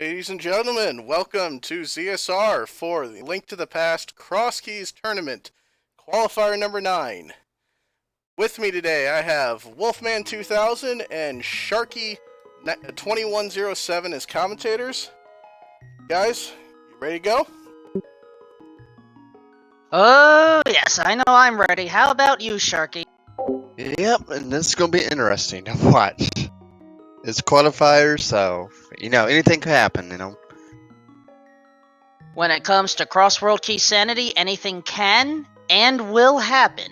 Ladies and gentlemen, welcome to ZSR for the Link to the Past Cross Keys Tournament, qualifier number 9. With me today, I have Wolfman 2000 and Sharky 2107 as commentators. Guys, you ready to go? Oh, yes, I know I'm ready. How about you, Sharky? Yep, and this is going to be interesting to watch. It's qualifiers, so, anything could happen. When it comes to Crossworld Keysanity, anything can and will happen.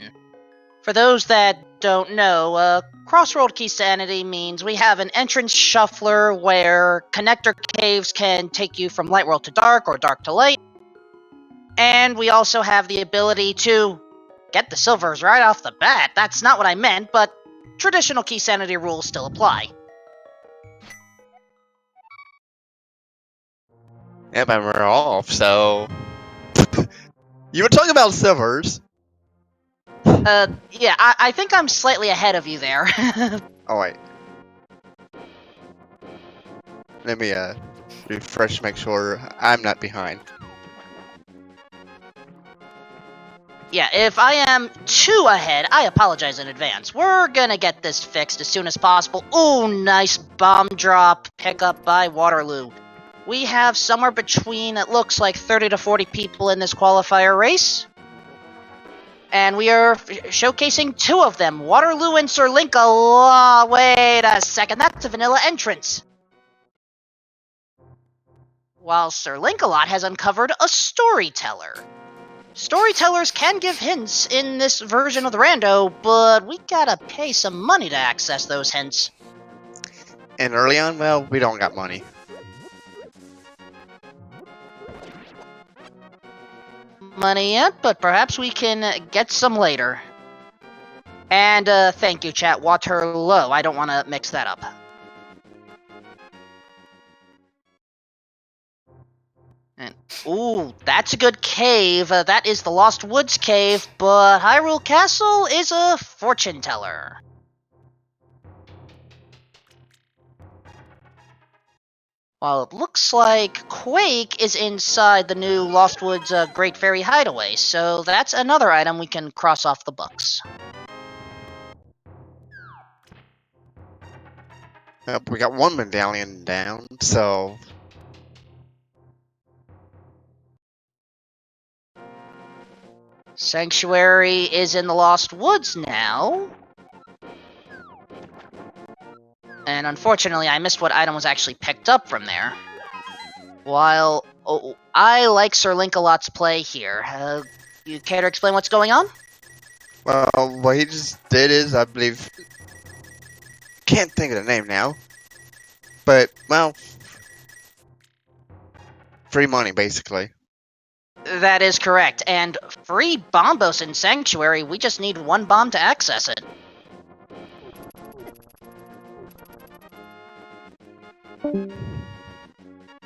For those that don't know, Crossworld Keysanity means we have an entrance shuffler where connector caves can take you from light world to dark or dark to light. And we also have the ability to get the silvers right off the bat. That's not what I meant, but traditional Keysanity rules still apply. Yep, and we're off, so... You were talking about silvers. Yeah, I think I'm slightly ahead of you there. Oh, wait. Let me, refresh, make sure I'm not behind. Yeah, if I am too ahead, I apologize in advance. We're gonna get this fixed as soon as possible. Ooh, nice bomb drop pickup by Waterloo. We have somewhere between, it looks like 30 to 40 people in this qualifier race. And we are showcasing two of them, Waterloo and Sir Linka. Oh, wait a second, that's a vanilla entrance. While Sir Linkalot has uncovered a storyteller. Storytellers can give hints in this version of the rando, but we gotta pay some money to access those hints. And early on, well, we don't got money. Money yet, but perhaps we can get some later. And thank you, chat. Waterloo. I don't want to mix that up. And, ooh, that's a good cave. That is the Lost Woods cave, but Hyrule Castle is a fortune teller. While it looks like Quake is inside the new Lost Woods Great Fairy Hideaway, so that's another item we can cross off the books. Yep, we got one medallion down, so... Sanctuary is in the Lost Woods now. And unfortunately, I missed what item was actually picked up from there. While I like Sir Linkalot's play here. You care to explain what's going on? Well, what he just did is, I believe... Can't think of the name now. But, well... Free money, basically. That is correct, and free Bombos in Sanctuary, we just need one bomb to access it.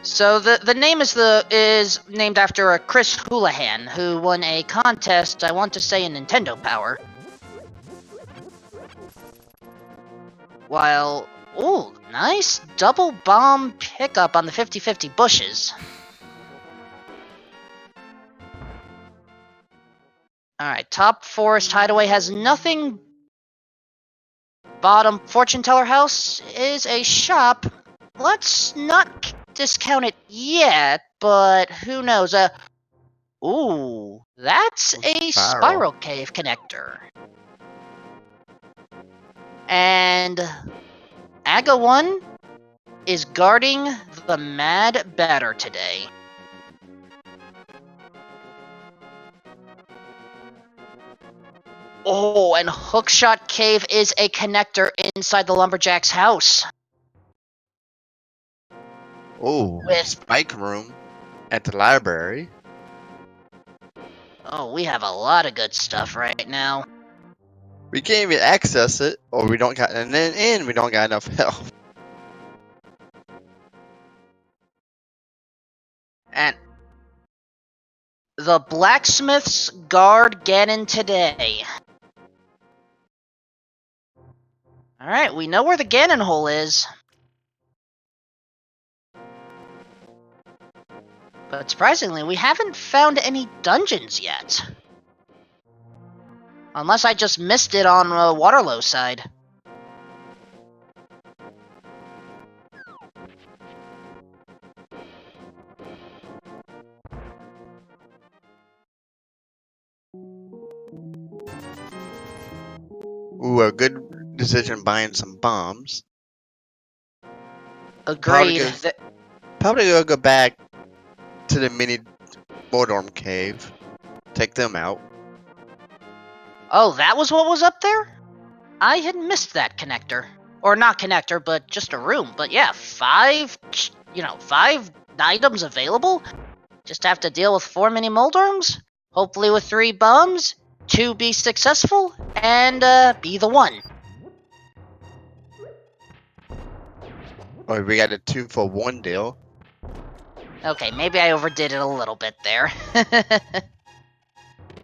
So the name is named after a Chris Houlihan, who won a contest, I want to say in Nintendo Power. While, ooh, nice double bomb pickup on the 50-50 bushes. Alright, top forest hideaway has nothing. Bottom fortune teller house is a shop. Let's not discount it yet, but who knows? Ooh, that's a spiral cave connector. And Aga 1 is guarding the Mad Batter today. Oh, and Hookshot Cave is a connector inside the Lumberjack's house. Oh, Spike Room at the library. Oh, we have a lot of good stuff right now. We can't even access it, or we don't got, and then we don't got enough health. And the blacksmiths guard Ganon today. Alright, we know where the Ganon hole is. But surprisingly, we haven't found any dungeons yet. Unless I just missed it on Waterloo side. Ooh, a good decision buying some bombs. Agreed. Probably gonna go back to the mini Mordorm cave. Take them out. Oh, that was what was up there? I had missed that connector. Or not connector, but just a room. But yeah, 5 items available? Just have to deal with 4 mini Moldorms? Hopefully with 3 bombs? 2 be successful? And, be the 1. Oh, we got a 2-for-1 deal. Okay, maybe I overdid it a little bit there.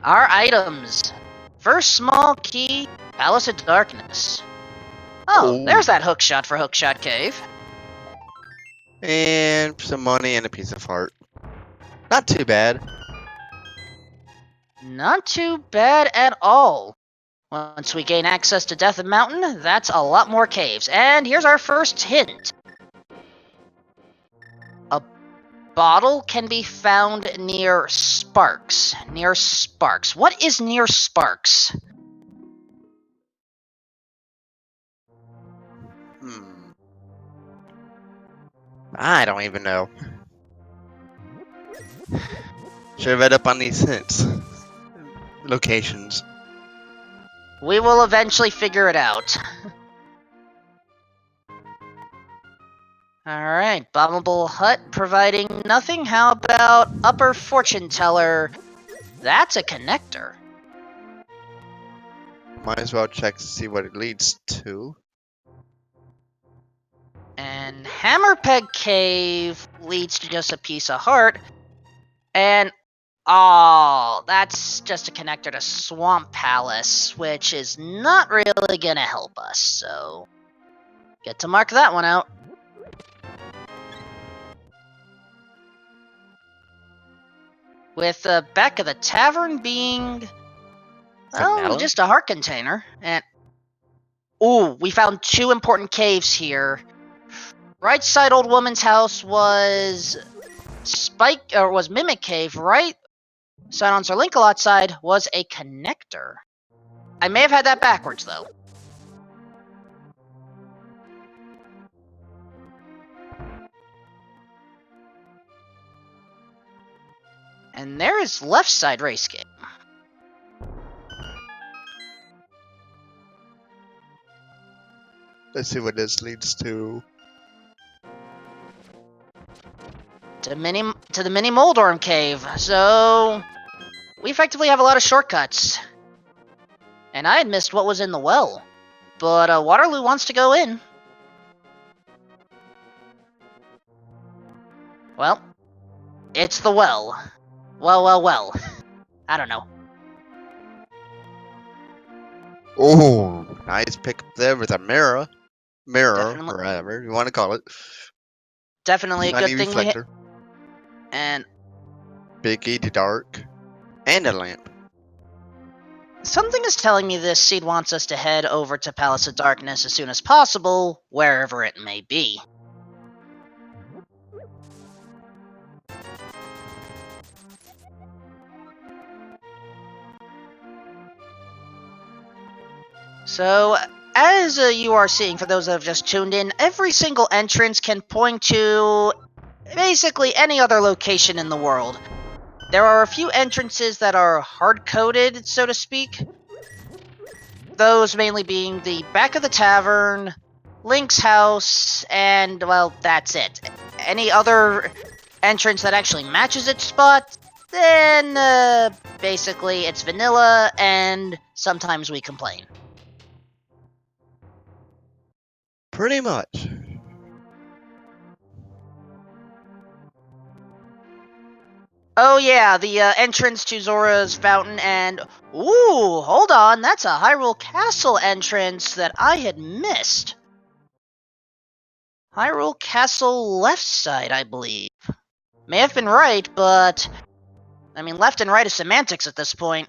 Our items. First small key, Palace of Darkness. Oh, Ooh. there's that hookshot for Hookshot Cave. And some money and a piece of heart. Not too bad. Not too bad at all. Once we gain access to Death Mountain, that's a lot more caves. And here's our first hint. A bottle can be found near Sparks. Near Sparks. What is near Sparks? I don't even know. Should have read up on these hints. Locations. We will eventually figure it out. Alright, Bombable Hut providing nothing. How about Upper Fortune Teller? That's a connector. Might as well check to see what it leads to. And Hammerpeg Cave leads to just a piece of heart. And oh, that's just a connector to Swamp Palace, which is not really gonna help us, so get to mark that one out. With the back of the tavern being, well, just a heart container. And ooh, we found 2 important caves here. Right side old woman's house was Mimic Cave, right? Side on Sir Linkalot side was a connector. I may have had that backwards though. And there is left side race game. Let's see what this leads to. To the mini Moldorm cave. So we effectively have a lot of shortcuts. And I had missed what was in the well. But Waterloo wants to go in. Well, it's the well. Well. I don't know. Oh, nice pick up there with a mirror. Definitely. Or whatever you want to call it. Definitely a Shiny good thing reflector. And Big E to dark. And a lamp. something is telling me this seed wants us to head over to Palace of Darkness as soon as possible, wherever it may be. So, as you are seeing, for those that have just tuned in, every single entrance can point to basically any other location in the world. There are a few entrances that are hard-coded, so to speak. Those mainly being the back of the tavern, Link's house, and, well, that's it. Any other entrance that actually matches its spot, then, basically it's vanilla, and sometimes we complain. Pretty much. Oh yeah, the entrance to Zora's Fountain and... Ooh, hold on, that's a Hyrule Castle entrance that I had missed. Hyrule Castle left side, I believe. May have been right, but I mean, left and right is semantics at this point.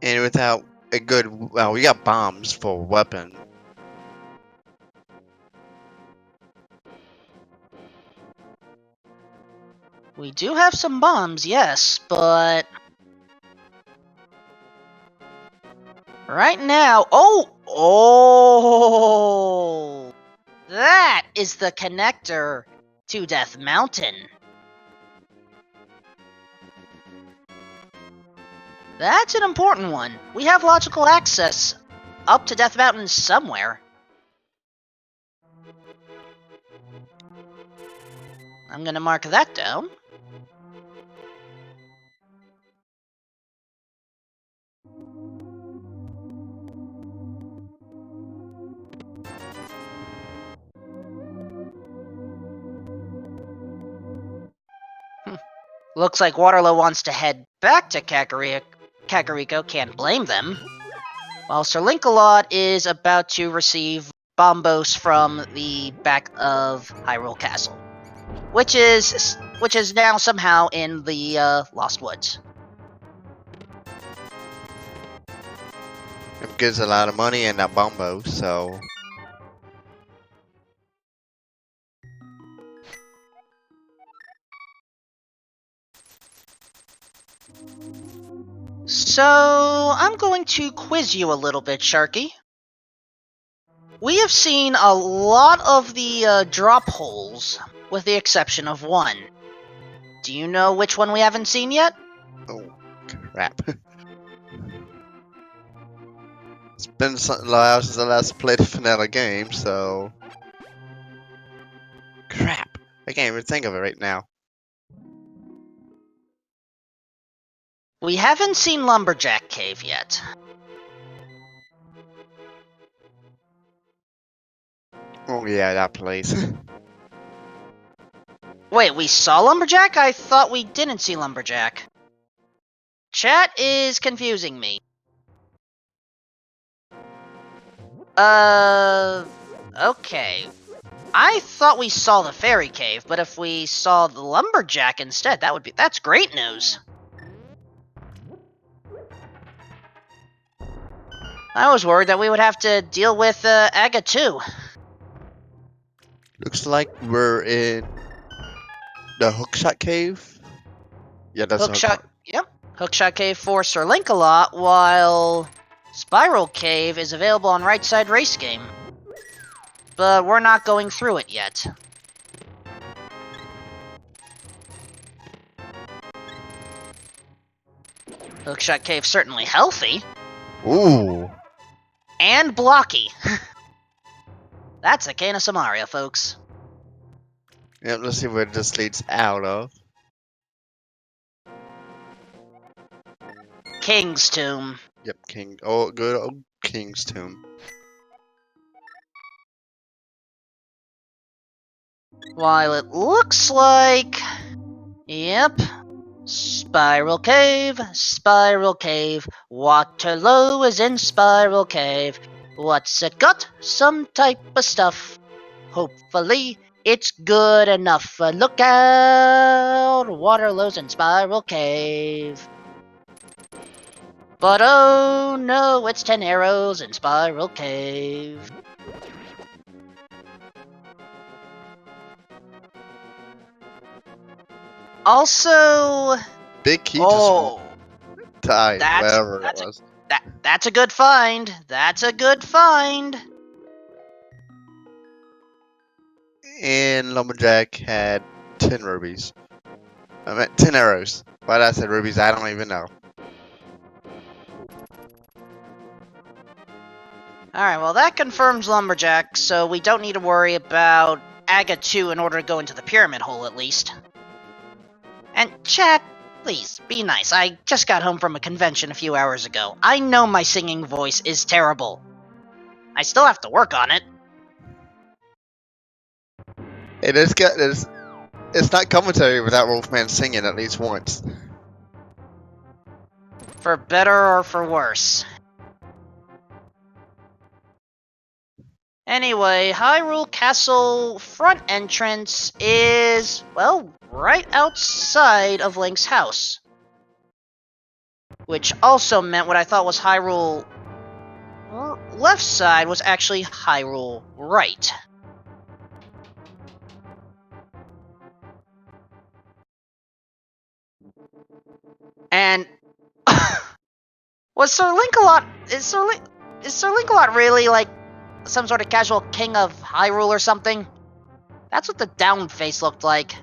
And without a good, well, we got bombs for a weapon. We do have some bombs, yes, but right now, oh, that is the connector to Death Mountain. That's an important one. We have logical access up to Death Mountain somewhere. I'm gonna mark that down. Looks like Waterloo wants to head back to Kakariko, can't blame them. While Sir Linkalot is about to receive Bombos from the back of Hyrule Castle, which is now somehow in the Lost Woods. It gives a lot of money and that bombo, so So, I'm going to quiz you a little bit, Sharky. We have seen a lot of the drop holes, with the exception of one. Do you know which one we haven't seen yet? oh crap. It's been a while since I last played a vanilla game, so crap. I can't even think of it right now. We haven't seen Lumberjack Cave yet. Oh yeah, that place. Wait, we saw Lumberjack? I thought we didn't see Lumberjack. Chat is confusing me. Okay. I thought we saw the fairy cave, but if we saw the Lumberjack instead, that's great news. I was worried that we would have to deal with Aga too. Looks like we're in the Hookshot Cave. Yeah, that's Hookshot, yep. Hookshot Cave for Sir Linkalot, while Spiral Cave is available on Right Side Race Game. But we're not going through it yet. Hookshot Cave certainly healthy. Ooh. And blocky. That's a Cane of Samaria, folks. Yep, let's see where this leads out of. King's Tomb. Yep, King. Oh, good old King's Tomb. While it looks like... Yep. Spiral Cave, Spiral Cave. Waterloo is in Spiral Cave. What's it got? Some type of stuff. Hopefully, it's good enough. Look out! Waterloo's in Spiral Cave. But oh no, it's 10 arrows in Spiral Cave. Also, Big key oh, just died, whatever it was. that's a good find. That's a good find. And Lumberjack had 10 rubies. I meant 10 arrows. Why did I say rubies? I don't even know. Alright, well that confirms Lumberjack, so we don't need to worry about Aga 2 in order to go into the pyramid hole at least. And chat, please, be nice. I just got home from a convention a few hours ago. I know my singing voice is terrible. I still have to work on it. It's not commentary without Wolfman singing at least once. For better or for worse. Anyway, Hyrule Castle front entrance is, well, right outside of Link's house. Which also meant what I thought was Hyrule left side was actually Hyrule right. And was Sir Link-a-Lot is Sir Link-a-Lot really like some sort of casual king of Hyrule or something? That's what the down face looked like.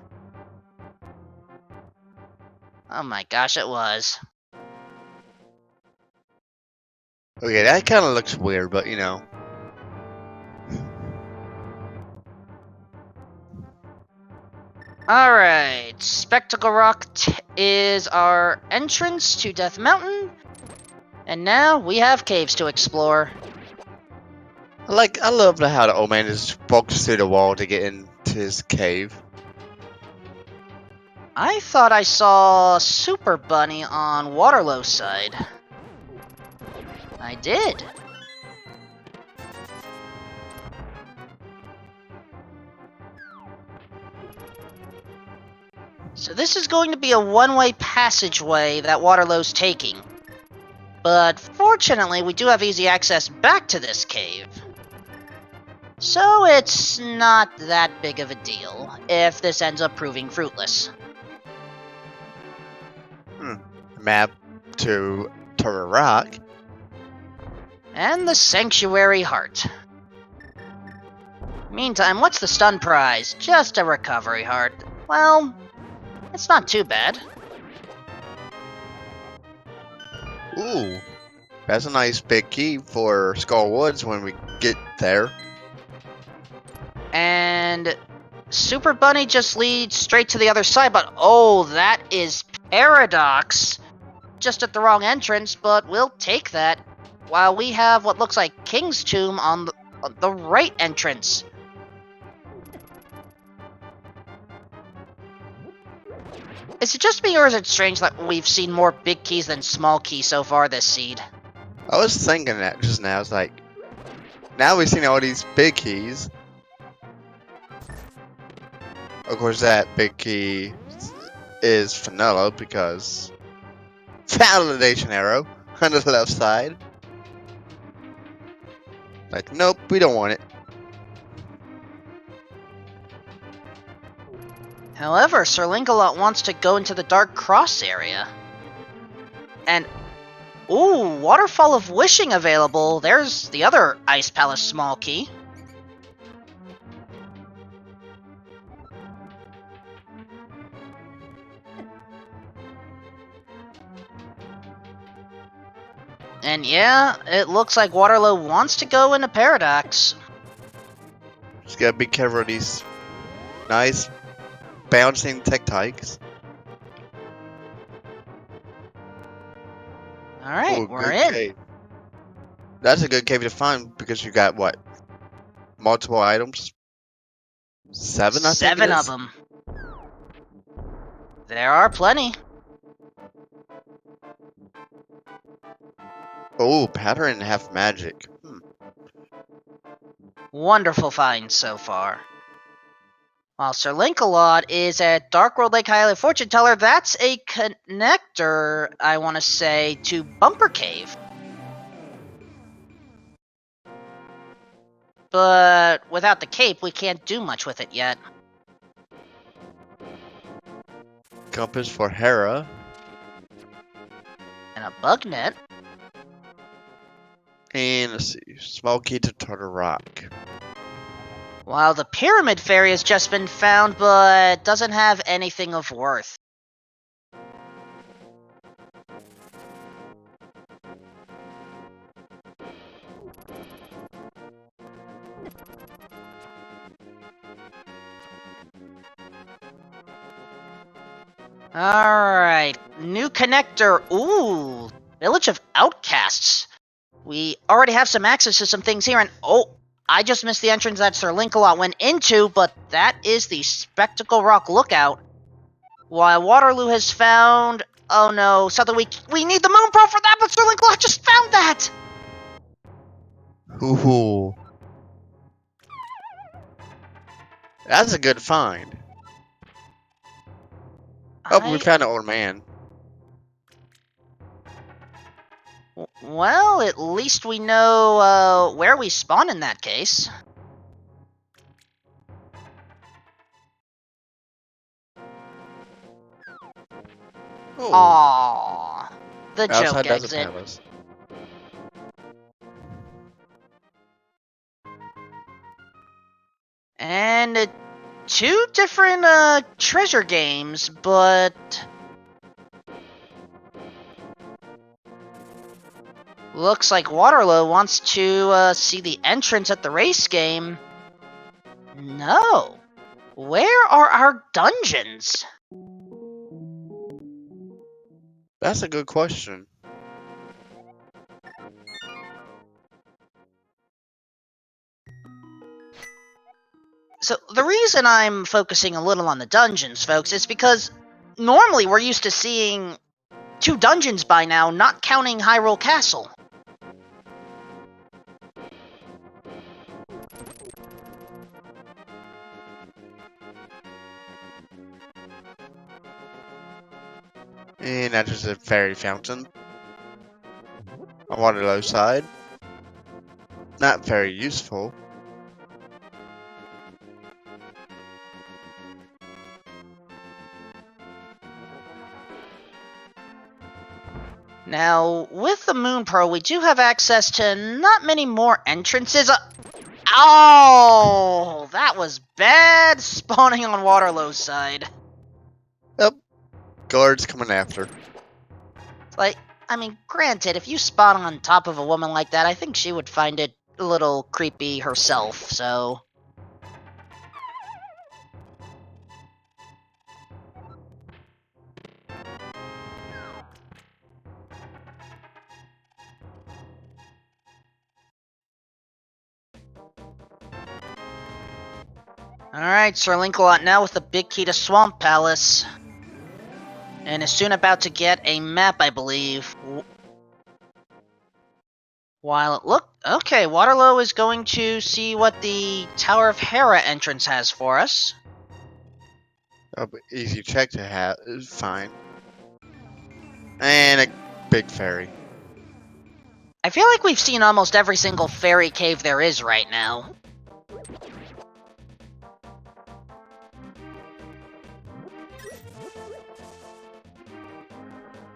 Oh my gosh, it was. Okay, that kind of looks weird, but you know. Alright, Spectacle Rock is our entrance to Death Mountain. And now we have caves to explore. I love how the old man just walks through the wall to get into his cave. I thought I saw Super Bunny on Waterloo's side. I did. So this is going to be a one-way passageway that Waterloo's taking. But fortunately, we do have easy access back to this cave. So it's not that big of a deal if this ends up proving fruitless. Map to Turtle Rock. And the Sanctuary Heart. Meantime, what's the stun prize? Just a recovery heart. Well, it's not too bad. Ooh, that's a nice big key for Skull Woods when we get there. And Super Bunny just leads straight to the other side, but oh, that is Paradox. Just at the wrong entrance, but we'll take that. While we have what looks like King's Tomb on the right entrance. Is it just me, or is it strange that we've seen more big keys than small keys so far this seed? I was thinking that just now. It's like, now we've seen all these big keys. Of course, that big key is vanilla because validation arrow on the left side. Like, nope, we don't want it. However, Sir Link-a-Lot wants to go into the Dark Cross area. And, ooh, Waterfall of Wishing available. There's the other Ice Palace small key. And yeah, it looks like Waterloo wants to go into Paradox. Just gotta be careful of these nice bouncing Tektites. Alright, Ooh, we're good in. cave. That's a good cave to find because you got what? Multiple items? 7, I think. 7 of them. There are plenty. Oh, pattern and half magic. Wonderful finds so far. While Sir Link-a-Lot is at Dark World Lake Hylia Fortune Teller, that's a connector, I want to say, to Bumper Cave. But without the cape, we can't do much with it yet. Compass for Hera. And a bug net. And let's see, small key to Turtle Rock. While the Pyramid Fairy has just been found, but doesn't have anything of worth. Alright, new connector. Ooh, Village of Outcasts. We already have some access to some things here, and oh, I just missed the entrance that Sir Link-a-Lot went into, but that is the Spectacle Rock Lookout. While Waterloo has found... Oh no, something we need the Moon Pearl for that, but Sir Link-a-Lot just found that! Ooh. That's a good find. Oh, we I found an old man. Well, at least we know where we spawn in that case. Oh, Aww. The outside joke Desert exit. Palace. And two different treasure games, but looks like Waterloo wants to see the entrance at the race game. No. Where are our dungeons? That's a good question. So the reason I'm focusing a little on the dungeons, folks, is because normally we're used to seeing two dungeons by now, not counting Hyrule Castle. And that is a fairy fountain. On Waterloo side. Not very useful. Now, with the Moon Pro, we do have access to not many more entrances. Oh, that was bad spawning on Waterloo's side. Yep. Guards coming after. Like, I mean, granted, if you spawn on top of a woman like that, I think she would find it a little creepy herself, so... Alright, Sir Linkalot now with the big key to Swamp Palace. And is soon about to get a map, I believe. While it okay, Waterloo is going to see what the Tower of Hera entrance has for us. Easy check to have. Fine. And a big fairy. I feel like we've seen almost every single fairy cave there is right now.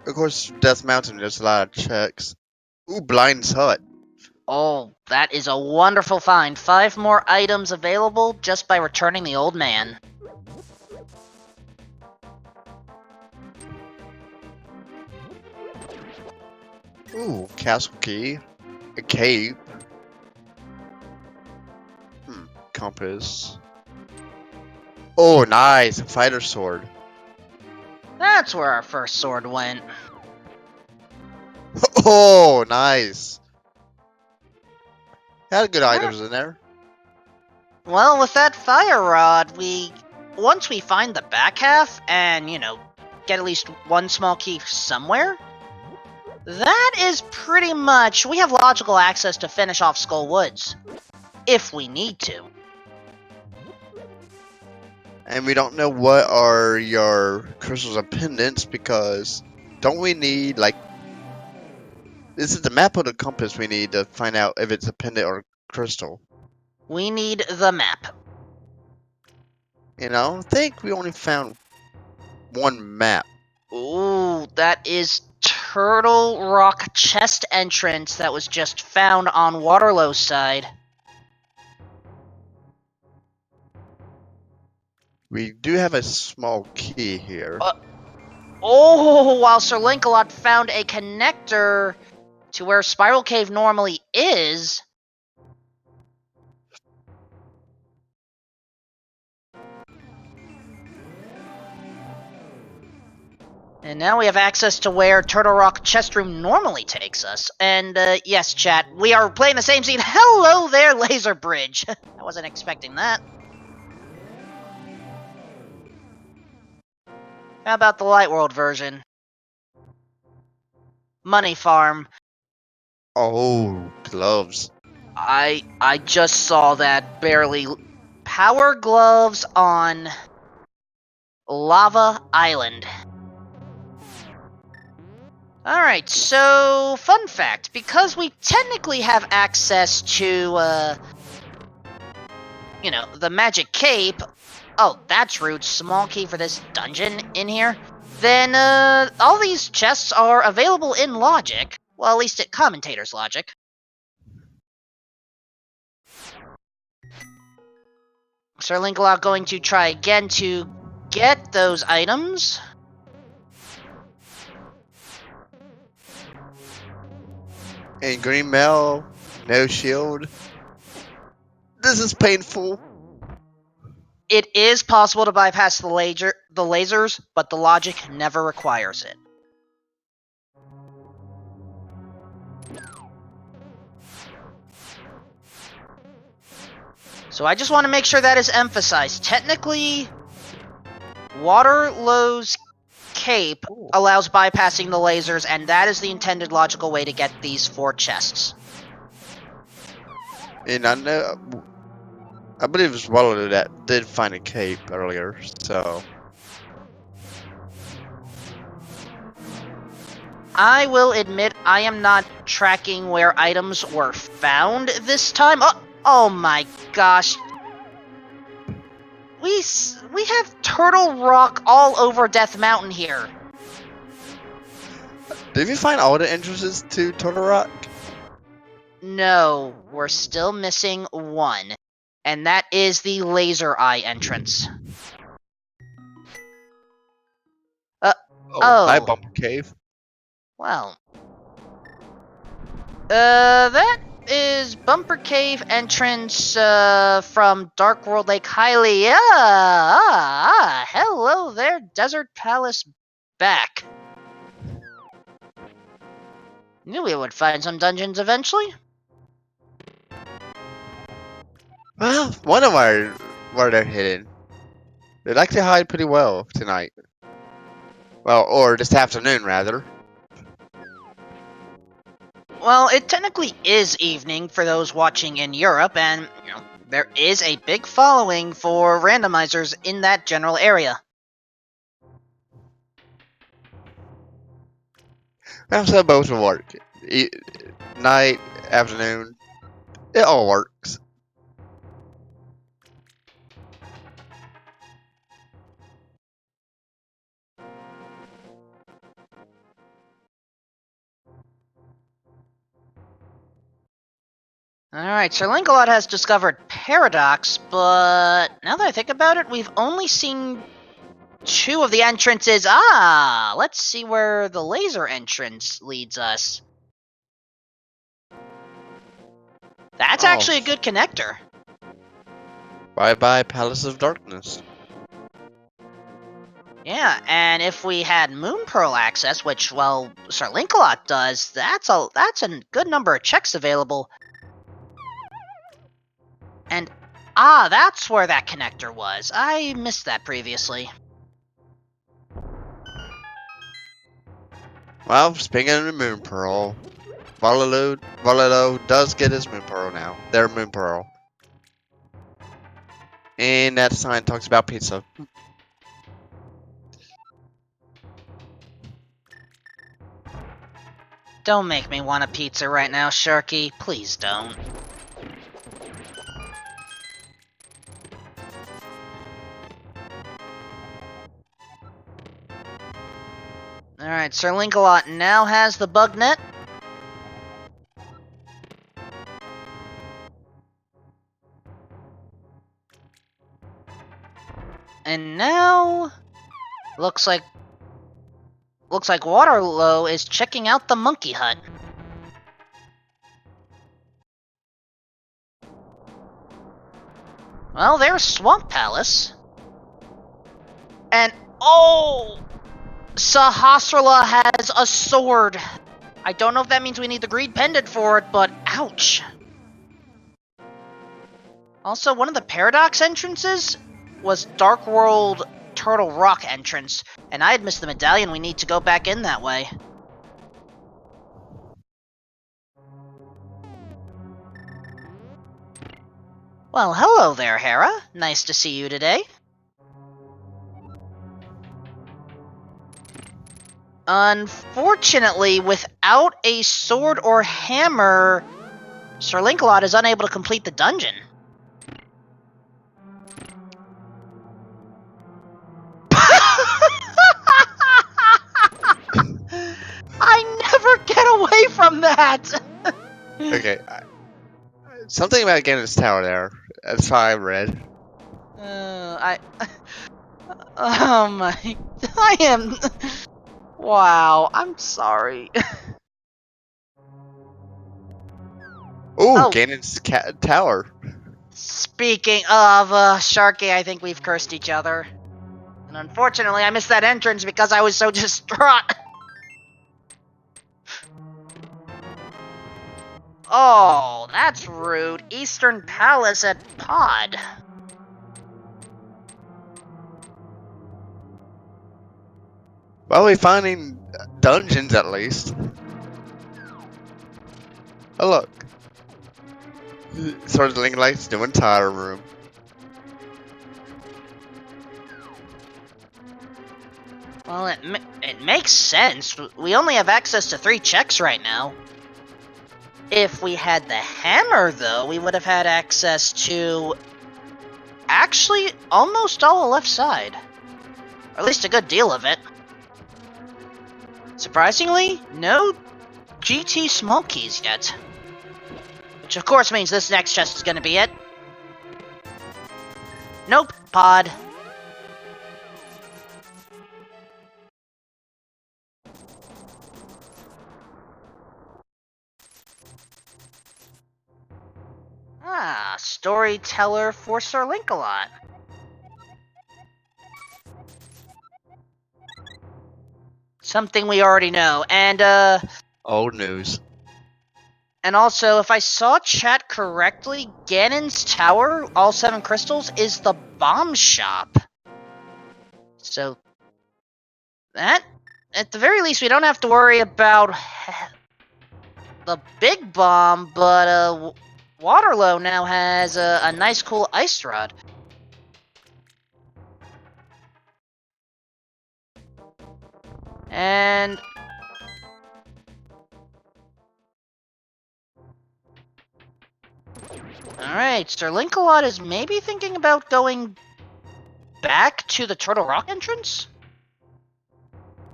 Of course, Death Mountain, there's a lot of checks. Ooh, Blind's Hut. Oh, that is a wonderful find. 5 more items available just by returning the old man. Ooh, Castle Key. A cape. Compass. Oh, nice. A fighter sword. That's where our first sword went. Oh, nice. Had good Alright. items in there. Well, with that fire rod, once we find the back half and, get at least one small key somewhere, that is pretty much, we have logical access to finish off Skull Woods. If we need to. And we don't know what are your crystals and pendants because don't we need, like, this is the map of the compass we need to find out if it's a pendant or a crystal. We need the map. You know, I think we only found one map. Ooh, that is Turtle Rock chest entrance that was just found on Waterloo's side. We do have a small key here. Oh, while Sir Linkalot found a connector to where Spiral Cave normally is. And now we have access to where Turtle Rock Chest Room normally takes us. And, yes, chat, we are playing the same scene. Hello there, Laser Bridge! I wasn't expecting that. How about the Light World version? Money Farm. Oh, gloves. I just saw that barely Power gloves on Lava Island. Alright, so, fun fact, because we technically have access to, the magic cape, oh, that's rude, small key for this dungeon in here, then, all these chests are available in logic, well, at least at commentator's logic. Sir Linkalot going to try again to get those items. And green mail, no shield. This is painful. It is possible to bypass the lasers, but the logic never requires it. So I just want to make sure that is emphasized. Technically, Waterloo's cape allows bypassing the lasers, and that is the intended logical way to get these 4 chests. And I believe it was Wallow that did find a cape earlier, so. I will admit I am not tracking where items were found this time. Oh my gosh. We have Turtle Rock all over Death Mountain here. Did you find all the entrances to Turtle Rock? No, we're still missing one. And that is the Laser Eye entrance. Hi, Bumper Cave. Well. That is Bumper Cave entrance, from Dark World Lake Hylia. Hello there, Desert Palace back. Knew we would find some dungeons eventually. Well, one of where they're hidden. They like to hide pretty well tonight. Well, or this afternoon, rather. Well, it technically is evening for those watching in Europe, and, there is a big following for randomizers in that general area. Well, so both will work. Night, afternoon, it all works. Alright, Sir Linkalot has discovered Paradox, but now that I think about it, we've only seen 2 of the entrances. Let's see where the laser entrance leads us. That's actually a good connector. Bye-bye, Palace of Darkness. Yeah, and if we had Moon Pearl access, which, well, Sir Linkalot does, that's a good number of checks available. And, that's where that connector was. I missed that previously. Well, speaking of the Moon Pearl, Wallow does get his Moon Pearl now. Their Moon Pearl. And that sign talks about pizza. Don't make me want a pizza right now, Sharky. Please don't. Alright, Sir Linkalot now has the bug net. And now looks like Waterloo is checking out the monkey hut. Well, there's Swamp Palace. And Sahasrara has a sword. I don't know if that means we need the greed pendant for it, but ouch. Also, one of the Paradox entrances was Dark World Turtle Rock entrance, and I had missed the medallion. We need to go back in that way. Well, hello there, Hera. Nice to see you today. Unfortunately, without a sword or hammer, Sir Linkalot is unable to complete the dungeon. I never get away from that! Okay. Something about Ganon's Tower there. That's how I read. Oh my... I am... Wow, I'm sorry. Ooh, Oh. Ganon's Tower. Speaking of, Sharky, I think we've cursed each other. And unfortunately, I missed that entrance because I was so distraught. Oh, that's rude. Eastern Palace at Pod. Well, we're finding dungeons at least. Oh, look. Sort of Link likes doing Tower Room. Well, it makes sense. We only have access to 3 checks right now. If we had the hammer, though, we would have had access to... actually, almost all the left side. Or at least a good deal of it. Surprisingly, no GT small keys yet. Which of course means this next chest is gonna be it. Nope, Pod. Ah, storyteller for Sir Linkalot. Something we already know, and Old news. and also, if I saw chat correctly, Ganon's Tower, all 7 crystals, is the bomb shop. So, that, at the very least, we don't have to worry about the big bomb, but, Waterloo now has a nice cool ice rod. And... alright, Sir Linkalot is maybe thinking about going back to the Turtle Rock entrance?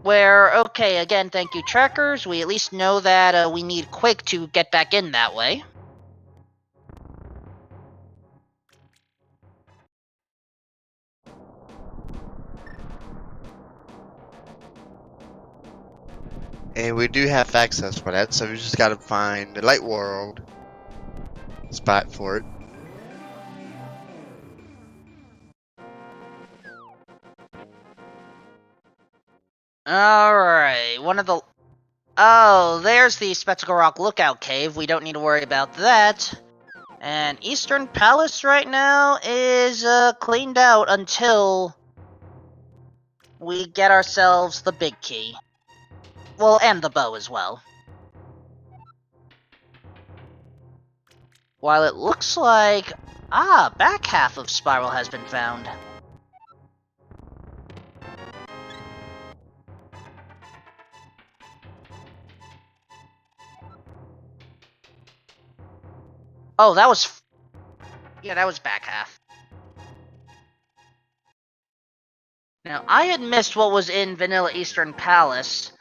Where, okay, again, thank you, trackers. We at least know that we need Quick to get back in that way. And we do have access for that, so we just gotta find the Light World spot for it. Alright, one of the... oh, there's the Spectacle Rock Lookout Cave. We don't need to worry about that. And Eastern Palace right now is cleaned out until we get ourselves the big key. Well, and the bow as well. While it looks like... ah, back half of Spiral has been found. Oh, that was... yeah, that was back half. Now, I had missed what was in Vanilla Eastern Palace,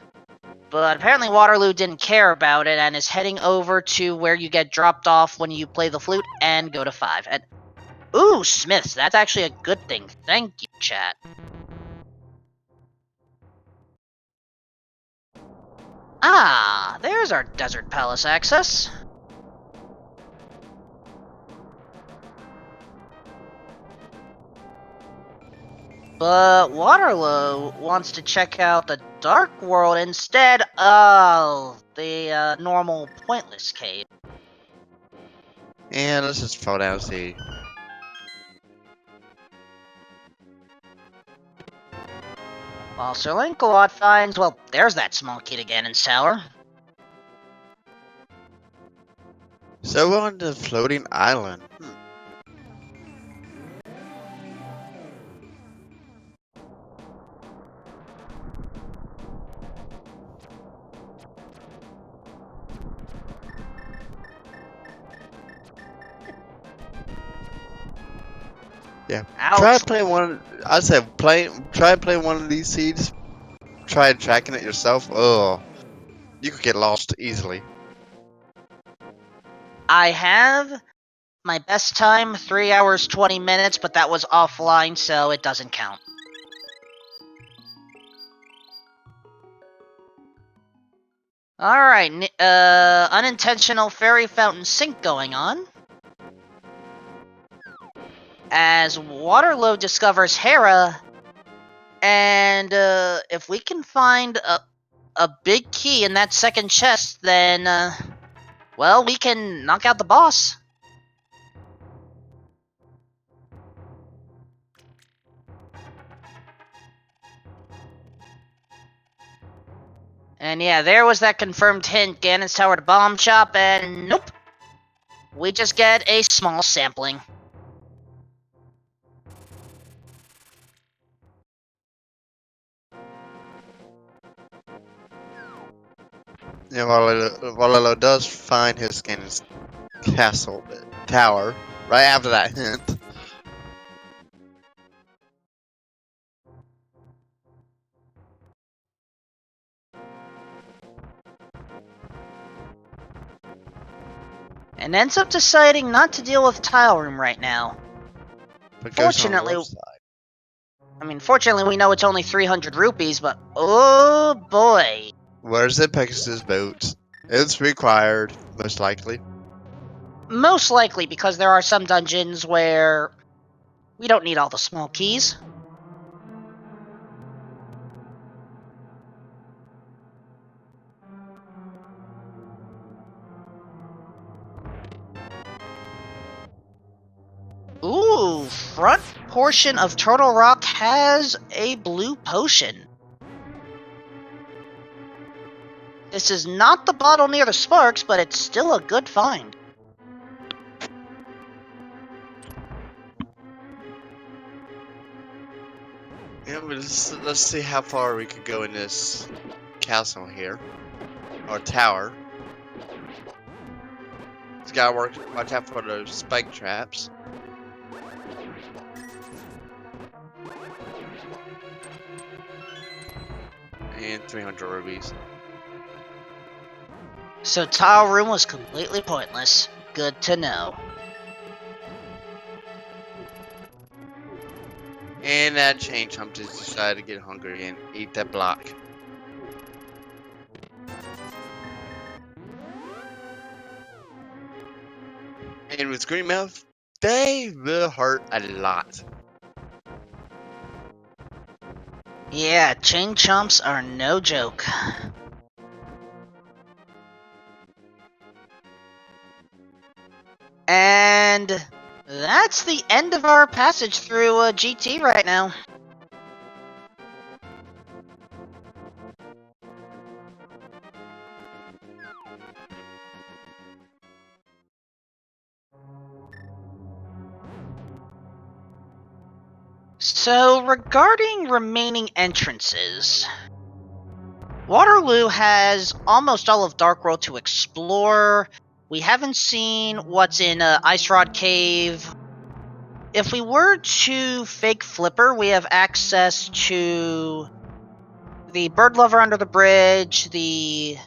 but apparently Waterloo didn't care about it and is heading over to where you get dropped off when you play the flute and go to 5. And ooh, Smiths, that's actually a good thing. Thank you, chat. Ah, there's our Desert Palace access. But Waterloo wants to check out the Dark World instead of the normal pointless cave. And let's just fall down and see. While Sir Linkalot finds, well, there's that small key to Ganon's Tower. So we're on the floating island. Yeah. Try Ouch. playing one. I said Try playing one of these seeds. Try tracking it yourself. Oh, you could get lost easily. I have my best time, 3 hours, 20 minutes, but that was offline, so it doesn't count. Alright, unintentional fairy fountain sink going on. As Waterloo discovers Hera, and if we can find a big key in that second chest, then, well, we can knock out the boss. And yeah, there was that confirmed hint, Ganon's Tower to Bomb Shop, and nope. We just get a small sampling. Yeah, Wallow does find his castle tower right after that hint. And ends up deciding not to deal with Tile Room right now. But goes on the Fortunately, left side. fortunately we know it's only 300 rupees, but oh boy. Where's the Pegasus boat? It's required, most likely. Most likely because there are some dungeons where we don't need all the small keys. Ooh, front portion of Turtle Rock has a blue potion. This is not the bottle near the sparks, but it's still a good find. Yeah, but let's see how far we could go in this castle here. Or tower. Just gotta watch out for those spike traps. And 300 rubies. So Tile Room was completely pointless. Good to know. And that chain chump just decided to get hungry and eat that block. And with Greenmouth, they will hurt a lot. Yeah, chain chomps are no joke. And that's the end of our passage through GT right now. So, regarding remaining entrances, Waterloo has almost all of Dark World to explore. We haven't seen what's in Ice Rod Cave. If we were to fake Flipper, we have access to the Bird Lover under the bridge, the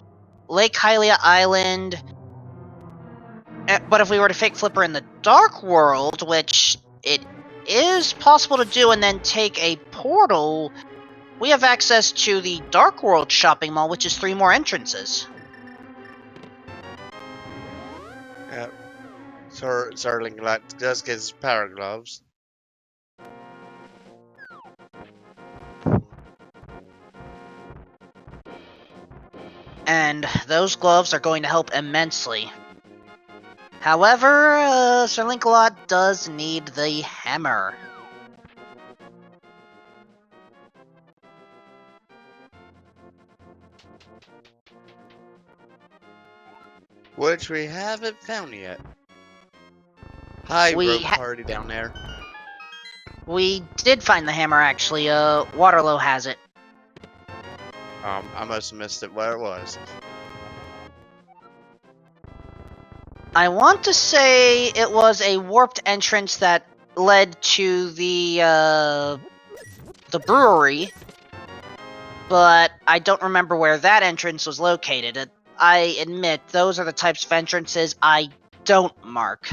Lake Hylia Island. But if we were to fake Flipper in the Dark World, which it is possible to do, and then take a portal, we have access to the Dark World shopping mall, which is 3 more entrances. Yep. Zerling does get his power gloves. And those gloves are going to help immensely. However, Sir Linkalot does need the hammer. Which we haven't found yet. Hi, rogue party down there. We did find the hammer, actually. Waterloo has it. I must have missed it where it was. I want to say it was a warped entrance that led to the brewery, but I don't remember where that entrance was located. I admit, those are the types of entrances I don't mark.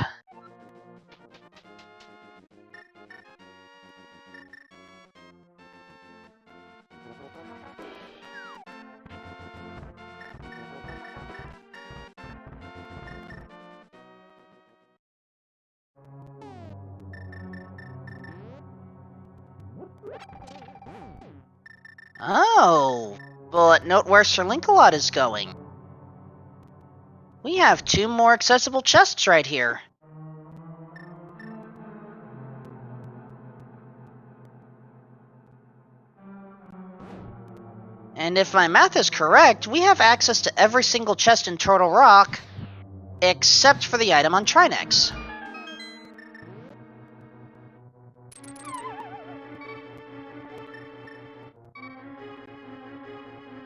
Oh, but note where Sir Linkalot is going. We have 2 more accessible chests right here. And if my math is correct, we have access to every single chest in Turtle Rock, except for the item on Trinex.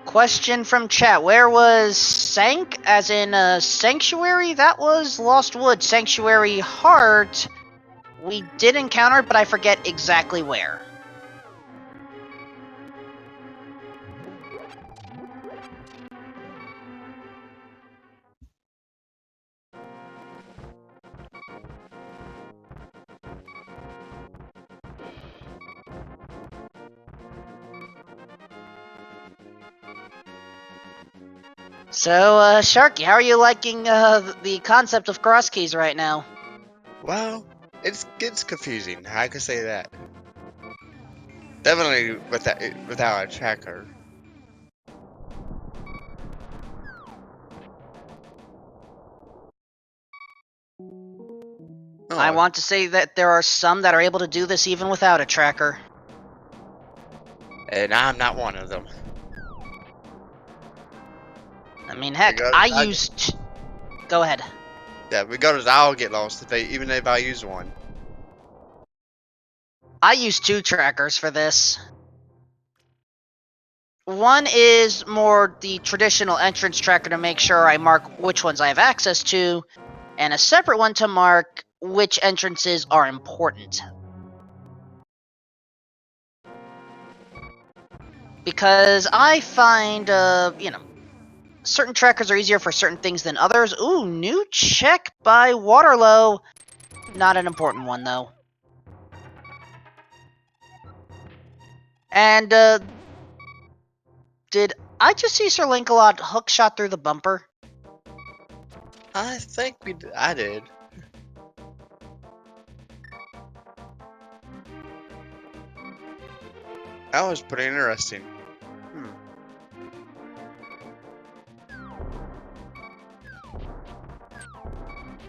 Question from chat, where was Sank, as in Sanctuary? That was Lost Wood. Sanctuary Heart, we did encounter it, but I forget exactly where. So, Sharky, how are you liking the concept of cross keys right now? Well, it gets confusing. I can say that. Definitely without a tracker. I Oh, want to say that there are some that are able to do this even without a tracker. and I'm not one of them. I mean, heck, I used... Go ahead. Yeah, regardless, I'll get lost even if I use one. I use 2 trackers for this. One is more the traditional entrance tracker to make sure I mark which ones I have access to, and a separate one to mark which entrances are important. Because I find, certain trackers are easier for certain things than others. Ooh, new check by Waterlow. Not an important one, though. And, did I just see Sir Linkalot hookshot through the bumper? I think I did. That was pretty interesting.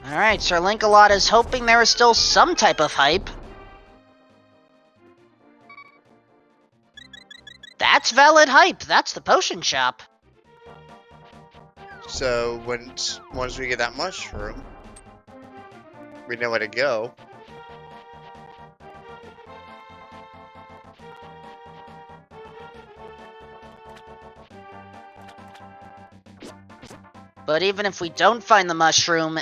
Alright, Sir Linkalot is hoping there is still some type of hype. That's valid hype. That's the potion shop. So once we get that mushroom, we know where to go. But even if we don't find the mushroom,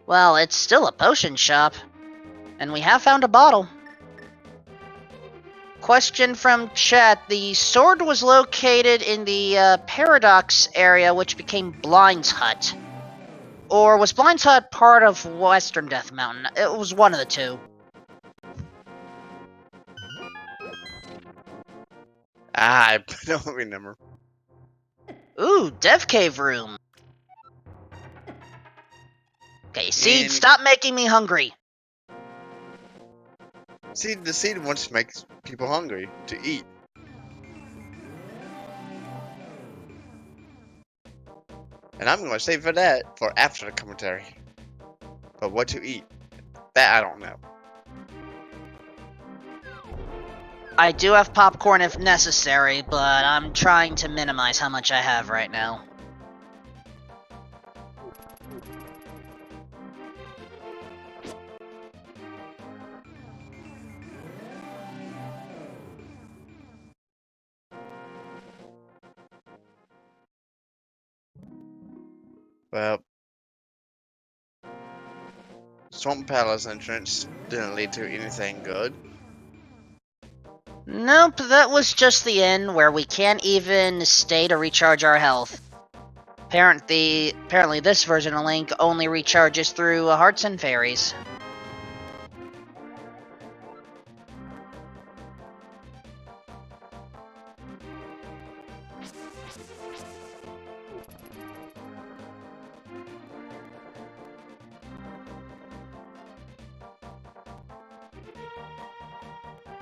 well, it's still a potion shop. And we have found a bottle. Question from chat. The sword was located in the Paradox area, which became Blind's Hut. Or was Blind's Hut part of Western Death Mountain? It was one of the two. I don't remember. Ooh, Dev Cave room. Okay, Seed, And stop making me hungry. see, the seed wants to make people hungry to eat. And I'm gonna save for that for after the commentary. But what to eat? That I don't know. I do have popcorn if necessary, but I'm trying to minimize how much I have right now. Well, Swamp Palace entrance didn't lead to anything good. Nope, that was just the inn where we can't even stay to recharge our health. Apparently this version of Link only recharges through Hearts and Fairies.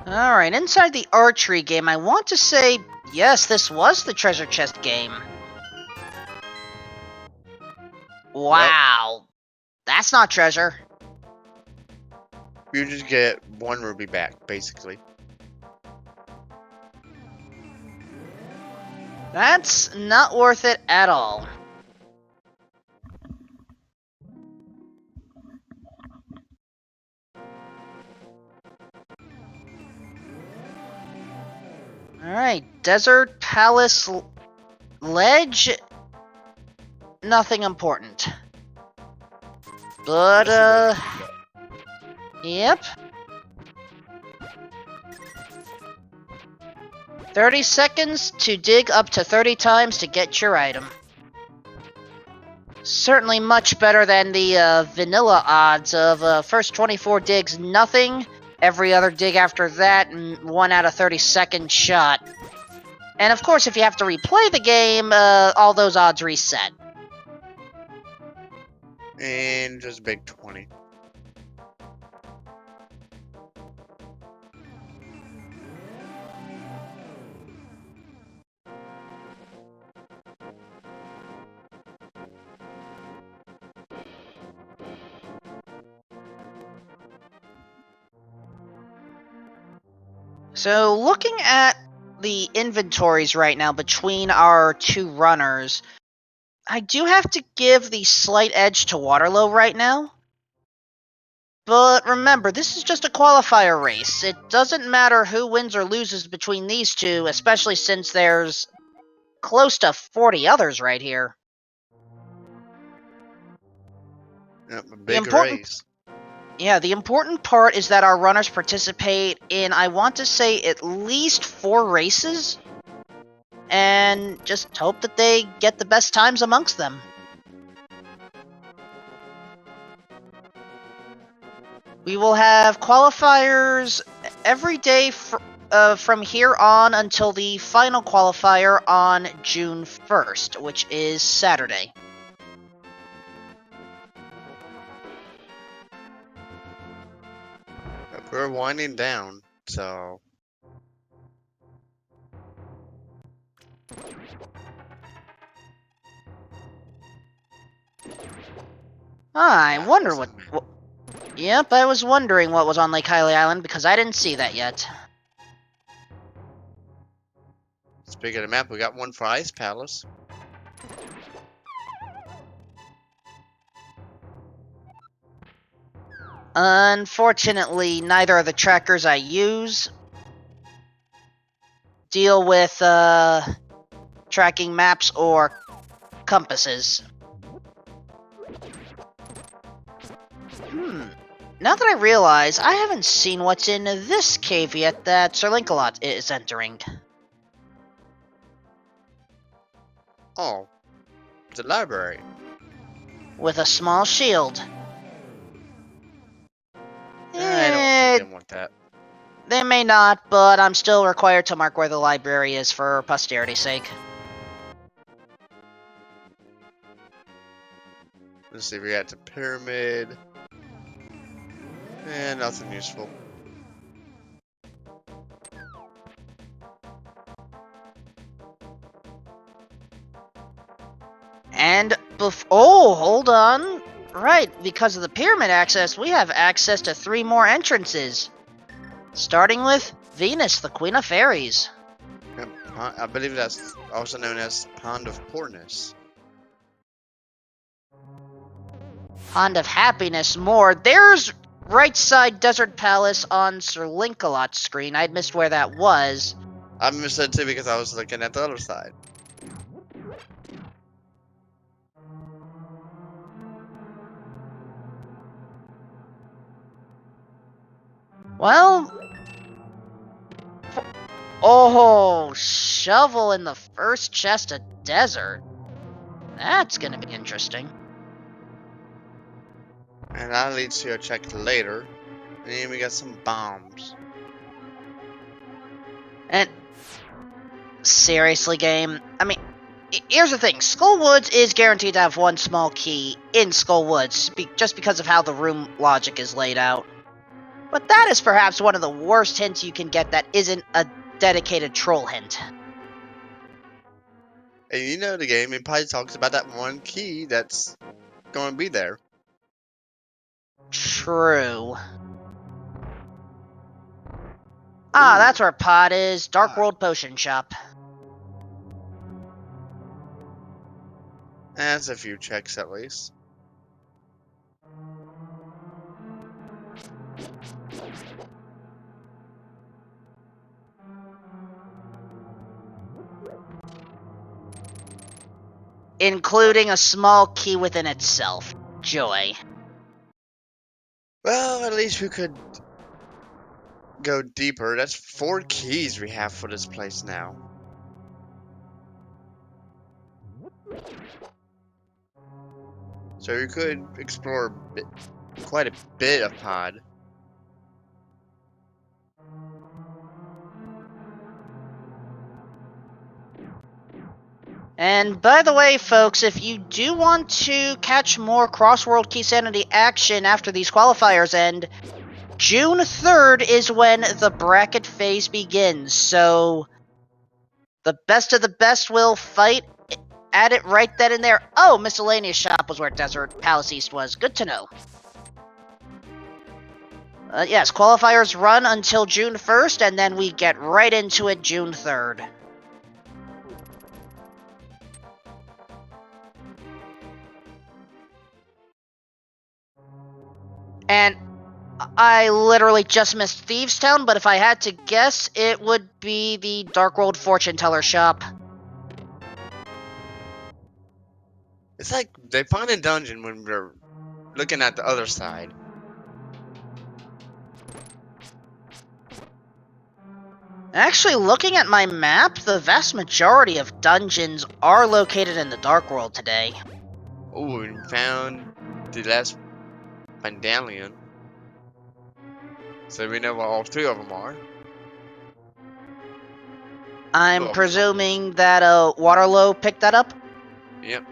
Alright, inside the archery game, I want to say, yes, this was the treasure chest game. Wow. That's not treasure. You just get 1 ruby back, basically. That's not worth it at all. Alright, Desert Palace Ledge. Nothing important. But, yep. 30 seconds to dig up to 30 times to get your item. Certainly much better than the vanilla odds of first 24 digs, nothing. Every other dig after that, 1 out of 30 second shot. And of course, if you have to replay the game, all those odds reset. And just big 20. So, looking at the inventories right now between our two runners, I do have to give the slight edge to Waterloo right now. But remember, this is just a qualifier race. It doesn't matter who wins or loses between these two, especially since there's close to 40 others right here. Yep, a big race. Yeah, the important part is that our runners participate in, I want to say, at least 4 races, and just hope that they get the best times amongst them. We will have qualifiers every day from here on until the final qualifier on June 1st, which is Saturday. We're winding down, so... I wonder what... Yep, I was wondering what was on Lake Hylia Island because I didn't see that yet. Speaking of the map, we got one for Ice Palace. Unfortunately, neither of the trackers I use deal with tracking maps or compasses. Now that I realize, I haven't seen what's in this cave yet that Sir Lancelot is entering. Oh, the library. With a small shield. I don't think they want that. They may not, but I'm still required to mark where the library is for posterity's sake. Let's see, we got the pyramid. And nothing useful. And oh, hold on. Right, because of the pyramid access, we have access to 3 more entrances. Starting with Venus, the Queen of Fairies. I believe that's also known as Pond of Poorness. Pond of Happiness more. There's right side Desert Palace on Sir Lancelot's screen. I'd missed where that was. I missed that too because I was looking at the other side. Well... Oh, shovel in the first chest of desert. That's gonna be interesting. And that leads to a check later. And then we got some bombs. And... seriously, game? I mean, here's the thing. Skull Woods is guaranteed to have one small key in Skull Woods, just because of how the room logic is laid out. But that is perhaps one of the worst hints you can get that isn't a dedicated troll hint. And you know the game, it probably talks about that one key that's going to be there. True. Ah, that's where Pod is. Dark World Potion Shop. That's a few checks at least. Including a small key within itself. Joy. Well, at least we could go deeper. That's 4 keys we have for this place now. So we could explore quite a bit of Pod. And by the way, folks, if you do want to catch more Crossworld Keysanity action after these qualifiers end, June 3rd is when the bracket phase begins, so the best of the best will fight at it right then and there. Oh, Miscellaneous Shop was where Desert Palace East was. Good to know. Yes, qualifiers run until June 1st, and then we get right into it June 3rd. And I literally just missed Thieves Town, but if I had to guess, it would be the Dark World Fortune Teller Shop. It's like they find a dungeon when we're looking at the other side. Actually, looking at my map, the vast majority of dungeons are located in the Dark World today. Oh, we found the last medallion. So we know what all 3 of them are. I'm presuming that Waterloo picked that up? Yep.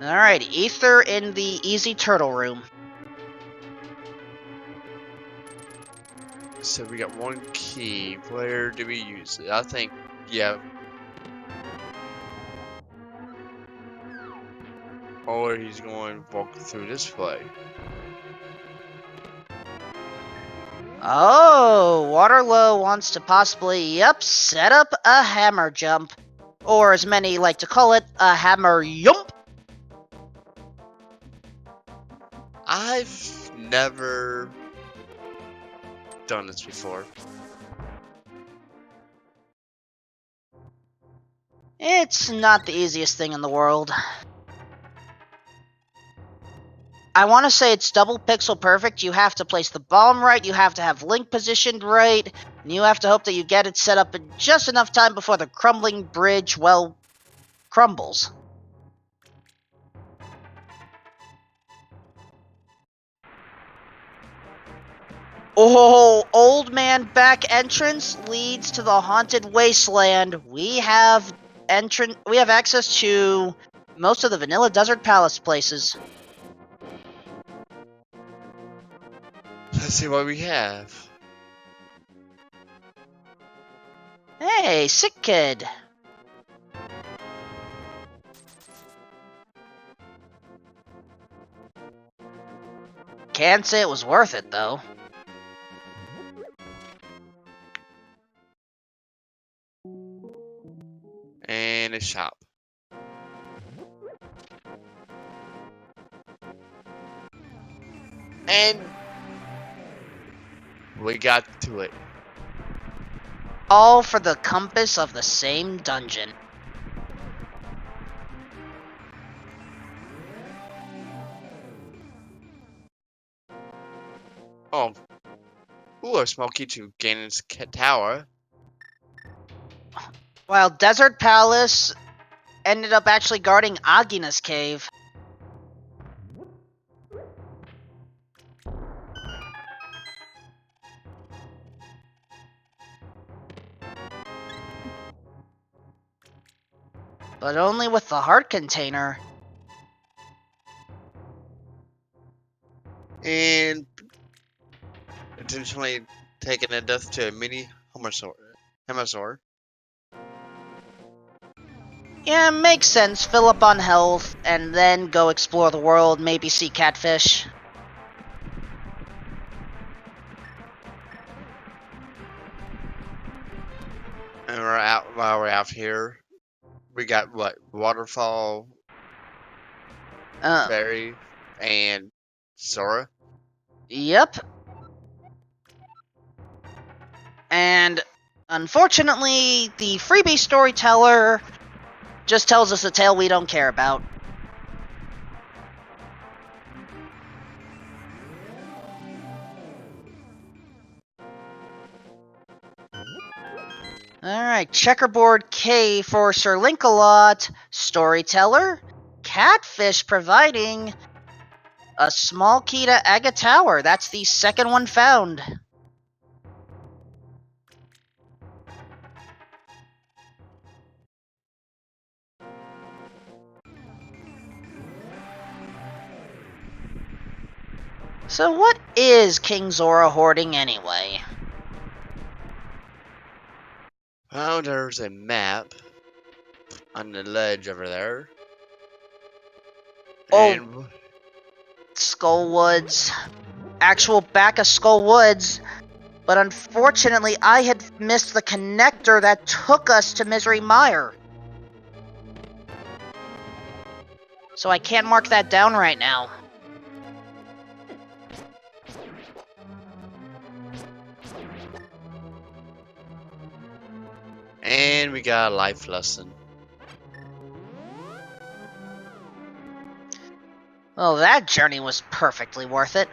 Alright, Ether in the Easy Turtle Room. So we got 1 key. Where do we use it? I think, yeah. Or he's going to walk through this way. Oh, Waterloo wants to possibly, set up a hammer jump. Or as many like to call it, a hammer yump. I've never done this before. It's not the easiest thing in the world. I want to say it's double pixel perfect. You have to place the bomb right, you have to have Link positioned right, and you have to hope that you get it set up in just enough time before the crumbling bridge, well, crumbles. Oh, Old Man back entrance leads to the Haunted Wasteland. We have access to most of the Vanilla Desert Palace places. Let's see what we have. Hey, sick kid. Can't say it was worth it, though. And a shop. And we got to it. All for the compass of the same dungeon. Oh, Ooh, a small key to Ganon's tower. While Desert Palace ended up actually guarding Agina's cave. But only with the heart container. And intentionally taking a death to a mini Hemasaur. Yeah, makes sense. Fill up on health, and then go explore the world, maybe see catfish. And while we're out here, we got what? Waterfall, Berry, and Sora. Yep. And unfortunately, the freebie storyteller just tells us a tale we don't care about. Alright, Checkerboard K for Sir Linkalot, Storyteller, Catfish providing a small key to Aga Tower. That's the second one found. So what is King Zora hoarding anyway? Oh, there's a map on the ledge over there. Oh, And Skull Woods. Actual back of Skull Woods. But unfortunately, I had missed the connector that took us to Misery Mire. So I can't mark that down right now. we got a life lesson. Well, that journey was perfectly worth it.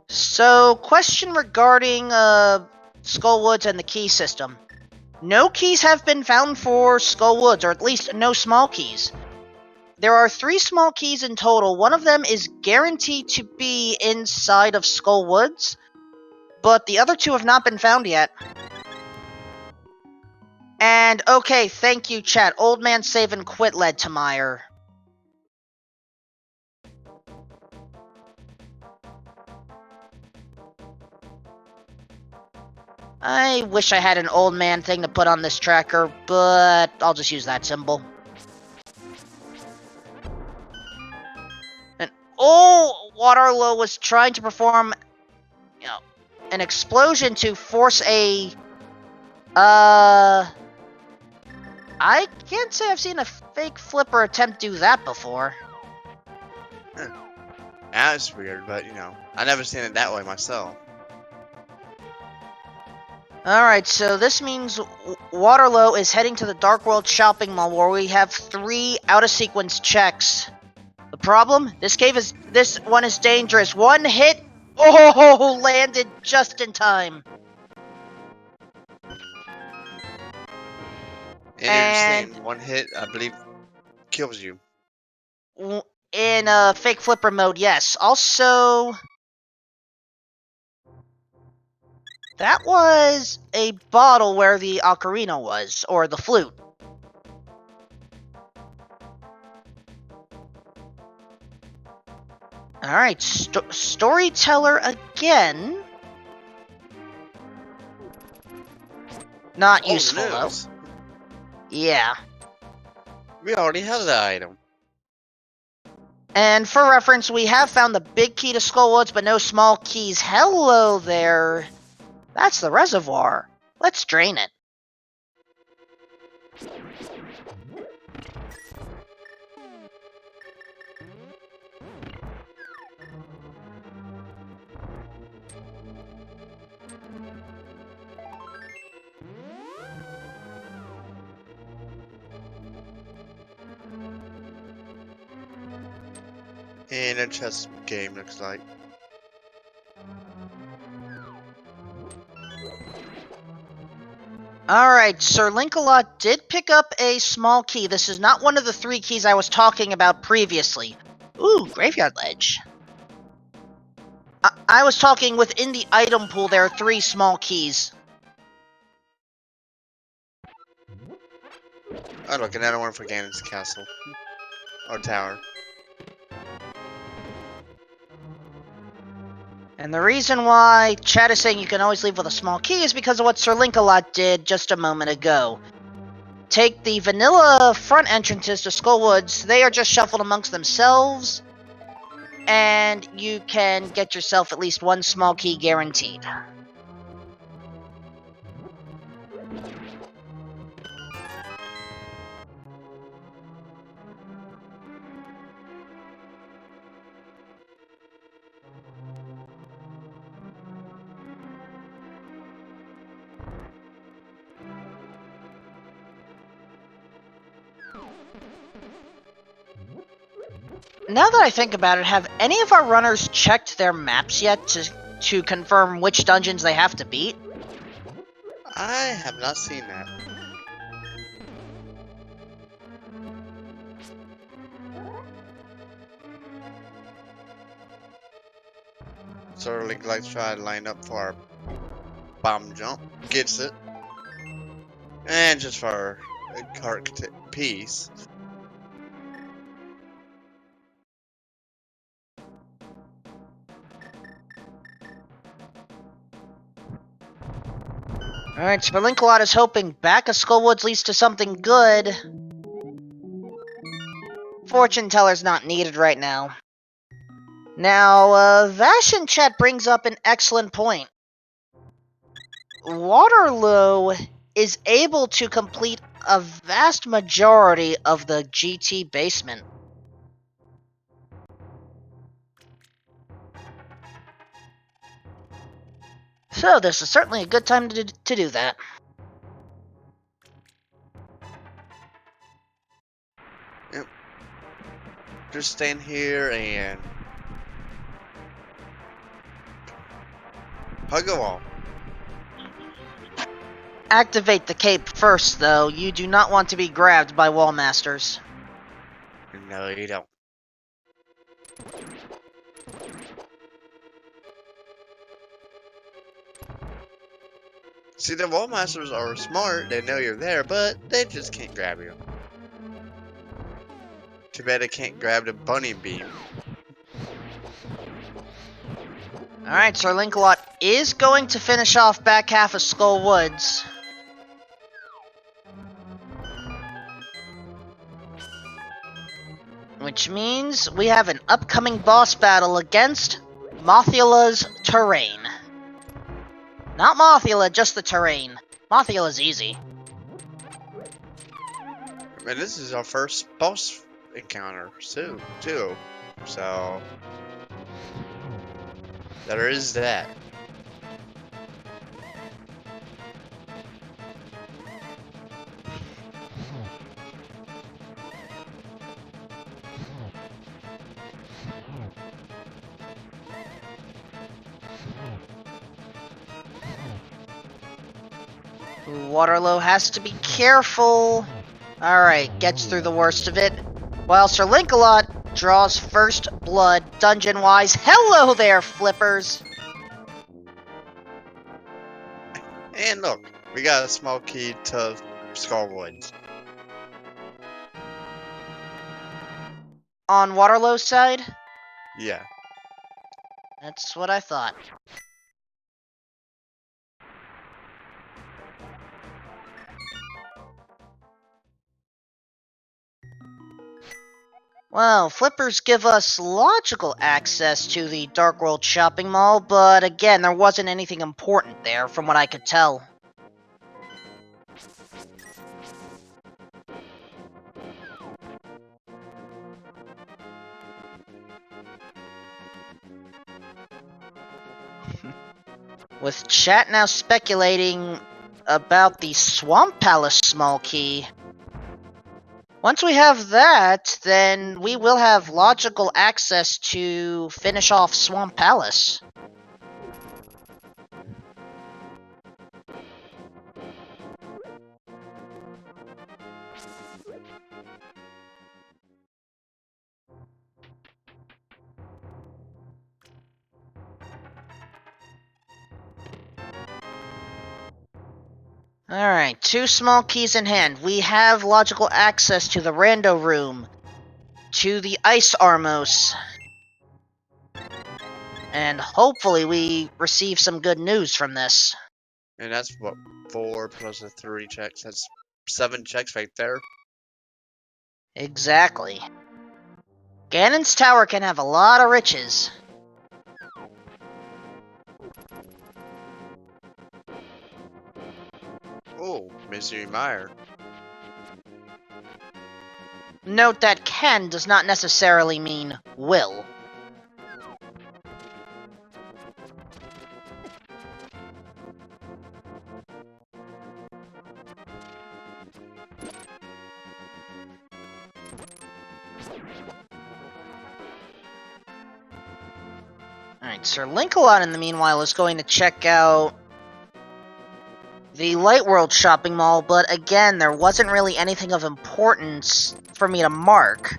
So, question regarding Skullwoods and the key system. No keys have been found for Skullwoods, or at least no small keys. There are 3 small keys in total. One of them is guaranteed to be inside of Skullwoods, but the other 2 have not been found yet. And, okay, thank you, chat. Old Man Save and Quit led to Mire. I wish I had an old man thing to put on this tracker, but I'll just use that symbol. And Waterloo was trying to perform, an explosion to force a, I can't say I've seen a fake flipper attempt to do that before. That's weird, but I never seen it that way myself. Alright, so this means Waterloo is heading to the Dark World shopping mall where we have 3 out-of-sequence checks. The problem? This one is dangerous. One hit, landed just in time. And you're saying one hit, I believe, kills you. In fake flipper mode, yes. Also, that was a bottle where the ocarina was, or the flute. Alright, storyteller again. Not useful, though. Yeah. We already have that item. And for reference, we have found the big key to Skullwoods, but no small keys. Hello there. That's the reservoir. Let's drain it. In a chess game, looks like. Alright, Sir Linkalot did pick up a small key. This is not one of the 3 keys I was talking about previously. Ooh, Graveyard Ledge. I was talking within the item pool, there are 3 small keys. Oh, look, another one for Ganon's castle. Or tower. And the reason why chat is saying you can always leave with a small key is because of what Sir Linkalot did just a moment ago. Take the vanilla front entrances to Skullwoods, they are just shuffled amongst themselves, and you can get yourself at least 1 small key guaranteed. Now that I think about it, have any of our runners checked their maps yet to confirm which dungeons they have to beat? I have not seen that. Sort of like try to line up for our bomb jump. Gets it. And just for a cart piece. Alright, so Linkalot is hoping back of Skullwoods leads to something good. Fortune teller's not needed right now. Now, Vash in chat brings up an excellent point. Waterloo is able to complete a vast majority of the GT basement. So this is certainly a good time to do that. Yep. Just stand here and hug a wall. Activate the cape first, though. You do not want to be grabbed by Wallmasters. No, you don't. See, the wall masters are smart, they know you're there, but they just can't grab you. Too bad they can't grab the bunny beam. Alright, Sir Linkalot is going to finish off back half of Skull Woods. Which means we have an upcoming boss battle against Mothula's Terrain. Not Mothula, just the Terrain. Mothula's easy. And this is our first boss encounter, too. So, there is that. Waterloo has to be careful. Alright, gets through the worst of it. While Sir Linkalot draws first blood dungeon-wise. Hello there, flippers! And look, we got a small key to Skullwoods. On Waterloo's side? Yeah. That's what I thought. Well, flippers give us logical access to the Dark World shopping mall, but again, there wasn't anything important there, from what I could tell. With chat now speculating about the Swamp Palace small key, Once we have that, then we will have logical access to finish off Swamp Palace. Alright, 2 small keys in hand. We have logical access to the Rando Room, to the Ice Armos, and hopefully we receive some good news from this. And that's what, 4 plus the 3 checks. That's 7 checks right there. Exactly. Ganon's Tower can have a lot of riches. Oh, Mystery Mire. Note that can does not necessarily mean will. Alright, Sir Linkalot in the meanwhile is going to check out the Light World shopping mall, but again, there wasn't really anything of importance for me to mark.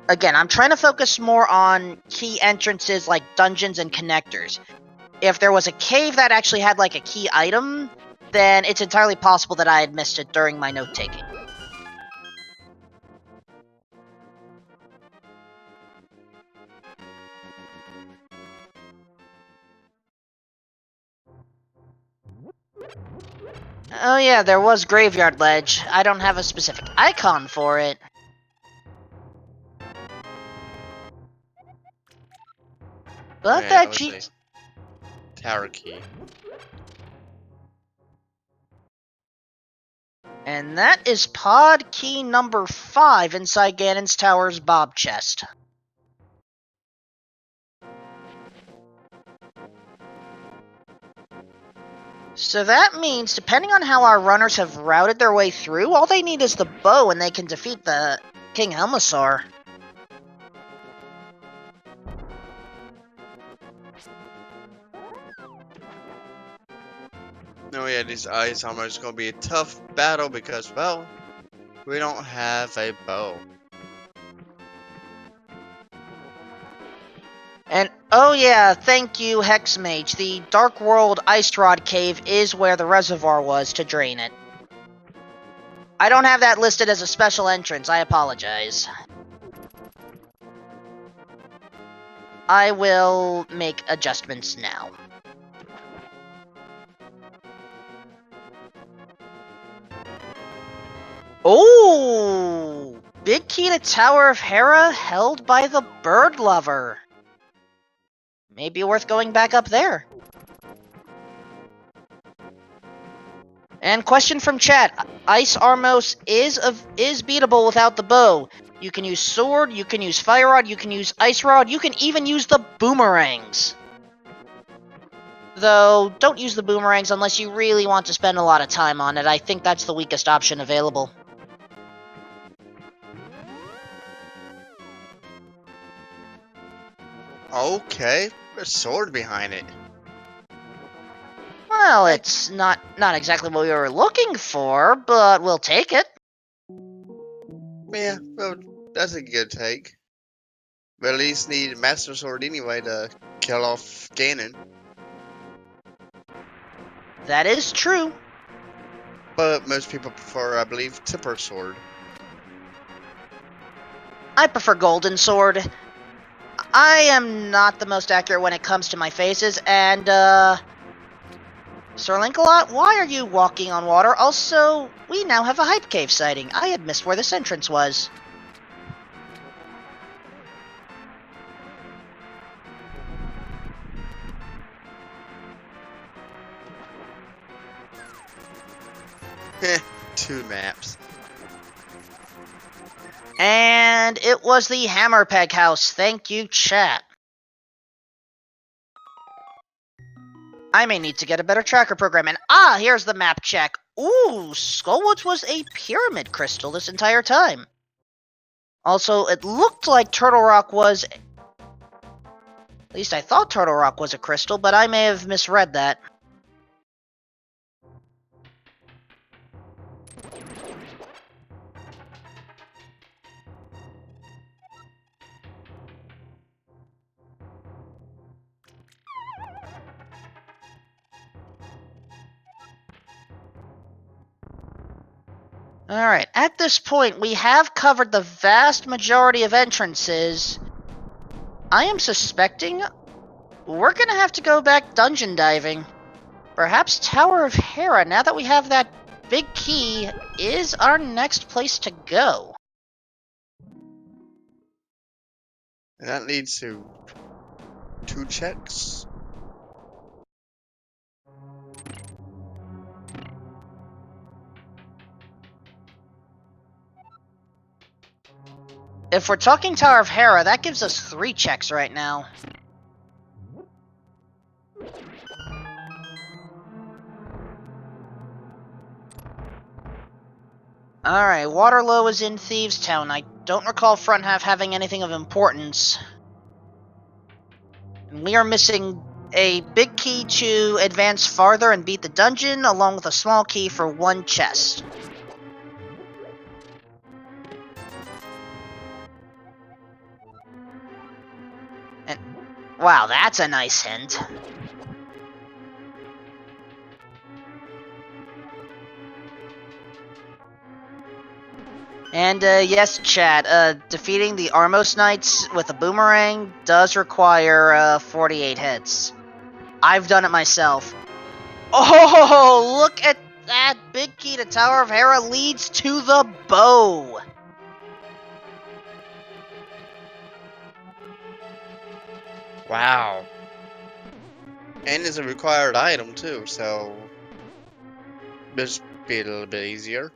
Again, I'm trying to focus more on key entrances like dungeons and connectors. If there was a cave that actually had like a key item, then it's entirely possible that I had missed it during my note-taking. Oh yeah, there was Graveyard Ledge. I don't have a specific icon for it. But Yeah, that I cheats. Tower key. And that is pod key number 5 inside Ganon's Tower's Bob chest. So that means, depending on how our runners have routed their way through, all they need is the bow and they can defeat the King Helmasaur. No, yeah, these ice armor is gonna be a tough battle because, well, we don't have a bow. And oh yeah, thank you, Hexmage. The Dark World Ice Rod Cave is where the reservoir was to drain it. I don't have that listed as a special entrance, I apologize. I will make adjustments now. Oh! Big key to Tower of Hera held by the Bird Lover. Maybe worth going back up there. And question from chat. Ice Armos is beatable without the bow. You can use sword, you can use fire rod, you can use ice rod, you can even use the boomerangs. Though, don't use the boomerangs unless you really want to spend a lot of time on it. I think that's the weakest option available. Okay, there's a sword behind it. Well, it's not exactly what we were looking for, but we'll take it. Yeah, well, that's a good take. But at least need a Master Sword anyway to kill off Ganon. That is true. But most people prefer, I believe, Tipper Sword. I prefer Golden Sword. I am not the most accurate when it comes to my faces, and, Sir Linkalot, why are you walking on water? Also, we now have a Hype Cave sighting. I had missed where this entrance was. Heh, 2 maps. And it was the Hammerpeg House. Thank you, chat. I may need to get a better tracker program. And here's the map check. Ooh, Skullwoods was a pyramid crystal this entire time. Also, it looked like Turtle Rock was... At least I thought Turtle Rock was a crystal, but I may have misread that. Alright, at this point, we have covered the vast majority of entrances. I am suspecting we're gonna have to go back dungeon diving. Perhaps Tower of Hera, now that we have that big key, is our next place to go. And that leads to 2 checks. If we're talking Tower of Hera, that gives us 3 checks right now. Alright, Waterloo is in Thieves Town. I don't recall front half having anything of importance. And we are missing a big key to advance farther and beat the dungeon, along with a small key for 1 chest. And wow, that's a nice hint. And yes, chat, defeating the Armos Knights with a boomerang does require 48 hits. I've done it myself. Oh, look at that! Big key to Tower of Hera leads to the bow! Wow. And it's a required item too, so this be a little bit easier.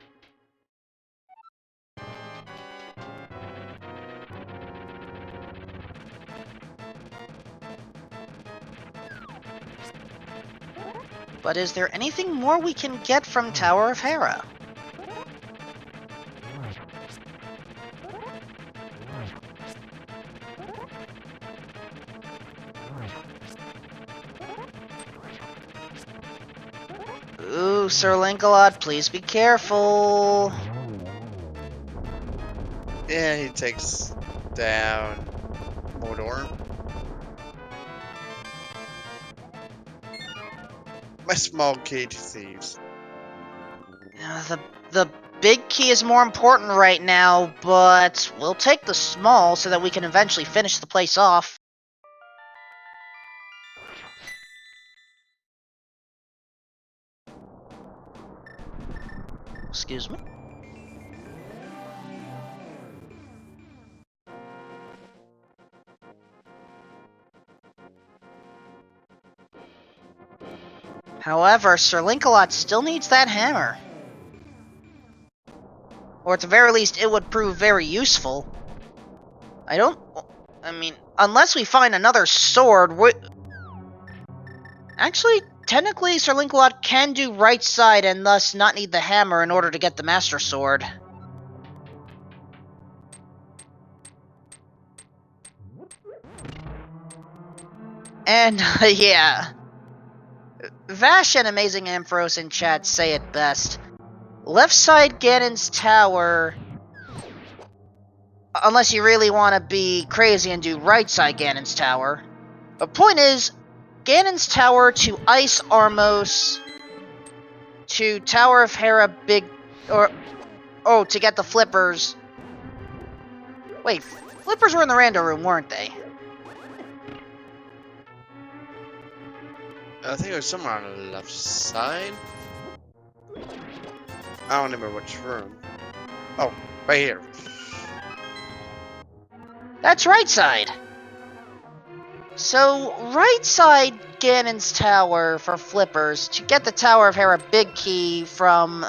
But is there anything more we can get from Tower of Hera? Ooh, Sir Lancelot, please be careful. Yeah, he takes down Mordor. My small cage thieves. The big key is more important right now, but we'll take the small so that we can eventually finish the place off. Excuse me? However, Sir Lancelot still needs that hammer. Or at the very least, it would prove very useful. I mean, unless we find another sword, actually, technically, Sir Lancelot can do right side and thus not need the hammer in order to get the Master Sword. And, yeah. Vash and Amazing Ampharos in chat say it best. Left side Ganon's Tower, unless you really want to be crazy and do right side Ganon's Tower. The point is, Ganon's Tower to Ice Armos to Tower of Hera to get the flippers. Wait, flippers were in the rando room, weren't they? I think it was somewhere on the left side. I don't remember which room. Oh, right here. That's right side. So, right side Ganon's Tower for flippers to get the Tower of Hera big key from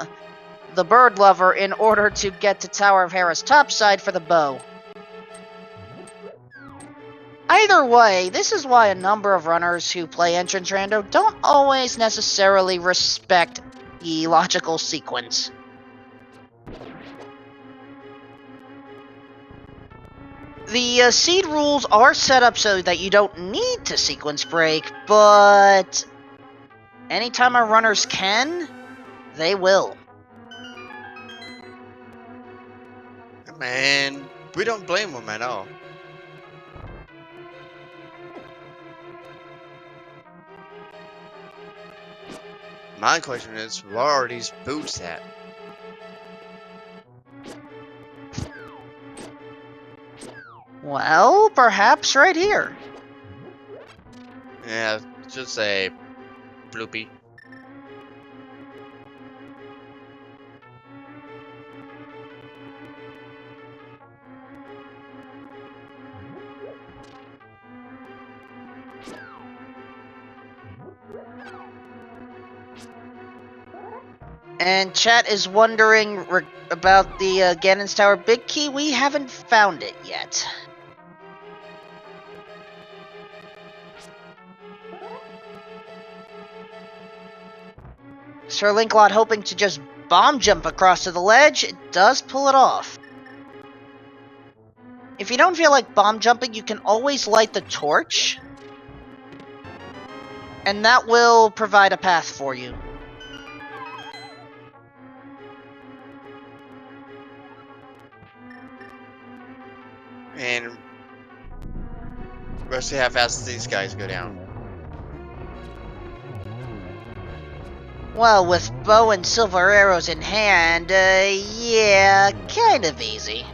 the Bird Lover in order to get to Tower of Hera's top side for the bow. Either way, this is why a number of runners who play Entrance Rando don't always necessarily respect the logical sequence. The seed rules are set up so that you don't need to sequence break, but anytime our runners can, they will. Man, we don't blame them at all. My question is, where are these boots at? Well, perhaps right here. Yeah, just a bloopy. And chat is wondering about the Ganon's Tower Big Key. We haven't found it yet. Sir Linklot hoping to just bomb jump across to the ledge, it does pull it off. If you don't feel like bomb jumping, you can always light the torch, and that will provide a path for you. And let's see how fast these guys go down. Well, with bow and silver arrows in hand, yeah, kind of easy.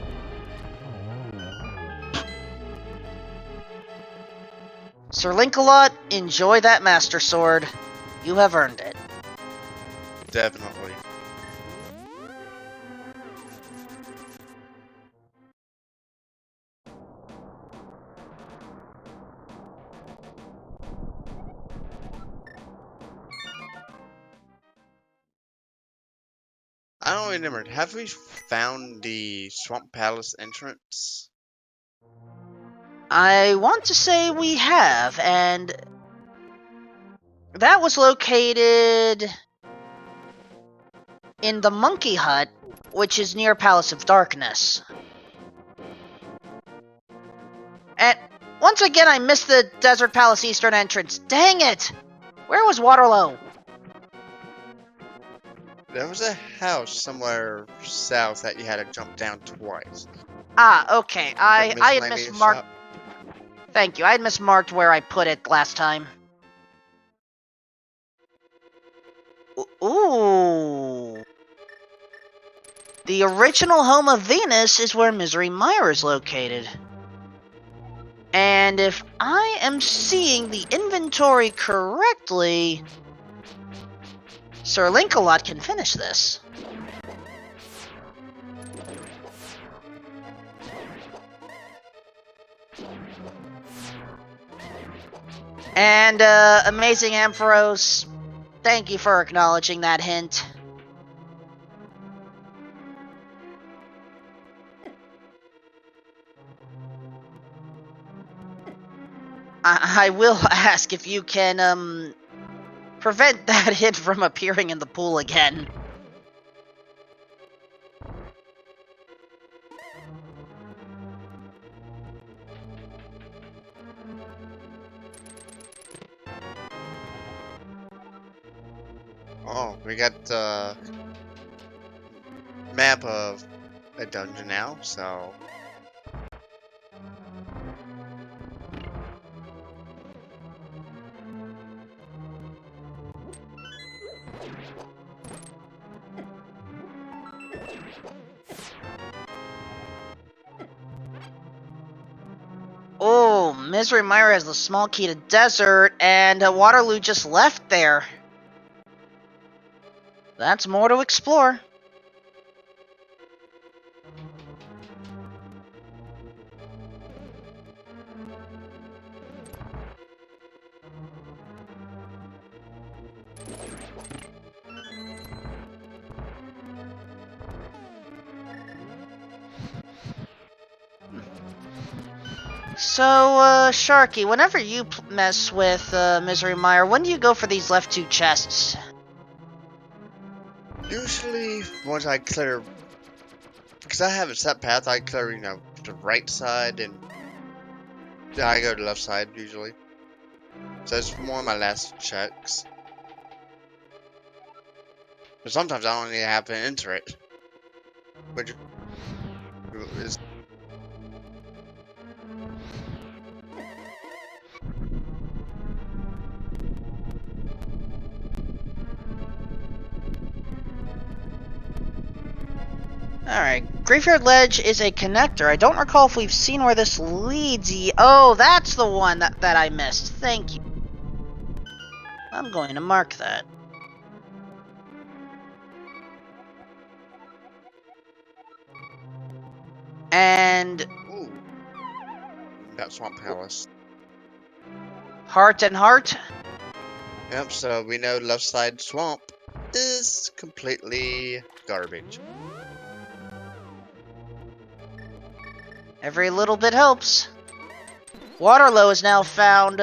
Sir Linkalot, enjoy that Master Sword. You have earned it. Definitely. I don't remember. Have we found the Swamp Palace entrance? I want to say we have, and that was located in the Monkey Hut, which is near Palace of Darkness. And once again, I missed the Desert Palace Eastern entrance. Dang it! Where was Waterloo? There was a house somewhere south that you had to jump down twice. Ah, okay. I had miscellaneous mismarked. shop. Thank you. I had mismarked where I put it last time. Ooh. The original home of Venus is where Misery Mire is located. And if I am seeing the inventory correctly, Sir Linkalot can finish this. And, Amazing Ampharos, thank you for acknowledging that hint. I will ask if you can, prevent that hit from appearing in the pool again. Oh, we got the map of a dungeon now, so Oh, Misery Mire has the small key to desert, and Waterloo just left there. That's more to explore. So, Sharky, whenever you mess with Misery Mire, when do you go for these left two chests? usually once I clear, because I have a set path, I clear, to the right side, and I go to the left side usually. So it's more of my last checks. But sometimes I don't even have to enter it, which is Alright, Graveyard Ledge is a connector. I don't recall if we've seen where this leads. Oh, that's the one that I missed. Thank you. I'm going to mark that. And ooh, got Swamp Palace. heart and heart. Yep. So we know left side swamp is completely garbage. Every little bit helps. Waterloo has now found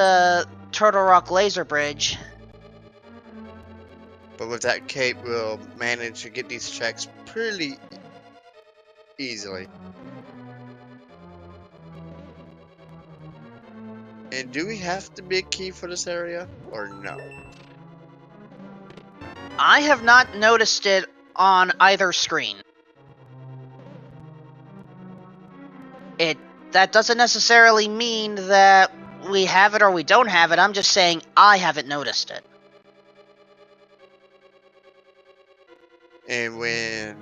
Turtle Rock Laser Bridge. But with that cape, we'll manage to get these checks pretty easily. And do we have to be a key for this area, or no? I have not noticed it on either screen. That doesn't necessarily mean that we have it or we don't have it. I'm just saying I haven't noticed it. And when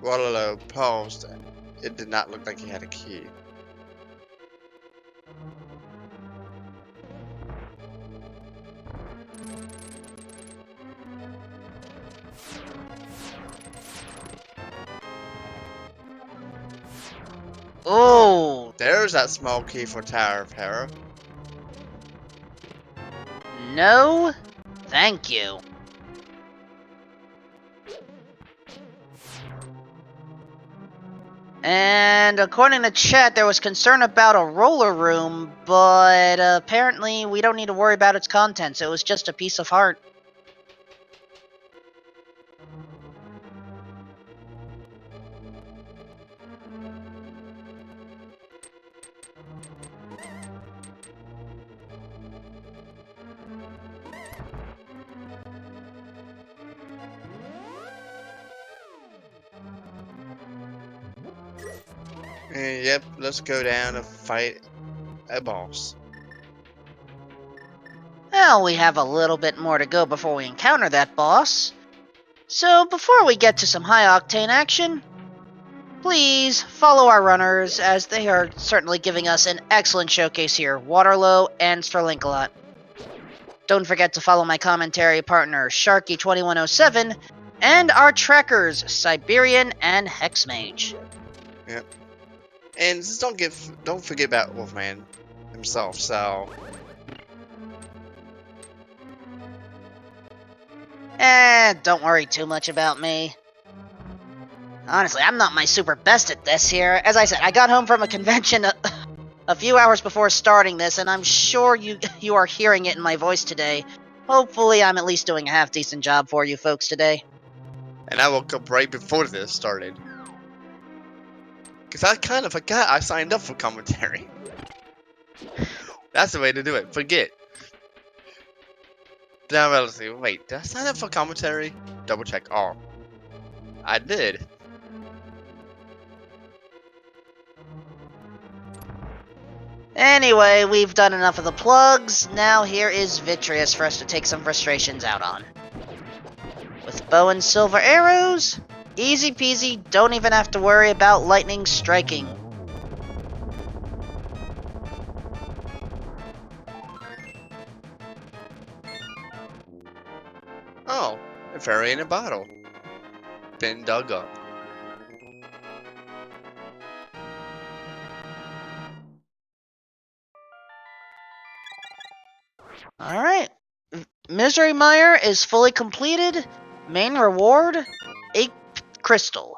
Waterloo paused, it did not look like he had a key. Oh, There's that small key for Tower of Terror. no, thank you. And according to chat, there was concern about a roller room, but apparently we don't need to worry about its contents. It was just a piece of heart. And yep, let's go down and fight a boss. Well, we have a little bit more to go before we encounter that boss. So before we get to some high-octane action, please follow our runners, as they are certainly giving us an excellent showcase here, Waterloo and Sterlinkalot. Don't forget to follow my commentary partner, Sharky2107, and our trackers, Siberian and Hexmage. Yep. And just don't forget about Wolfman himself. So Don't worry too much about me. Honestly, I'm not my super best at this here. As I said, I got home from a convention a few hours before starting this, and I'm sure you are hearing it in my voice today. Hopefully, I'm at least doing a half-decent job for you folks today. and I woke up right before this started. Because I kind of forgot I signed up for commentary. That's the way to do it. Forget. Now let's see. Wait, did I sign up for commentary? Double check. Oh, I did. Anyway, we've done enough of the plugs. Now here is Vitreous for us to take some frustrations out on. With bow and silver arrows, easy peasy, don't even have to worry about lightning striking. Oh, a fairy in a bottle. Been dug up. Alright. Misery Mire is fully completed. Main reward, a crystal.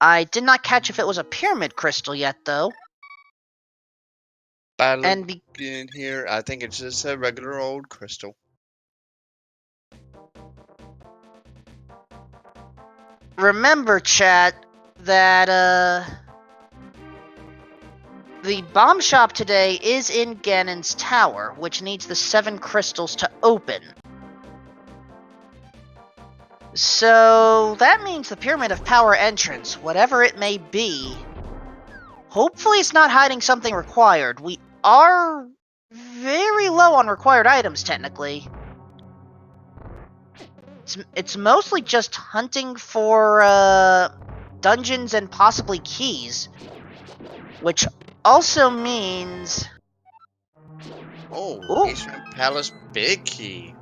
I did not catch if it was a pyramid crystal yet, though. By And looking here, I think it's just a regular old crystal. remember, chat, that, the bomb shop today is in Ganon's tower, which needs the 7 crystals to open. So that means the Pyramid of Power entrance, whatever it may be, hopefully it's not hiding something required. We are very low on required items, technically. It's mostly just hunting for dungeons and possibly keys, which also means... Oh, Ooh. Eastern Palace Big Key.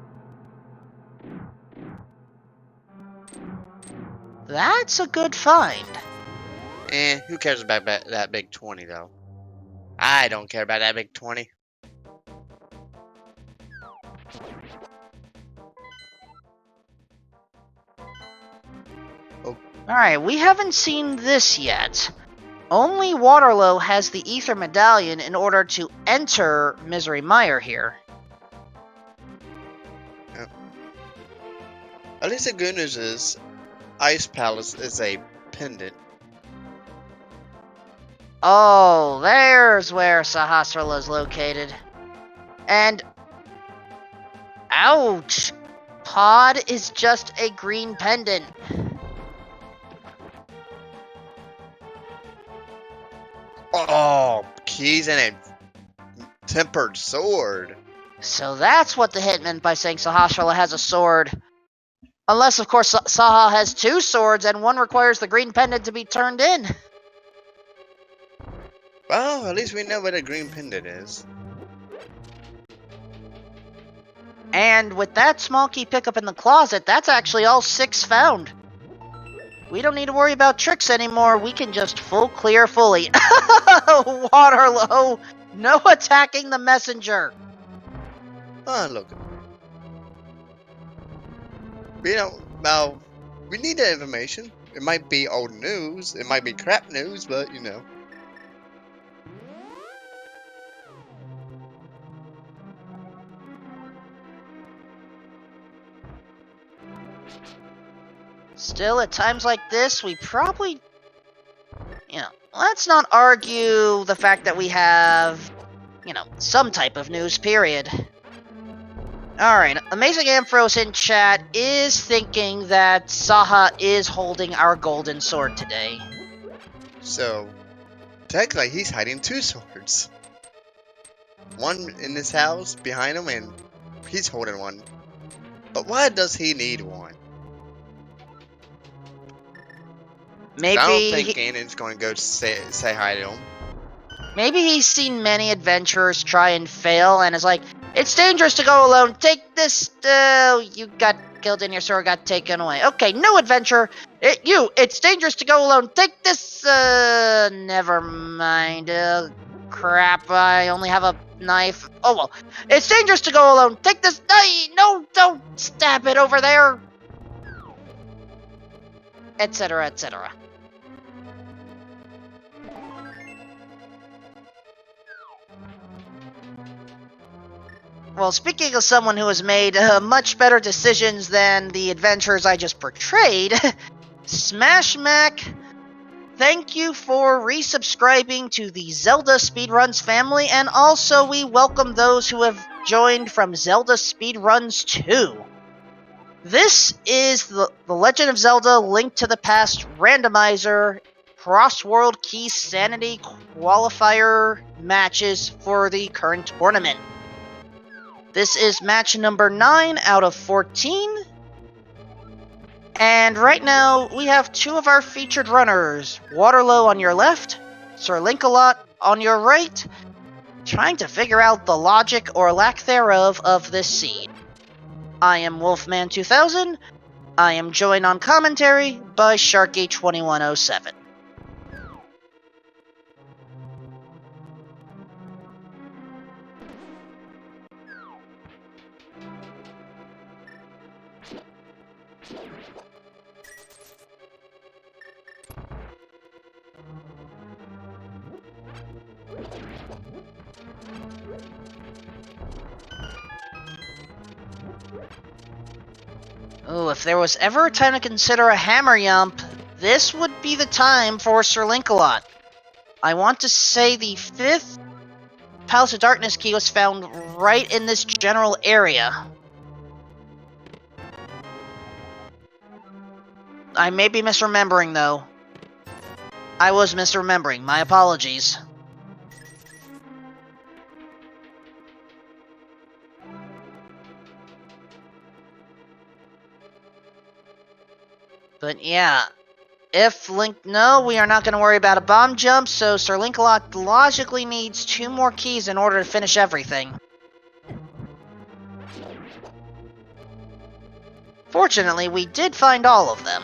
That's a good find. Who cares about that big 20, though? I don't care about that big 20. Oh. Alright, we haven't seen this yet. Only Waterloo has the Ether Medallion in order to enter Misery Mire here. Yep. At least the good news is, Ice Palace is a pendant. Oh, there's where Sahasrahla is located. And... ouch! Pod is just a green pendant. Oh, keys and a tempered sword. So that's what the hit meant by saying Sahasrahla has a sword. Unless, of course, Saha has 2 swords and one requires the green pendant to be turned in. Well, at least we know what a green pendant is. And with that small key pickup in the closet, that's actually all 6 found. We don't need to worry about tricks anymore. We can just full clear fully. Waterloo! No attacking the messenger! Oh, look. We don't. Well, we need that information. It might be old news. It might be crap news, but you know. Still, at times like this, we probably... let's not argue the fact that we have, some type of news, period. Alright, Amazing Ampharos in chat is thinking that Saha is holding our golden sword today. So, technically, he's hiding 2 swords. One in his house, behind him, and he's holding one. But why does he need one? Maybe I don't think Ganon's going to go say hi to him. Maybe he's seen many adventurers try and fail and is like, it's dangerous to go alone, take this, you got killed and your sword got taken away. Okay, new adventure, it's dangerous to go alone, take this, never mind, crap, I only have a knife. Oh well, it's dangerous to go alone, take this, no, don't stab it over there, etc, etc. Well, speaking of someone who has made much better decisions than the adventures I just portrayed, Smash Mac, thank you for resubscribing to the Zelda Speedruns family, and also we welcome those who have joined from Zelda Speedruns 2. This is the Legend of Zelda Link to the Past randomizer Crossworld Keysanity qualifier matches for the current tournament. This is match number 9 out of 14. And right now, we have 2 of our featured runners. Waterloo on your left, Sir Linkalot on your right, trying to figure out the logic or lack thereof of this seed. I am Wolfman2000. I am joined on commentary by Sharky2107. Oh, if there was ever a time to consider a hammer yump, this would be the time for Sir Linkalot. I want to say the 5th Palace of Darkness key was found right in this general area. I may be misremembering, though. I was misremembering. My apologies. But yeah, if Link... No, we are not going to worry about a bomb jump, so Sir Link-a-Lot logically needs 2 more keys in order to finish everything. Fortunately, we did find all of them.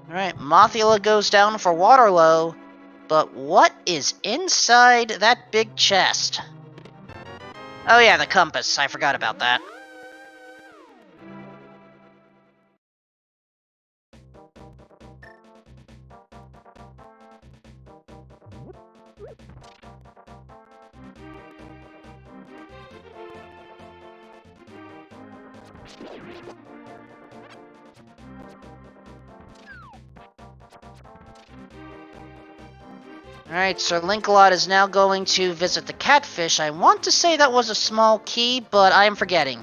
Alright, Mothula goes down for Waterloo, but what is inside that big chest? Oh yeah, the compass. I forgot about that. Alright, Sir Link-a-Lot is now going to visit the catfish. I want to say that was a small key, but I am forgetting.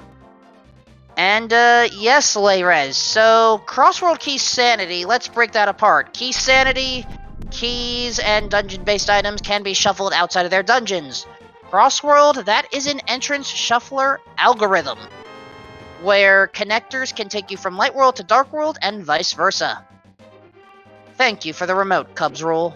And, yes, Layrez. So, Crossworld Keysanity, let's break that apart. Keysanity, keys, and dungeon-based items can be shuffled outside of their dungeons. Crossworld, that is an entrance shuffler algorithm, where connectors can take you from Light World to Dark World, and vice versa. Thank you for the remote, Cubs Rule.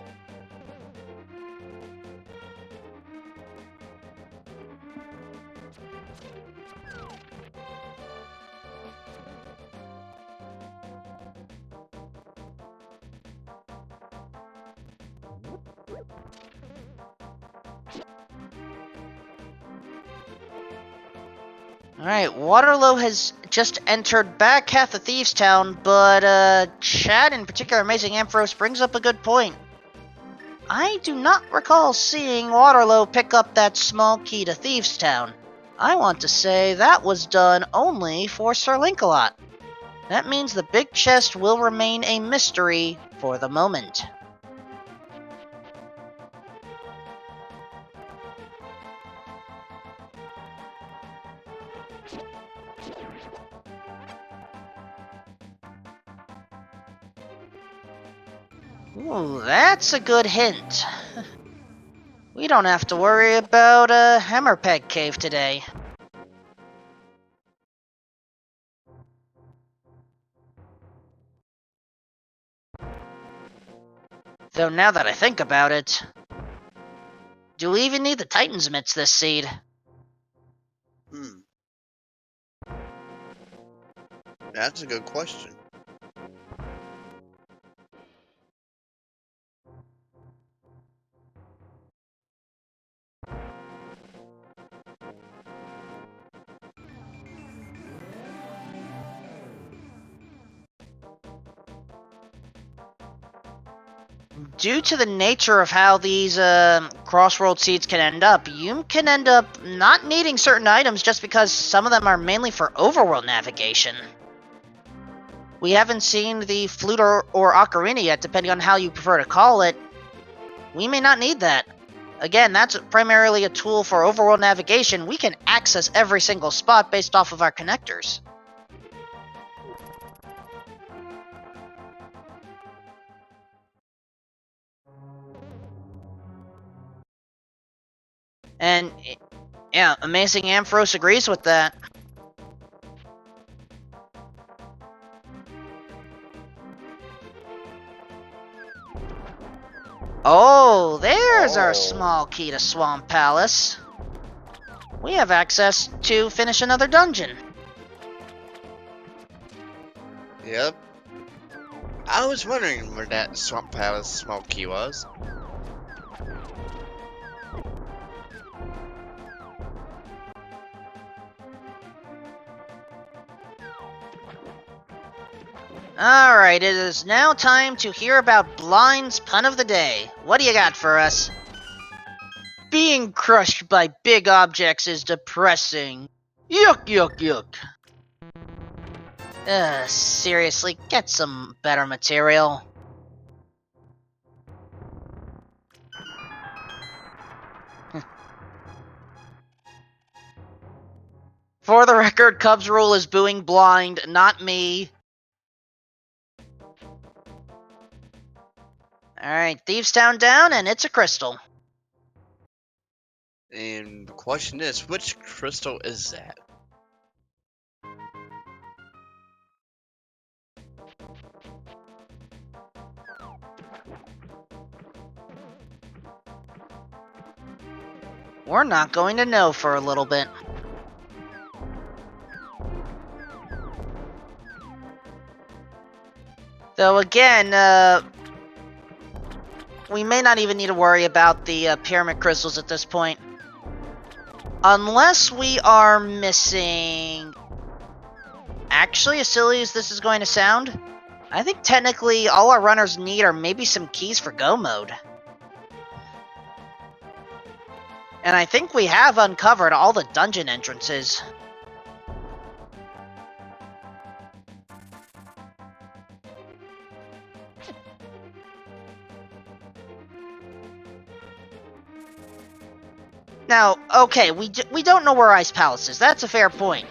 Alright, Waterloo has just entered back half of Thieves Town, but, Chad, in particular Amazing Ampharos, brings up a good point. I do not recall seeing Waterloo pick up that small key to Thieves Town. I want to say that was done only for Sir Link-a-Lot. That means the big chest will remain a mystery for the moment. Ooh, that's a good hint. We don't have to worry about a Hammerpeg Cave today. Though now that I think about it, do we even need the Titan's Mitts this seed? That's a good question. Due to the nature of how these Crossworld seeds can end up, you can end up not needing certain items just because some of them are mainly for overworld navigation. We haven't seen the flute or ocarina yet, depending on how you prefer to call it. We may not need that. Again, that's primarily a tool for overworld navigation. We can access every single spot based off of our connectors. And, yeah, Amazing Ampharos agrees with that. Oh, there's our small key to Swamp Palace. We have access to finish another dungeon. Yep. I was wondering where that Swamp Palace small key was. Alright, it is now time to hear about Blind's Pun of the Day. What do you got for us? Being crushed by big objects is depressing. Yuck, yuck, yuck. Seriously, get some better material. For the record, Cubs Rule is booing blind, not me. Alright, Thieves Town down, and it's a crystal. And the question is, which crystal is that? We're not going to know for a little bit. Though again, we may not even need to worry about the pyramid crystals at this point. Unless we are missing... Actually, as silly as this is going to sound, I think technically all our runners need are maybe some keys for Go mode. And I think we have uncovered all the dungeon entrances. Now, okay, we don't know where Ice Palace is. That's a fair point.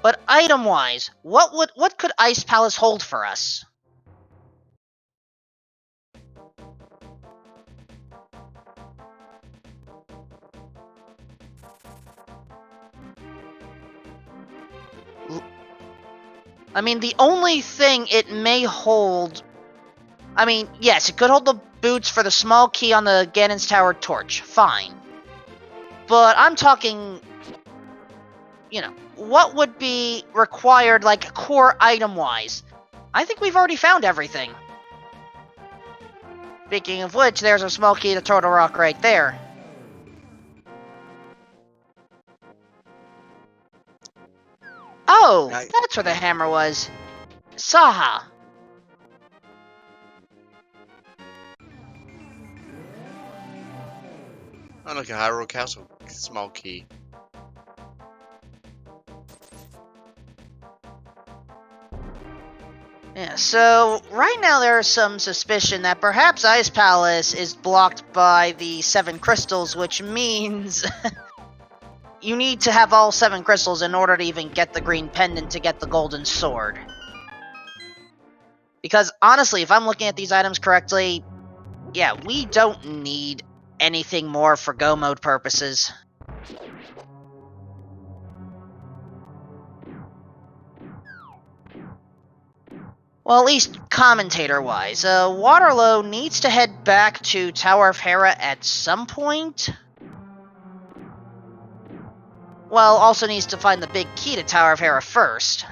But item-wise, what could Ice Palace hold for us? I mean, the only thing it may hold... I mean, yes, it could hold the boots for the small key on the Ganon's Tower torch. Fine. But I'm talking... You know, what would be required, like, core item-wise? I think we've already found everything. Speaking of which, there's a small key to Turtle Rock right there. Oh, that's where the hammer was. Saha. Oh, look, a Hyrule Castle small key. Yeah, so right now there is some suspicion that perhaps Ice Palace is blocked by the 7 crystals, which means you need to have all 7 crystals in order to even get the green pendant to get the golden sword. Because honestly, if I'm looking at these items correctly, yeah, we don't need anything more for Go mode purposes. Well, at least commentator-wise. Waterloo needs to head back to Tower of Hera at some point. Well, also needs to find the big key to Tower of Hera first.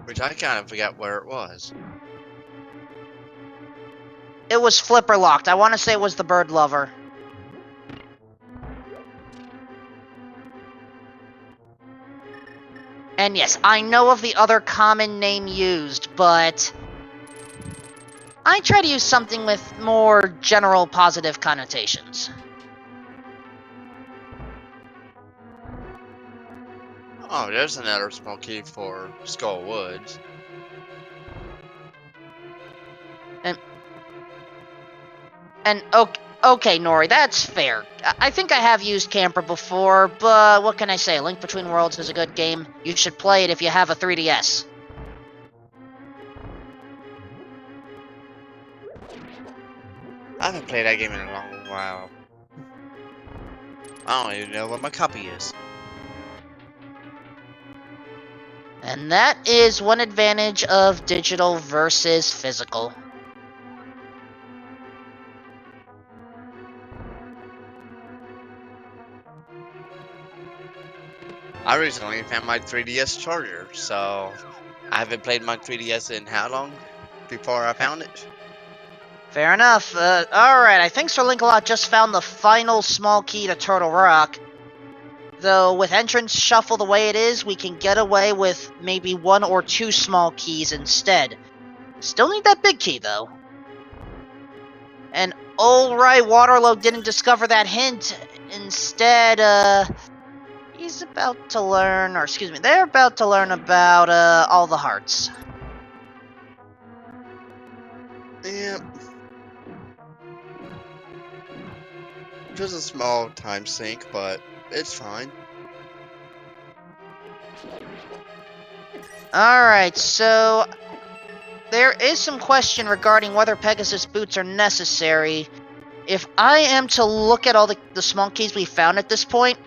Which I kind of forgot where it was. It was flipper locked. I want to say it was the bird lover. And yes, I know of the other common name used, but I try to use something with more general positive connotations. Oh, there's another small key for Skull Woods. And okay, Nori, that's fair. I think I have used Camper before, but what can I say? Link Between Worlds is a good game. You should play it if you have a 3DS. I haven't played that game in a long while. I don't even know what my copy is. And that is one advantage of digital versus physical. I recently found my 3DS charger, so I haven't played my 3DS in how long before I found it? Fair enough. Alright, I think Sir Link-a-Lot just found the final small key to Turtle Rock. Though, with entrance shuffle the way it is, we can get away with maybe 1 or 2 small keys instead. Still need that big key, though. And alright, Waterloo didn't discover that hint. Instead, he's about to learn, or excuse me, they're about to learn about, all the hearts. Yep. Just a small time sink, but it's fine. Alright, so there is some question regarding whether Pegasus boots are necessary. If I am to look at all the small keys we found at this point,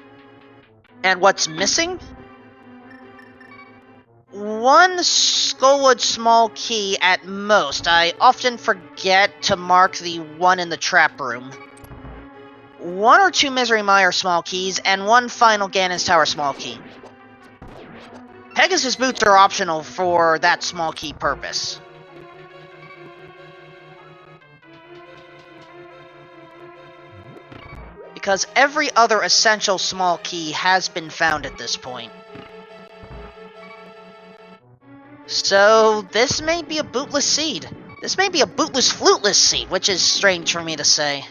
and what's missing, one Skullwood small key at most. I often forget to mark the one in the trap room. One or two Misery Mire small keys, and one final Ganon's Tower small key. Pegasus boots are optional for that small key purpose. Because every other essential small key has been found at this point. So, this may be a bootless seed. This may be a bootless, fluteless seed, which is strange for me to say.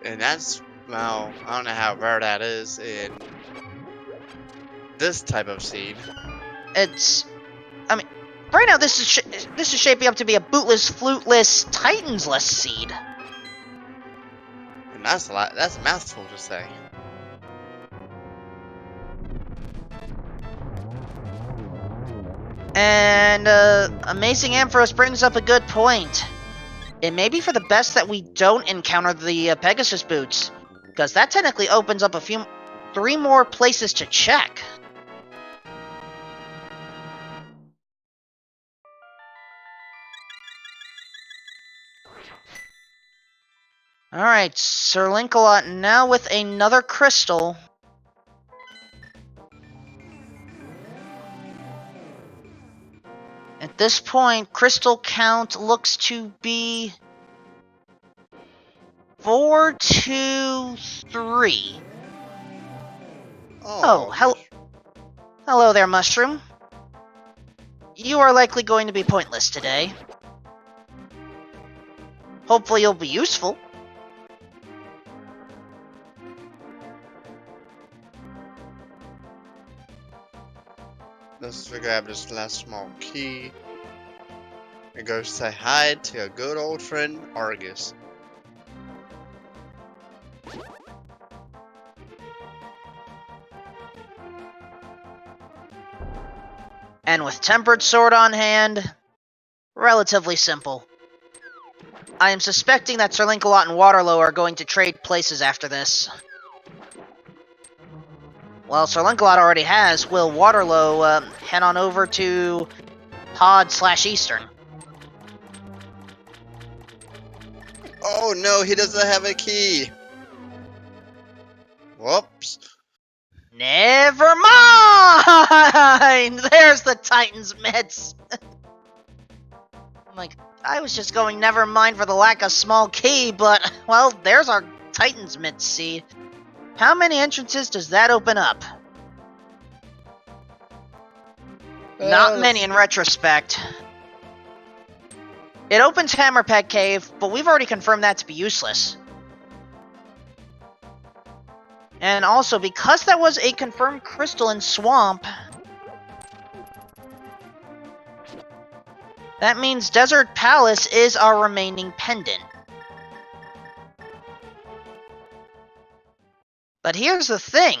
And that's, well, I don't know how rare that is in this type of seed. It's, I mean, right now this is shaping up to be a bootless, fluteless, titansless seed. And that's a lot. That's a mouthful to say. And, Amazing Ampharos brings up a good point. It may be for the best that we don't encounter the Pegasus boots, because that technically opens up 3 more places to check. Alright, Sir Linkalot now with another crystal. At this point, crystal count looks to be 4, 2, 3. Oh, hello there, Mushroom. You are likely going to be pointless today. Hopefully you'll be useful. Let's grab this last small key and go say hi to a good old friend, Argus. And with Tempered Sword on hand, relatively simple. I am suspecting that Sir Linkalot and Waterloo are going to trade places after this. Well, Sir Linkalot already has. Will Waterloo head on over to Pod/Eastern? Oh no, he doesn't have a key. Whoops. Never mind! There's the Titan's mitts! I'm like, I was just going never mind for the lack of small key, but, well, there's our Titan's mitts seed. How many entrances does that open up? Not many in retrospect. It opens Hammerpeg Cave, but we've already confirmed that to be useless. And also, because that was a confirmed crystalline swamp, that means Desert Palace is our remaining pendant. But here's the thing.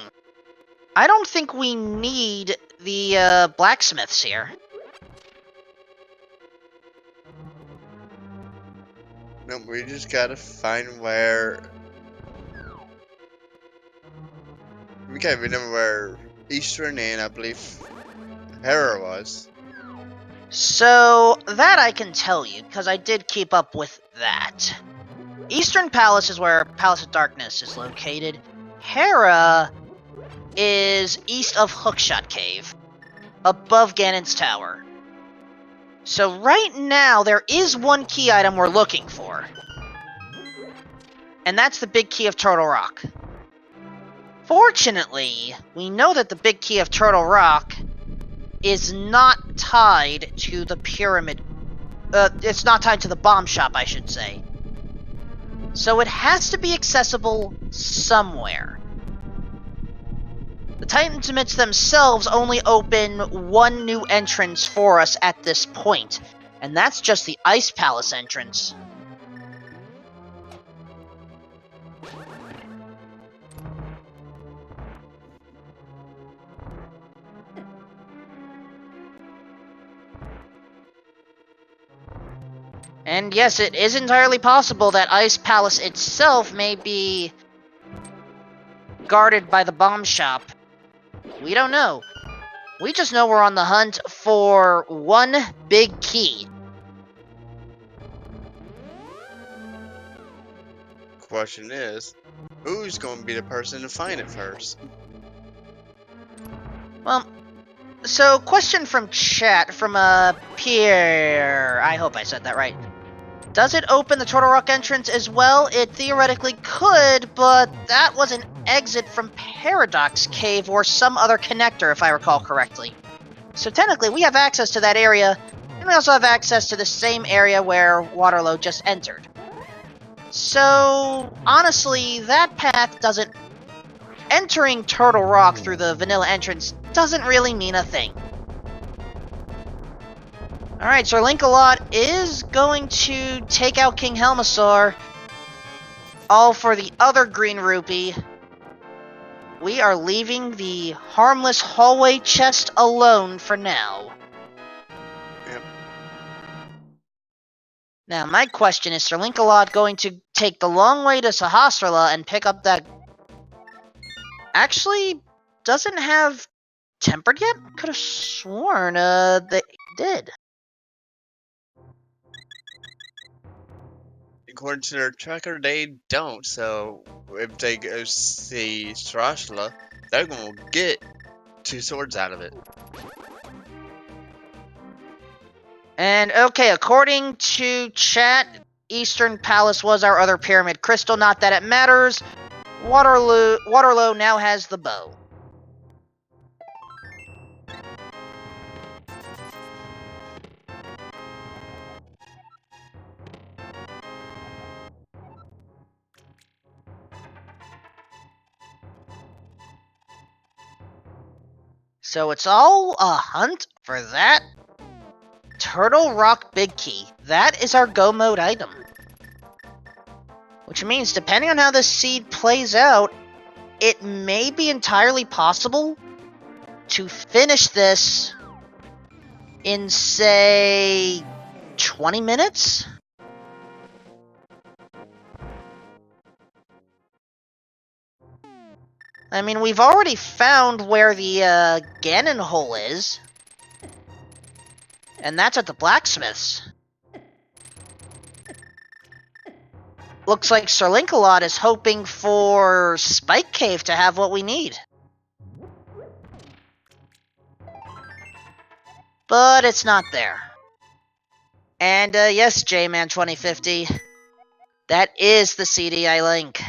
I don't think we need the blacksmiths here. No, we just gotta find where. We can't remember where Eastern and I believe Hera was. So, that I can tell you, because I did keep up with that. Eastern Palace is where Palace of Darkness is located. Hera is east of Hookshot Cave, above Ganon's Tower. So right now, there is one key item we're looking for. And that's the big key of Turtle Rock. Fortunately, we know that the big key of Turtle Rock is not tied to the pyramid. It's not tied to the bomb shop, I should say. So it has to be accessible somewhere. The Titans Emits themselves only open one new entrance for us at this point, and that's just the Ice Palace entrance. And yes, it is entirely possible that Ice Palace itself may be guarded by the bomb shop. We don't know. We just know we're on the hunt for one big key. Question is, who's going to be the person to find it first? Well, so question from chat, from Pierre. I hope I said that right. Does it open the Turtle Rock entrance as well? It theoretically could, but that was an exit from Paradox Cave or some other connector, if I recall correctly. So technically, we have access to that area, and we also have access to the same area where Waterloo just entered. So, honestly, that path doesn't... Entering Turtle Rock through the vanilla entrance doesn't really mean a thing. Alright, Sir Link-a-Lot is going to take out King Helmasaur, all for the other green rupee. We are leaving the harmless hallway chest alone for now. Yep. Now, my question is, Sir Link-a-Lot going to take the long way to Sahasrara and pick up that... Actually, doesn't have tempered yet? Could have sworn, they did. According to their tracker, they don't, so if they go see Sarashla, they're going to get 2 swords out of it. And okay, according to chat, Eastern Palace was our other pyramid crystal, not that it matters. Waterloo now has the bow. So it's all a hunt for that Turtle Rock Big Key. That is our go mode item. Which means, depending on how this seed plays out, it may be entirely possible to finish this in, say, 20 minutes? I mean, we've already found where the Ganon hole is. And that's at the blacksmith's. Looks like Sir Link-a-Lot is hoping for Spike Cave to have what we need. But it's not there. And yes, J-Man 2050, that is the CDI link.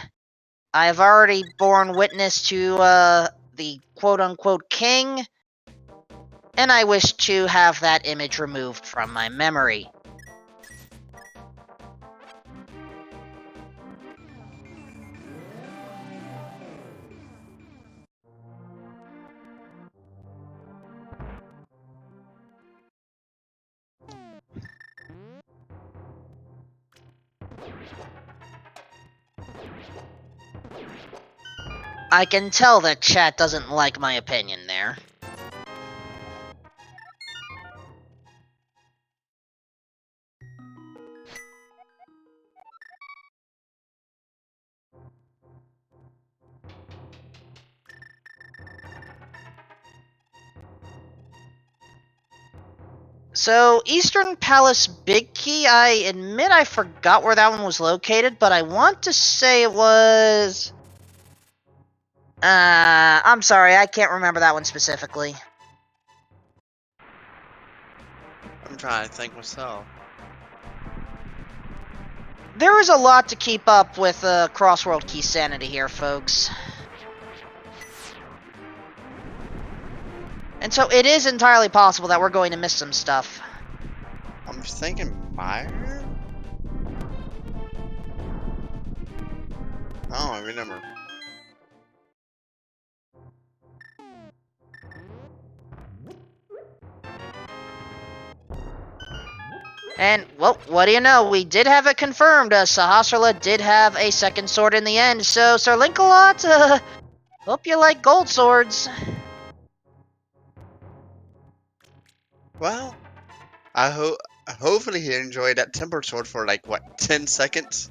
I have already borne witness to the quote-unquote king, and I wish to have that image removed from my memory. I can tell that chat doesn't like my opinion there. So, Eastern Palace Big Key, I admit I forgot where that one was located, but I want to say it was... I'm sorry, I can't remember that one specifically. I'm trying to think myself. There is a lot to keep up with Crossworld Keysanity here, folks. And so it is entirely possible that we're going to miss some stuff. I'm thinking Meyer? Oh, I remember. And, well, what do you know? We did have it confirmed. Sahasrara did have a second sword in the end. So, Sir Linkalot, hope you like gold swords. Well, I hope. Hopefully he enjoyed that temper sword for like what 10 seconds.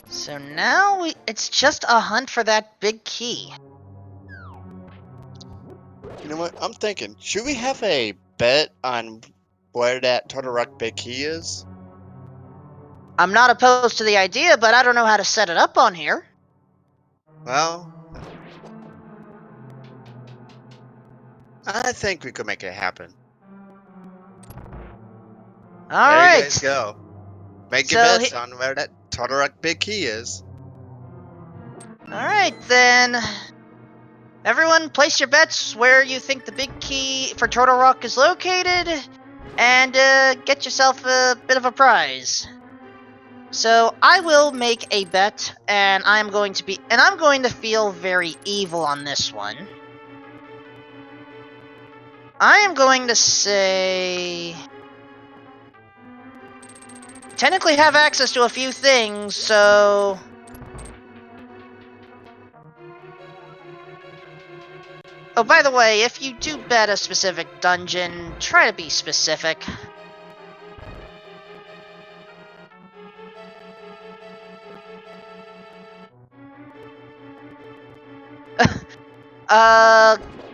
So now it's just a hunt for that big key. You know what? I'm thinking, should we have a bet on where that Turtle Rock big key is? I'm not opposed to the idea, but I don't know how to set it up on here. Well, I think we could make it happen. There you guys Alright. go. Make your So, bets on where that Turtle Rock big key is. alright then. Everyone, place your bets where you think the big key for Turtle Rock is located, and get yourself a bit of a prize. So I will make a bet, and I'm going to feel very evil on this one. I am going to say, technically have access to a few things, so oh, by the way, if you do bet a specific dungeon, try to be specific.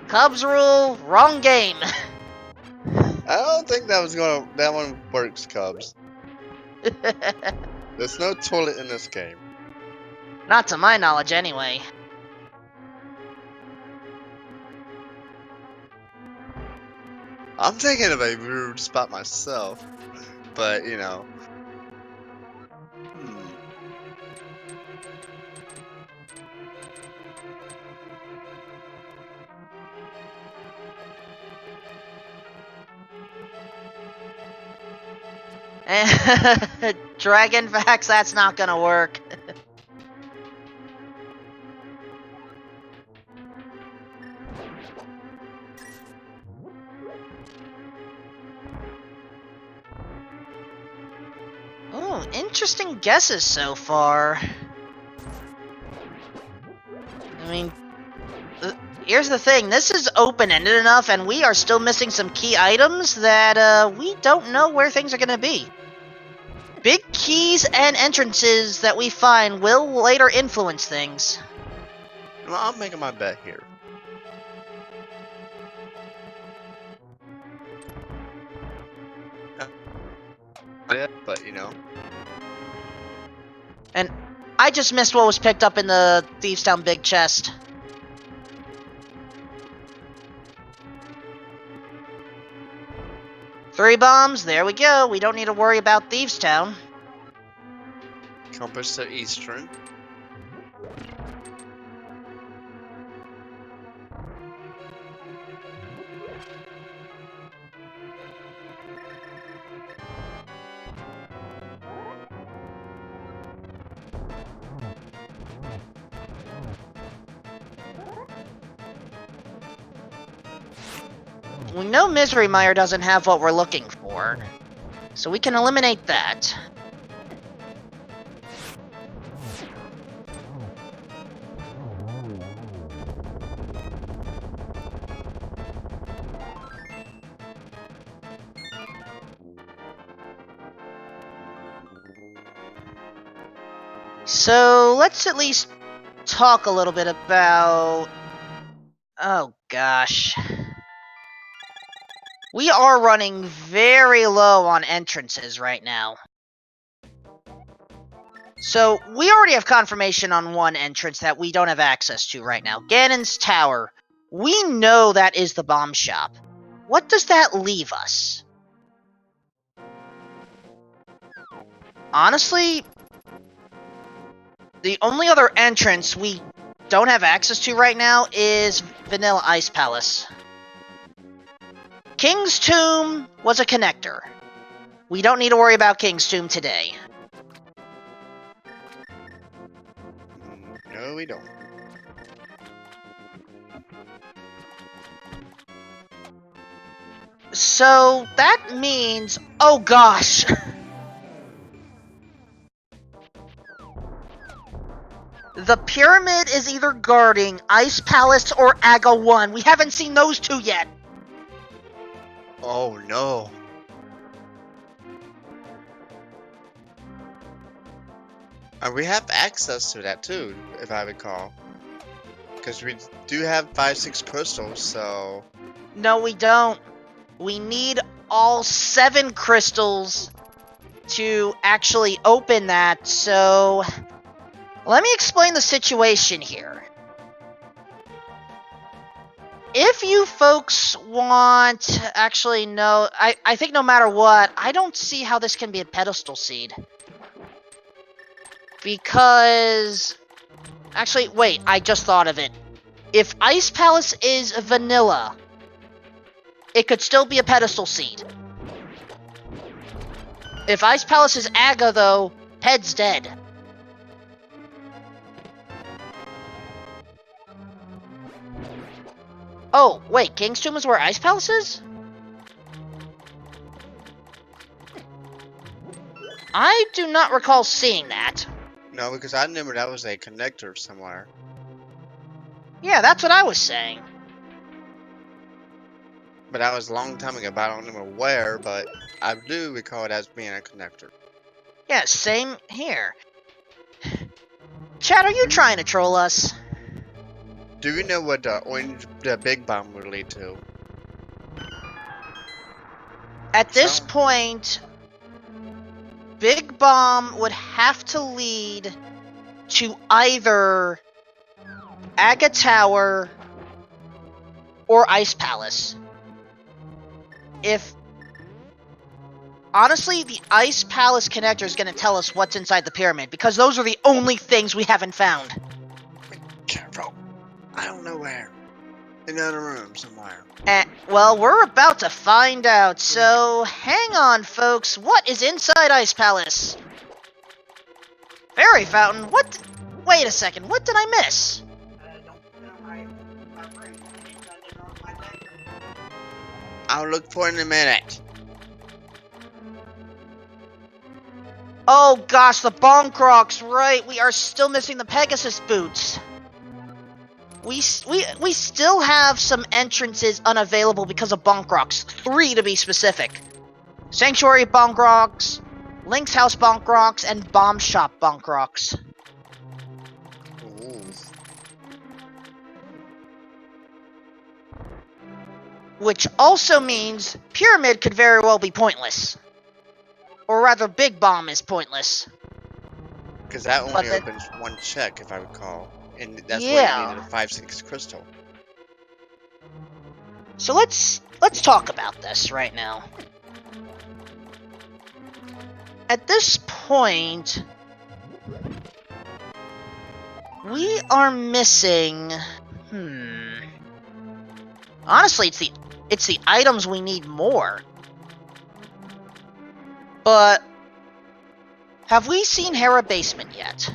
Cubs rule, wrong game. I don't think that one works, Cubs. There's no toilet in this game. Not to my knowledge, anyway. I'm thinking of a rude spot myself, but you know. Hmm. Dragon Facts, that's not gonna work. Oh, interesting guesses so far. I mean, here's the thing. This is open-ended enough, and we are still missing some key items that we don't know where things are gonna be. Big keys and entrances that we find will later influence things. Well, I'm making my bet here. Yeah, but you know. And I just missed what was picked up in the Thieves Town big chest. Three bombs, there we go. We don't need to worry about Thieves Town. Compass to Eastern. We know Misery Mire doesn't have what we're looking for, so we can eliminate that. So let's at least talk a little bit about... Oh gosh. We are running very low on entrances right now. So, we already have confirmation on one entrance that we don't have access to right now. Ganon's Tower. We know that is the bomb shop. what does that leave us? Honestly, the only other entrance we don't have access to right now is Vanilla Ice Palace. King's Tomb was a connector. We don't need to worry about King's Tomb today. No, we don't. So that means, oh gosh. The pyramid is either guarding Ice Palace or Aga 1. We haven't seen those two yet. Oh no. And we have access to that too, if I recall. Because we do have 5-6 crystals, so... No, we don't. We need all 7 crystals to actually open that, so... Let me explain the situation here. If you folks want... Actually, no. I think no matter what, I don't see how this can be a pedestal seed. Because... Actually, wait, I just thought of it. If Ice Palace is vanilla, it could still be a pedestal seed. If Ice Palace is Aga, though, head's dead. Oh, wait, King's Tomb is where Ice Palace is? I do not recall seeing that. No, because I remember that was a connector somewhere. Yeah, that's what I was saying. But that was a long time ago, but I don't remember where, but I do recall it as being a connector. Yeah, same here. Chad, are you trying to troll us? Do you know what the big bomb would lead to? At this point, Big Bomb would have to lead to either Aga Tower or Ice Palace. Honestly, the Ice Palace connector is going to tell us what's inside the pyramid, because those are the only things we haven't found. Careful. I don't know where. In another room somewhere. Well, we're about to find out, so hang on, folks. What is inside Ice Palace? Fairy Fountain? What? Wait a second, what did I miss? I'll look for it in a minute. Oh gosh, the Bonk Rocks, right. We are still missing the Pegasus boots. We still have some entrances unavailable because of Bonk Rocks. 3 to be specific. Sanctuary Bonk Rocks, Link's House Bonk Rocks, and Bomb Shop Bonk Rocks. Ooh. Which also means Pyramid could very well be pointless. Or rather, Big Bomb is pointless. Because that only opens one check, if I recall. And that's why you needed a 5-6 crystal. So let's talk about this right now. At this point, we are missing... Honestly, it's the items we need more. But have we seen Hera Basement yet?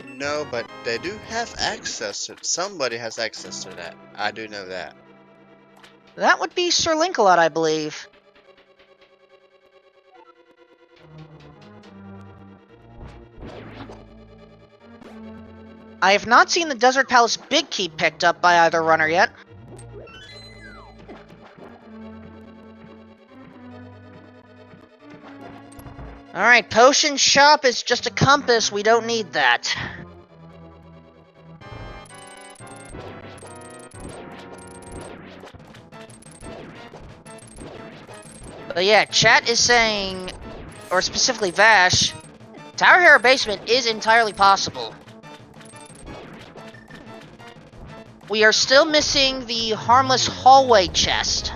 No, but they do have access to it. Somebody has access to that. I do know that. That would be Sir Linkalot, I believe. I have not seen the Desert Palace Big Key picked up by either runner yet. Alright, Potion Shop is just a compass. We don't need that. But yeah, chat is saying, or specifically Vash, Tower Hera Basement is entirely possible. We are still missing the harmless hallway chest.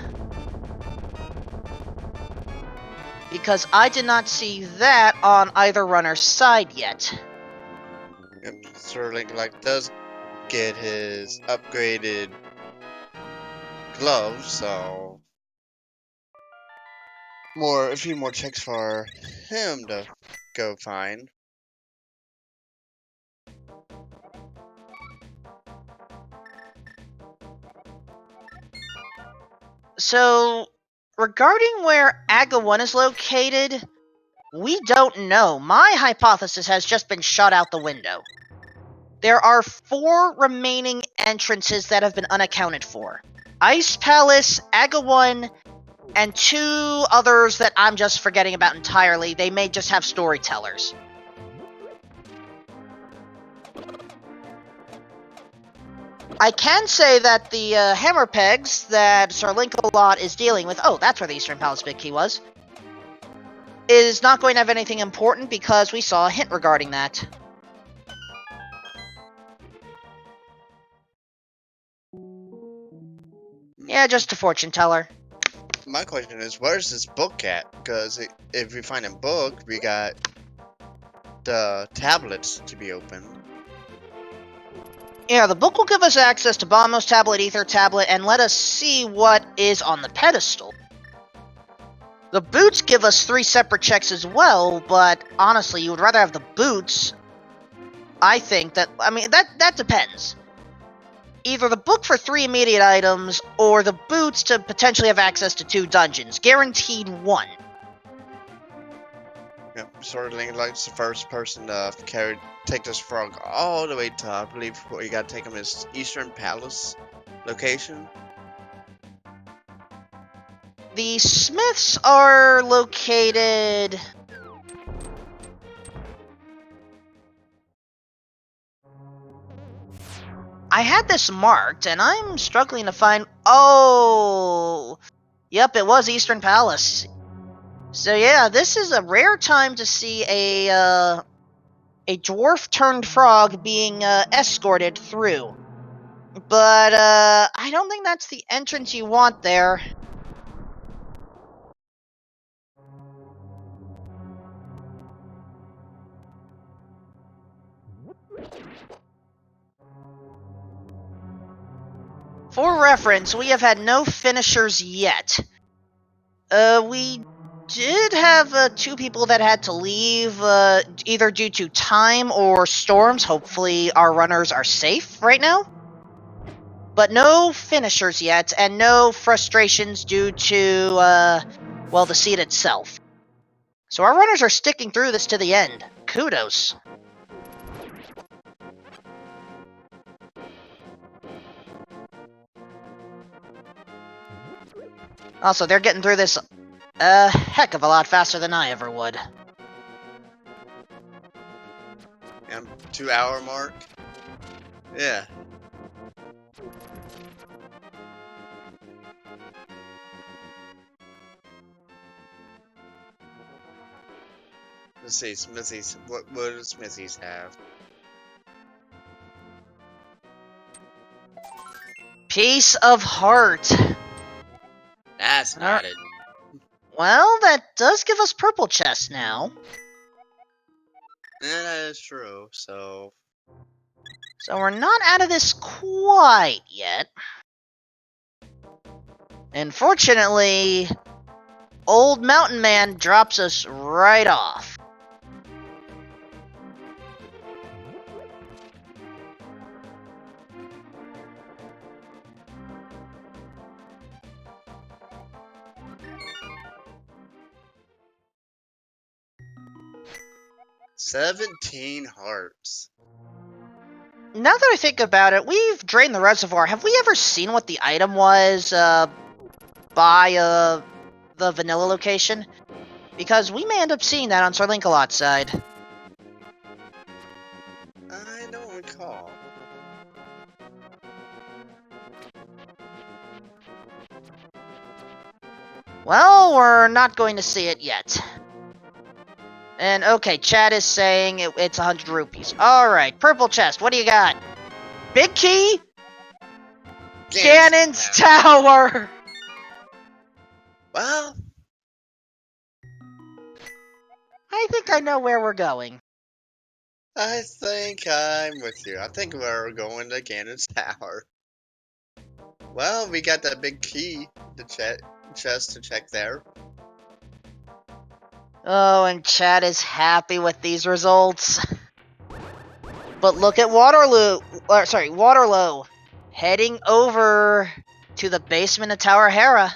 Because I did not see that on either runner's side yet. And Sterling like does get his upgraded gloves, so a few more checks for him to go find. So, regarding where AGA 1 is located, we don't know. My hypothesis has just been shot out the window. There are 4 remaining entrances that have been unaccounted for. Ice Palace, AGA 1, and 2 others that I'm just forgetting about entirely. They may just have storytellers. I can say that the hammer pegs that Sir Linkalot is dealing with— oh, that's where the Eastern Palace big key was— is not going to have anything important because we saw a hint regarding that. Yeah, just a fortune teller. My question is, where's this book at? Because if we find a book, we got the tablets to be opened. Yeah, the book will give us access to Bombos tablet, Ether tablet, and let us see what is on the pedestal. The boots give us 3 separate checks as well, but honestly, you would rather have the boots. I think that— I mean, that depends. Either the book for 3 immediate items, or the boots to potentially have access to 2 dungeons. Guaranteed 1. Yep, Sterling likes the first person to take this frog all the way to, I believe, where you gotta take him is Eastern Palace location. The smiths are located— I had this marked, and I'm struggling to find— oh! Yep, it was Eastern Palace. So yeah, this is a rare time to see a dwarf-turned-frog being escorted through. But I don't think that's the entrance you want there. For reference, we have had no finishers yet. We did have 2 people that had to leave, either due to time or storms. Hopefully our runners are safe right now. But no finishers yet, and no frustrations due to, well, the seed itself. So our runners are sticking through this to the end. Kudos. Also, they're getting through this a heck of a lot faster than I ever would. And 2-hour mark. Yeah. Let's see, Smithies. What do Smithies have? Piece of heart. That's not it. Well, that does give us purple chest now. Yeah, that is true, so So we're not out of this quite yet. Unfortunately, Old Mountain Man drops us right off. $17 hearts. Now that I think about it, we've drained the reservoir. Have we ever seen what the item was by the vanilla location? Because we may end up seeing that on Sir Linkalot's side. I don't recall. Well, we're not going to see it yet. And okay, chat is saying it's 100 rupees. Alright, purple chest, what do you got? Big key? Ganon's Tower! Well, I think I know where we're going. I think I'm with you. I think we're going to Ganon's Tower. Well, we got that big key to chest to check there. Oh, and Chad is happy with these results. But look at Waterloo, heading over to the basement of Tower Hera.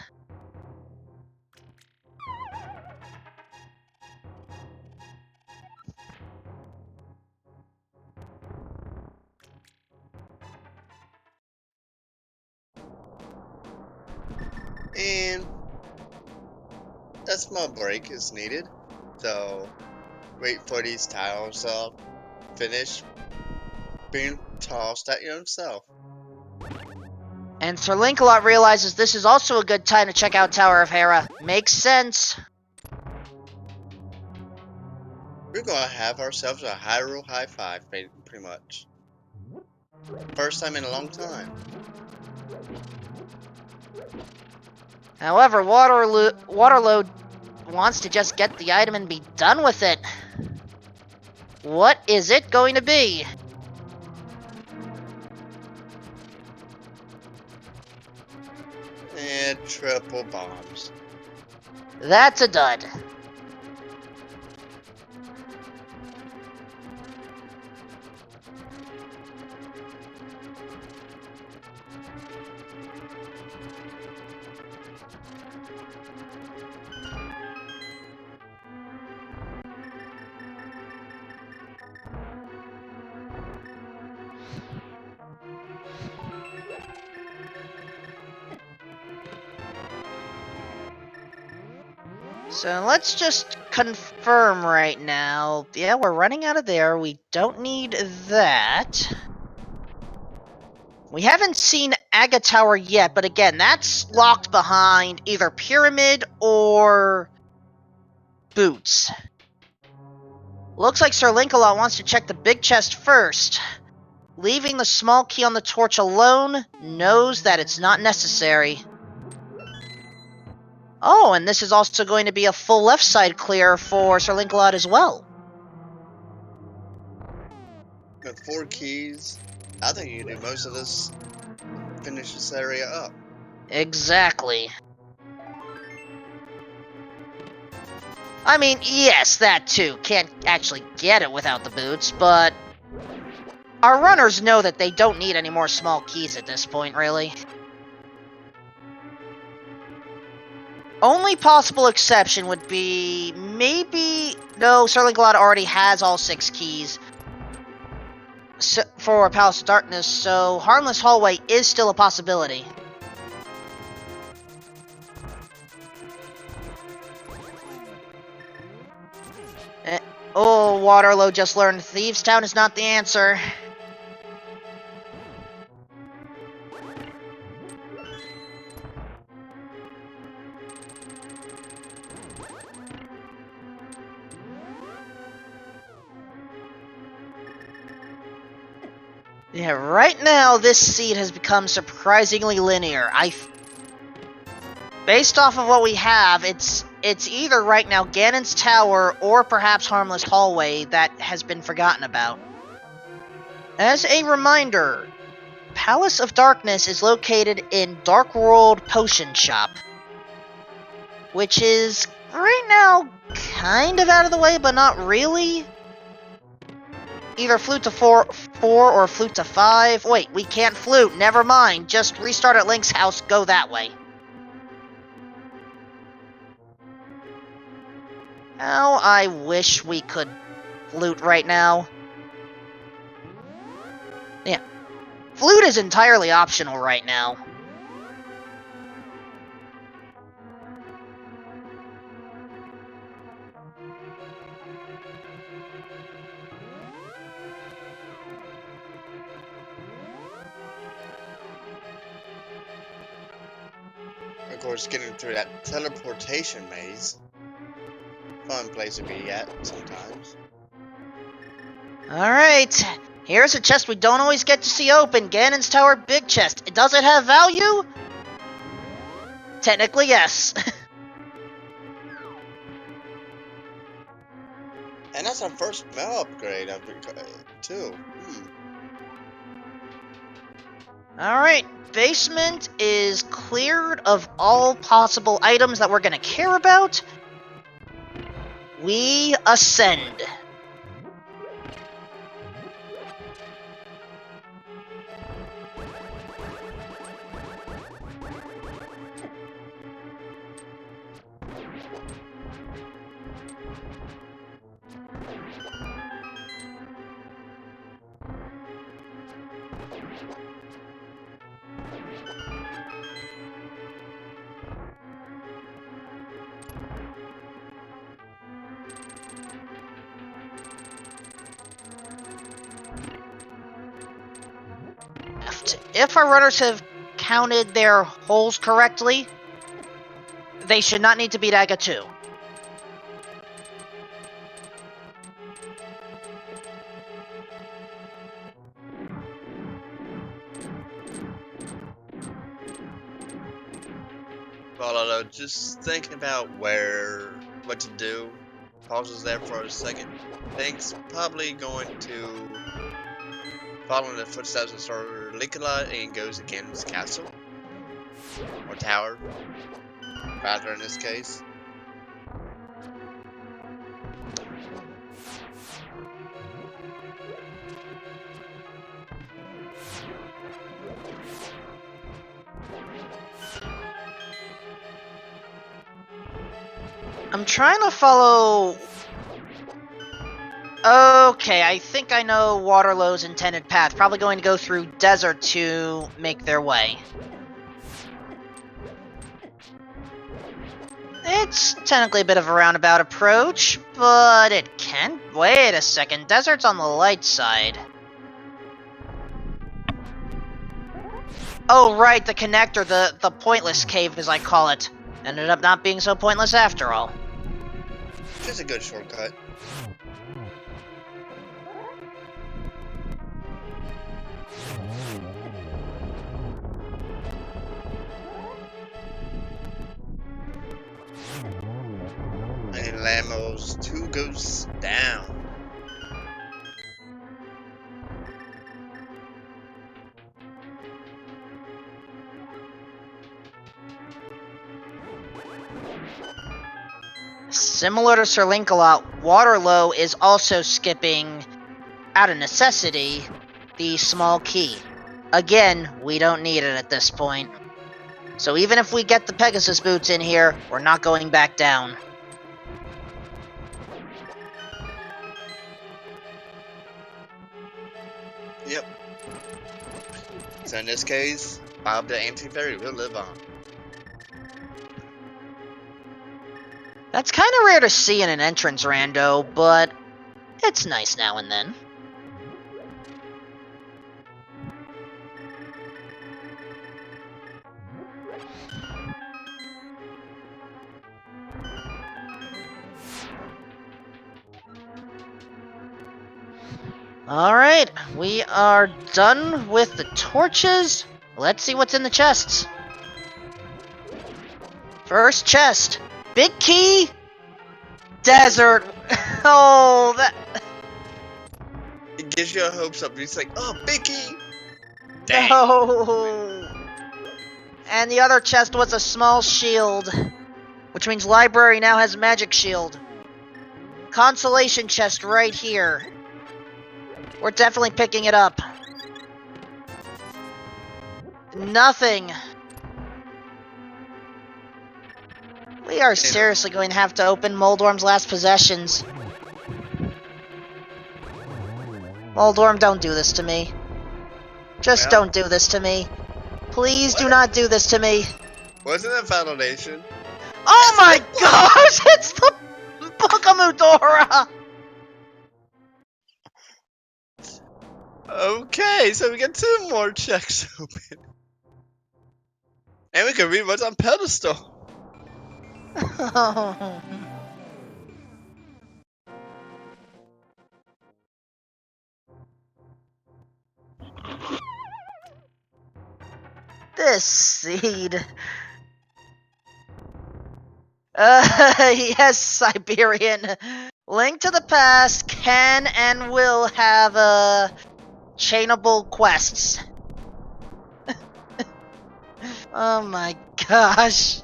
And a small break is needed. So, wait for these tiles to finish being tossed at yourself. And Sir Lancelot realizes this is also a good time to check out Tower of Hera. Makes sense. We're gonna have ourselves a Hyrule High Five, pretty much. First time in a long time. However, Waterloo wants to just get the item and be done with it. What is it going to be? And triple bombs. That's a dud. So let's just confirm right now. Yeah, we're running out of there. We don't need that. We haven't seen Aga Tower yet, but again, that's locked behind either Pyramid or Boots. Looks like Sir Lancelot wants to check the big chest first. Leaving the small key on the torch alone, knows that it's not necessary. Oh, and this is also going to be a full left side clear for Sir Lancelot as well. With 4 keys, I think you can do most of this. Finish this area up. Exactly. I mean, yes, that too. Can't actually get it without the boots, but our runners know that they don't need any more small keys at this point, really. Only possible exception would be maybe... No, Sir Lancelot already has all 6 keys for Palace of Darkness, so Harmless Hallway is still a possibility. Oh, Waterloo just learned Thieves' Town is not the answer. Yeah, right now this seed has become surprisingly linear. Based off of what we have, it's either right now Ganon's Tower or perhaps Harmless Hallway that has been forgotten about. As a reminder, Palace of Darkness is located in Dark World Potion Shop, which is right now kind of out of the way, but not really. Either flute to 4 or flute to 5. Wait, we can't flute. Never mind. Just restart at Link's house. Go that way. How I wish we could flute right now. Yeah. Flute is entirely optional right now. Of course, getting through that teleportation maze. Fun place to be at sometimes. Alright. Here's a chest we don't always get to see open. Ganon's Tower big chest. Does it have value? Technically, yes. And that's our first mel upgrade, too. Alright, basement is cleared of all possible items that we're gonna care about. We ascend. If our runners have counted their holes correctly, they should not need to beat Aga 2. Well, I know, just thinking about what to do. Pauses there for a second. Think's probably going to follow in the footsteps of Sir Nicola and goes to Ganon's castle. Or tower. Rather, in this case. I'm trying to follow... Okay, I think I know Waterloo's intended path. Probably going to go through desert to make their way. It's technically a bit of a roundabout approach, but it can... Wait a second, desert's on the light side. Oh right, the connector, the pointless cave as I call it. Ended up not being so pointless after all. Just a good shortcut. And Lamo's 2 goes down. Similar to Sir Lancelot, Waterloo is also skipping, out of necessity, the small key. Again, we don't need it at this point. So even if we get the Pegasus boots in here, we're not going back down. Yep. So in this case, Bob the Anti-Fairy will live on. That's kind of rare to see in an entrance rando, but it's nice now and then. Alright, we are done with the torches. Let's see what's in the chests. First chest. Big key. Desert. Oh, that... It gives you hopes up. It's like, oh, Bicky! Dang. No. And the other chest was a small shield, which means library now has magic shield. Consolation chest right here. We're definitely picking it up. Nothing. We are seriously going to have to open Moldorm's last possessions. Moldorm, don't do this to me. Just don't do this to me. Please do not do this to me. Wasn't it Foundation? Oh my gosh! It's the Bukamudora! Okay, so we got 2 more checks open. And we can read what's on pedestal. This seed. Yes, Siberian. Link to the Past can and will have, chainable quests. Oh my gosh.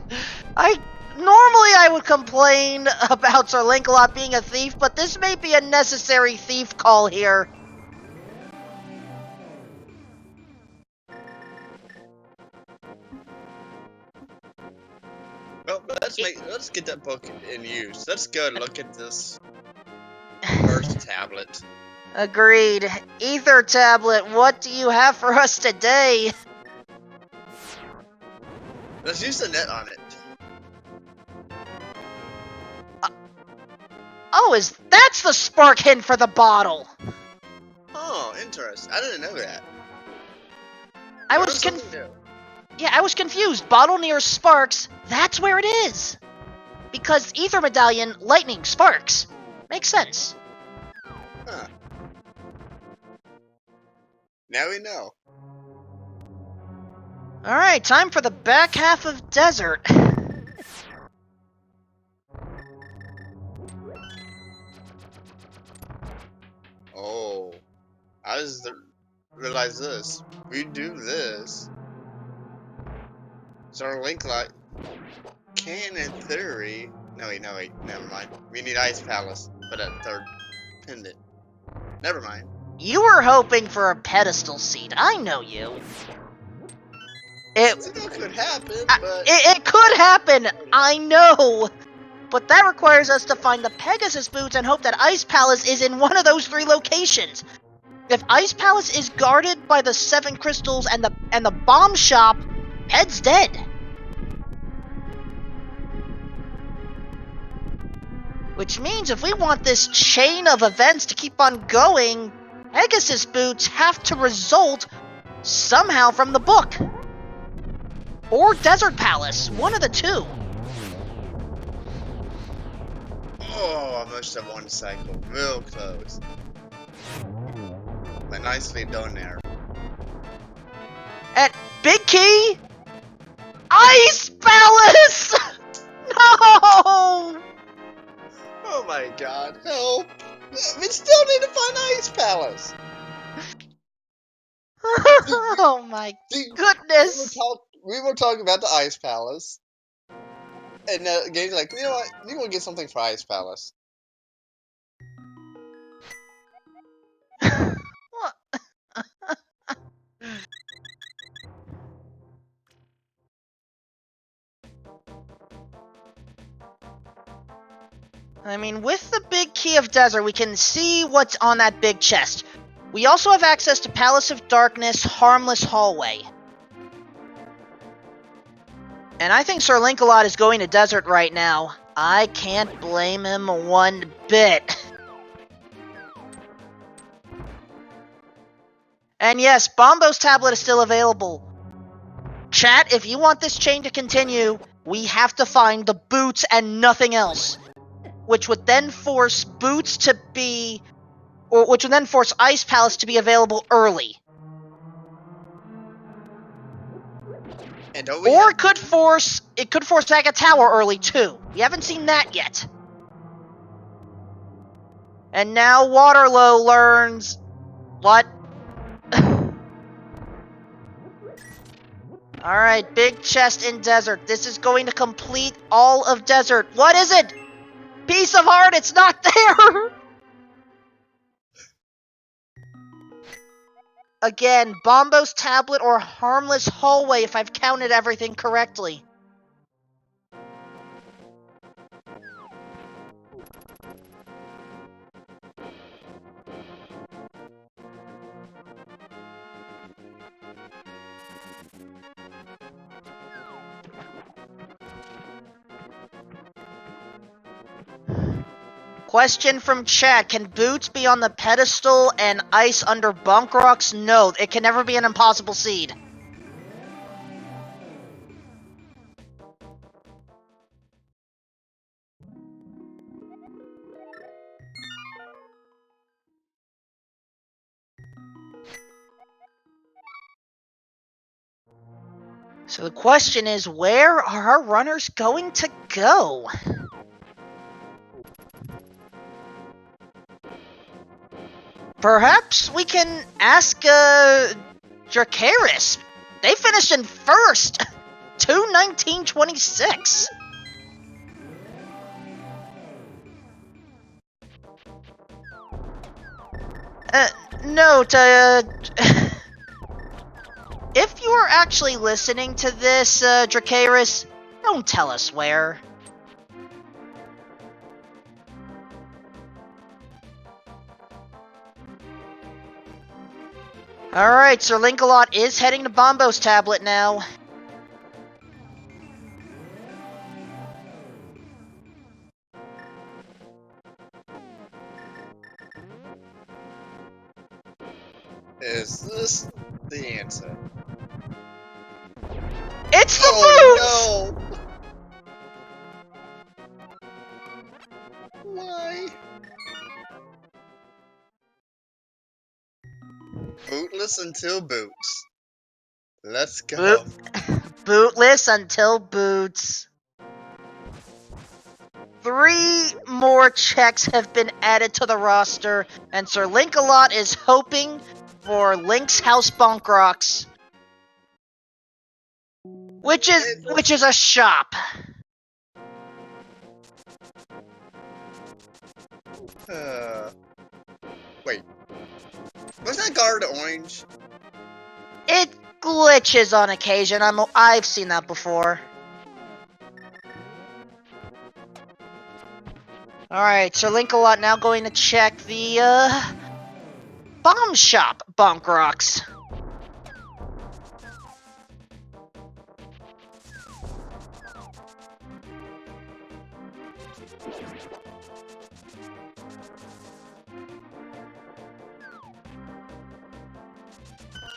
Normally I would complain about Sir Lancelot being a thief, but this may be a necessary thief call here. Well, let's get that book in use. Let's go look at this first tablet. Agreed. Ether Tablet, what do you have for us today? Let's use the net on it. Oh, that's the spark hint for the bottle? Oh, interesting. I didn't know that. I Learn was something new. Yeah, I was confused. Bottle near sparks, that's where it is. Because Ether Medallion, lightning, sparks. Makes sense. Huh. Now we know. Alright, time for the back half of Desert. Oh, I just realize this. We do this. So our link light can, in theory. No, wait, never mind. We need Ice Palace for that third pendant. Never mind. You were hoping for a pedestal seat. I know you. It Still could happen, but it could happen. I know. But that requires us to find the Pegasus boots and hope that Ice Palace is in one of those 3 locations. If Ice Palace is guarded by the 7 crystals and the bomb shop, Ped's dead. Which means if we want this chain of events to keep on going, Pegasus boots have to result somehow from the book. Or Desert Palace, one of the 2. oh, almost at one cycle. Real close. But nicely done there. At Big Key, Ice Palace! No! Oh my god, help! We still need to find Ice Palace! Oh my See, goodness! we were talking about the Ice Palace. And the game's like, you know what? You want to get something for Ice Palace. What? I mean, with the big key of Desert, we can see what's on that big chest. We also have access to Palace of Darkness, Harmless Hallway. And I think Sir Lancelot is going to Desert right now. I can't blame him one bit. And yes, Bombo's tablet is still available. Chat, if you want this chain to continue, we have to find the boots and nothing else. Which would then force boots to be... Or which would then force Ice Palace to be available early. And don't we Or have... it could force Saga Tower early too. We haven't seen that yet. And now Waterloo learns... What? Alright, big chest in Desert. This is going to complete all of Desert. What is it? Piece of heart, it's not there! Again, Bombo's tablet or Harmless Hallway if I've counted everything correctly. Question from chat, can boots be on the pedestal and ice under bunk rocks? No, it can never be an impossible seed. So the question is, where are our runners going to go? Perhaps we can ask, Dracaris. They finished in first! 2:19:26. Note, if you are actually listening to this, Dracaris, don't tell us where. Alright, Sir Linkalot is heading to Bombo's tablet now. Is this the answer? It's the Oh no! Why? Bootless until boots. Let's go. Bootless until boots. 3 more checks have been added to the roster, and Sir Linkalot is hoping for Link's House Bonkrocks, which is a shop. Wait. Was that guard orange? It glitches on occasion. I've seen that before. Alright, Sir Linkalot now going to check the, bomb shop Bonkrocks.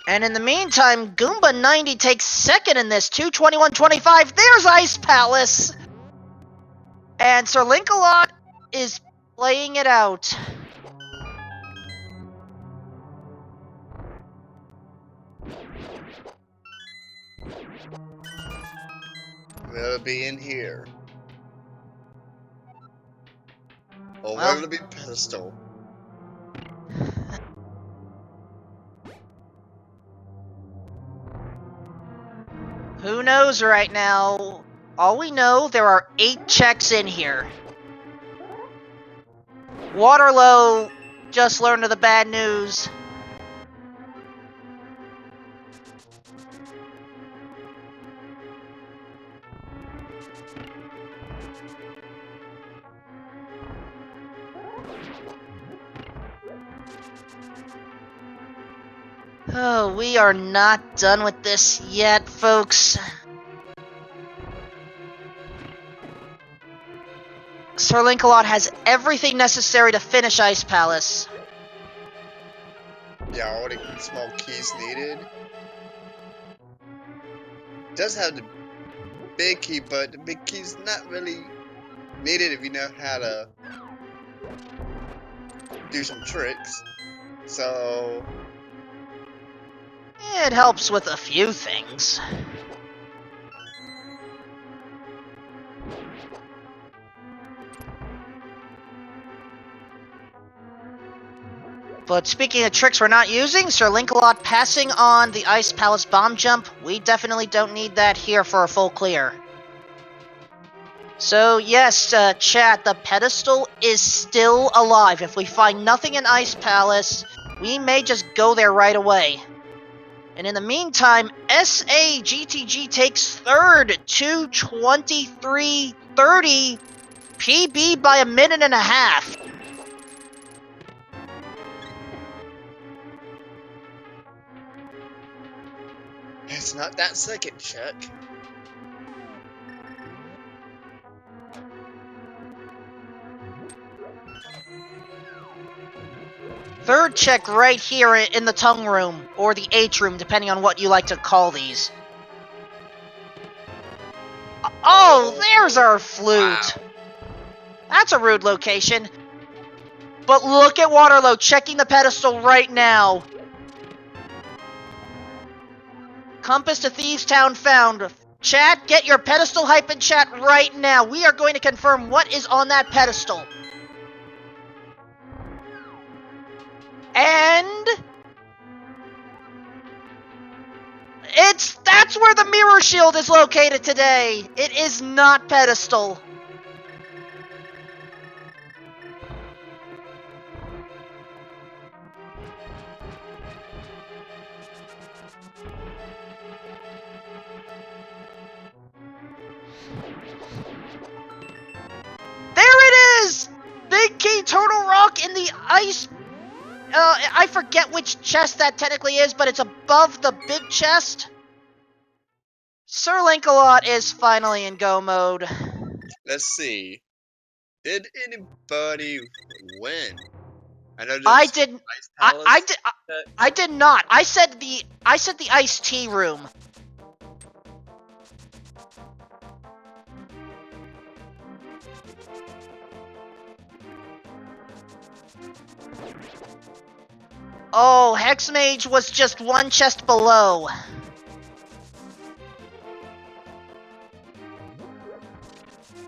And in the meantime, Goomba90 takes second in this, 2:21:25. There's Ice Palace! And Sir Linkalot is playing it out. Will it be in here? Or Well, will it be pedestal? who knows right now? All we know, there are 8 checks in here. Waterloo just learned of the bad news. Oh, we are not done with this yet, folks. Sir Linkalot has everything necessary to finish Ice Palace. Yeah, all the small keys needed. Does have the big key, but the big key's not really needed if you know how to do some tricks. So It helps with a few things. But speaking of tricks we're not using, Sir Linkalot passing on the Ice Palace bomb jump, we definitely don't need that here for a full clear. So yes, chat, the pedestal is still alive. If we find nothing in Ice Palace, we may just go there right away. And in the meantime, SAGTG takes third, 2:23:30, PB by a minute and a half. it's not that second check. Third check right here in the tongue room, or the H room, depending on what you like to call these. Oh, there's our flute. Wow. That's a rude location. But look at Waterloo checking the pedestal right now. Compass to Thieves Town found. Chat, get your pedestal hype in chat right now. We are going to confirm what is on that pedestal. And that's where the mirror shield is located today. It is not pedestal. There it is! Big Key Turtle Rock in the ice. I forget which chest that technically is, but it's above the big chest. Sir Lancelot is finally in go mode. Let's see. Did anybody win? I know I there's did. Ice I Palace. did. I did not. I said the iced tea room. Oh, Hexmage was just one chest below.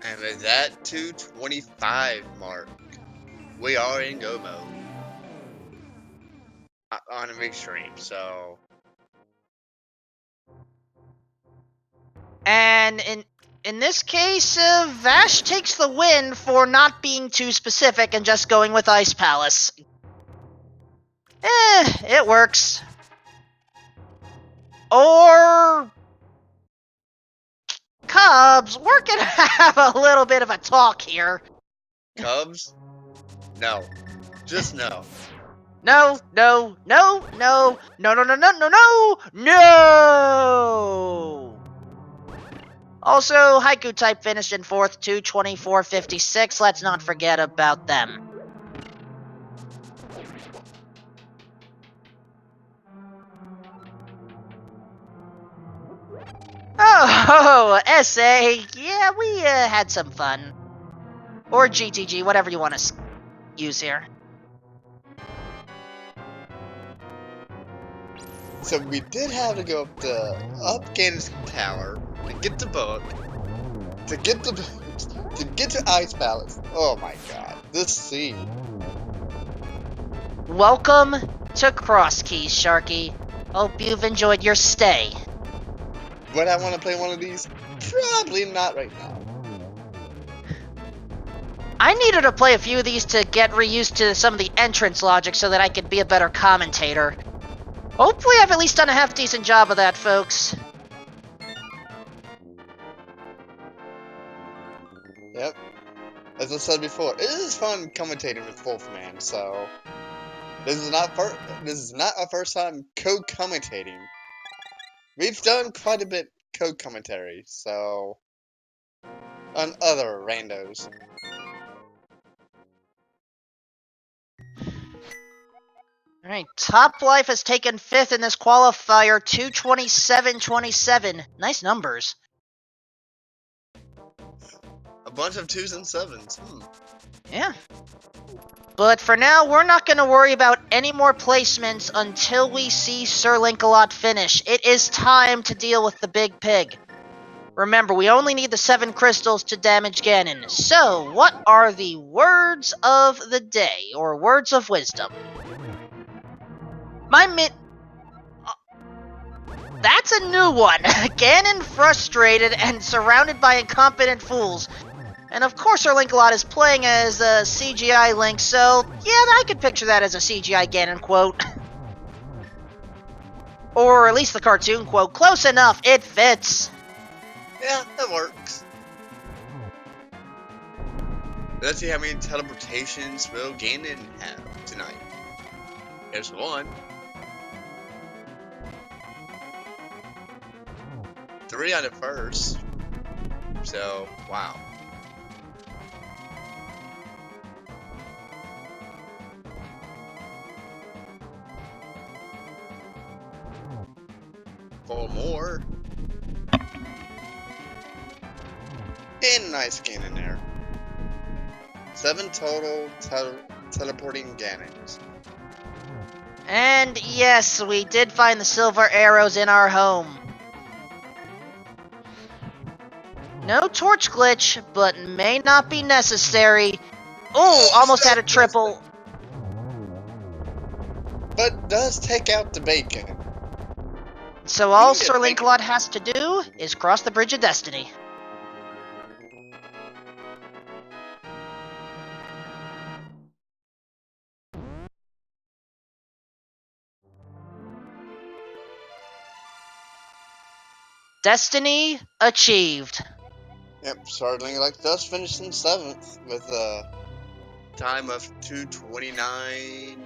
And at that 225 mark, we are in go mode on a big stream. So And in this case, Vash takes the win for not being too specific and just going with Ice Palace. It works. Or Cubs, we're gonna have a little bit of a talk here. Cubs, no, just no. No, no, no, no, no, no, no, no, no, no, no! Also, Haiku type finished in 4th, 224.56. Let's not forget about them. Oh, SA. Yeah, we had some fun. Or GTG, whatever you want to use here. So we did have to go up Gannis Tower to get the book, to get to Ice Palace. Oh my god, this scene. Welcome to Cross Keys, Sharky. Hope you've enjoyed your stay. Would I want to play one of these? Probably not right now. I needed to play a few of these to get reused to some of the entrance logic so that I could be a better commentator. Hopefully I've at least done a half-decent job of that, folks. Yep. As I said before, it is fun commentating with Wolfman, so this is not our first time co-commentating. We've done quite a bit co-commentary, so on other randos. Alright, Top Life has taken 5th in this qualifier, 227.27. Nice numbers. A bunch of 2s and 7s. Yeah. But for now, we're not going to worry about any more placements until we see Sir Lancelot finish. It is time to deal with the big pig. Remember, we only need the 7 crystals to damage Ganon. So, what are the words of the day, or words of wisdom? That's a new one. Ganon frustrated and surrounded by incompetent fools. And of course Sir Lancelot is playing as a CGI Link, so yeah, I could picture that as a CGI Ganon quote. Or at least the cartoon quote. Close enough, it fits. Yeah, that works. Let's see how many teleportations will Ganon have tonight. Here's one. 3 on the first. So, wow. Four more. And nice Ganon there. 7 total teleporting Ganons. And yes, we did find the silver arrows in our home. No torch glitch, but may not be necessary. Oh, almost had a triple. But does take out the bacon. So all You can Sir get bacon. Lancelot has to do is cross the Bridge of Destiny. Destiny achieved. Yep, Starling like does finish in 7th with a time of 2:29.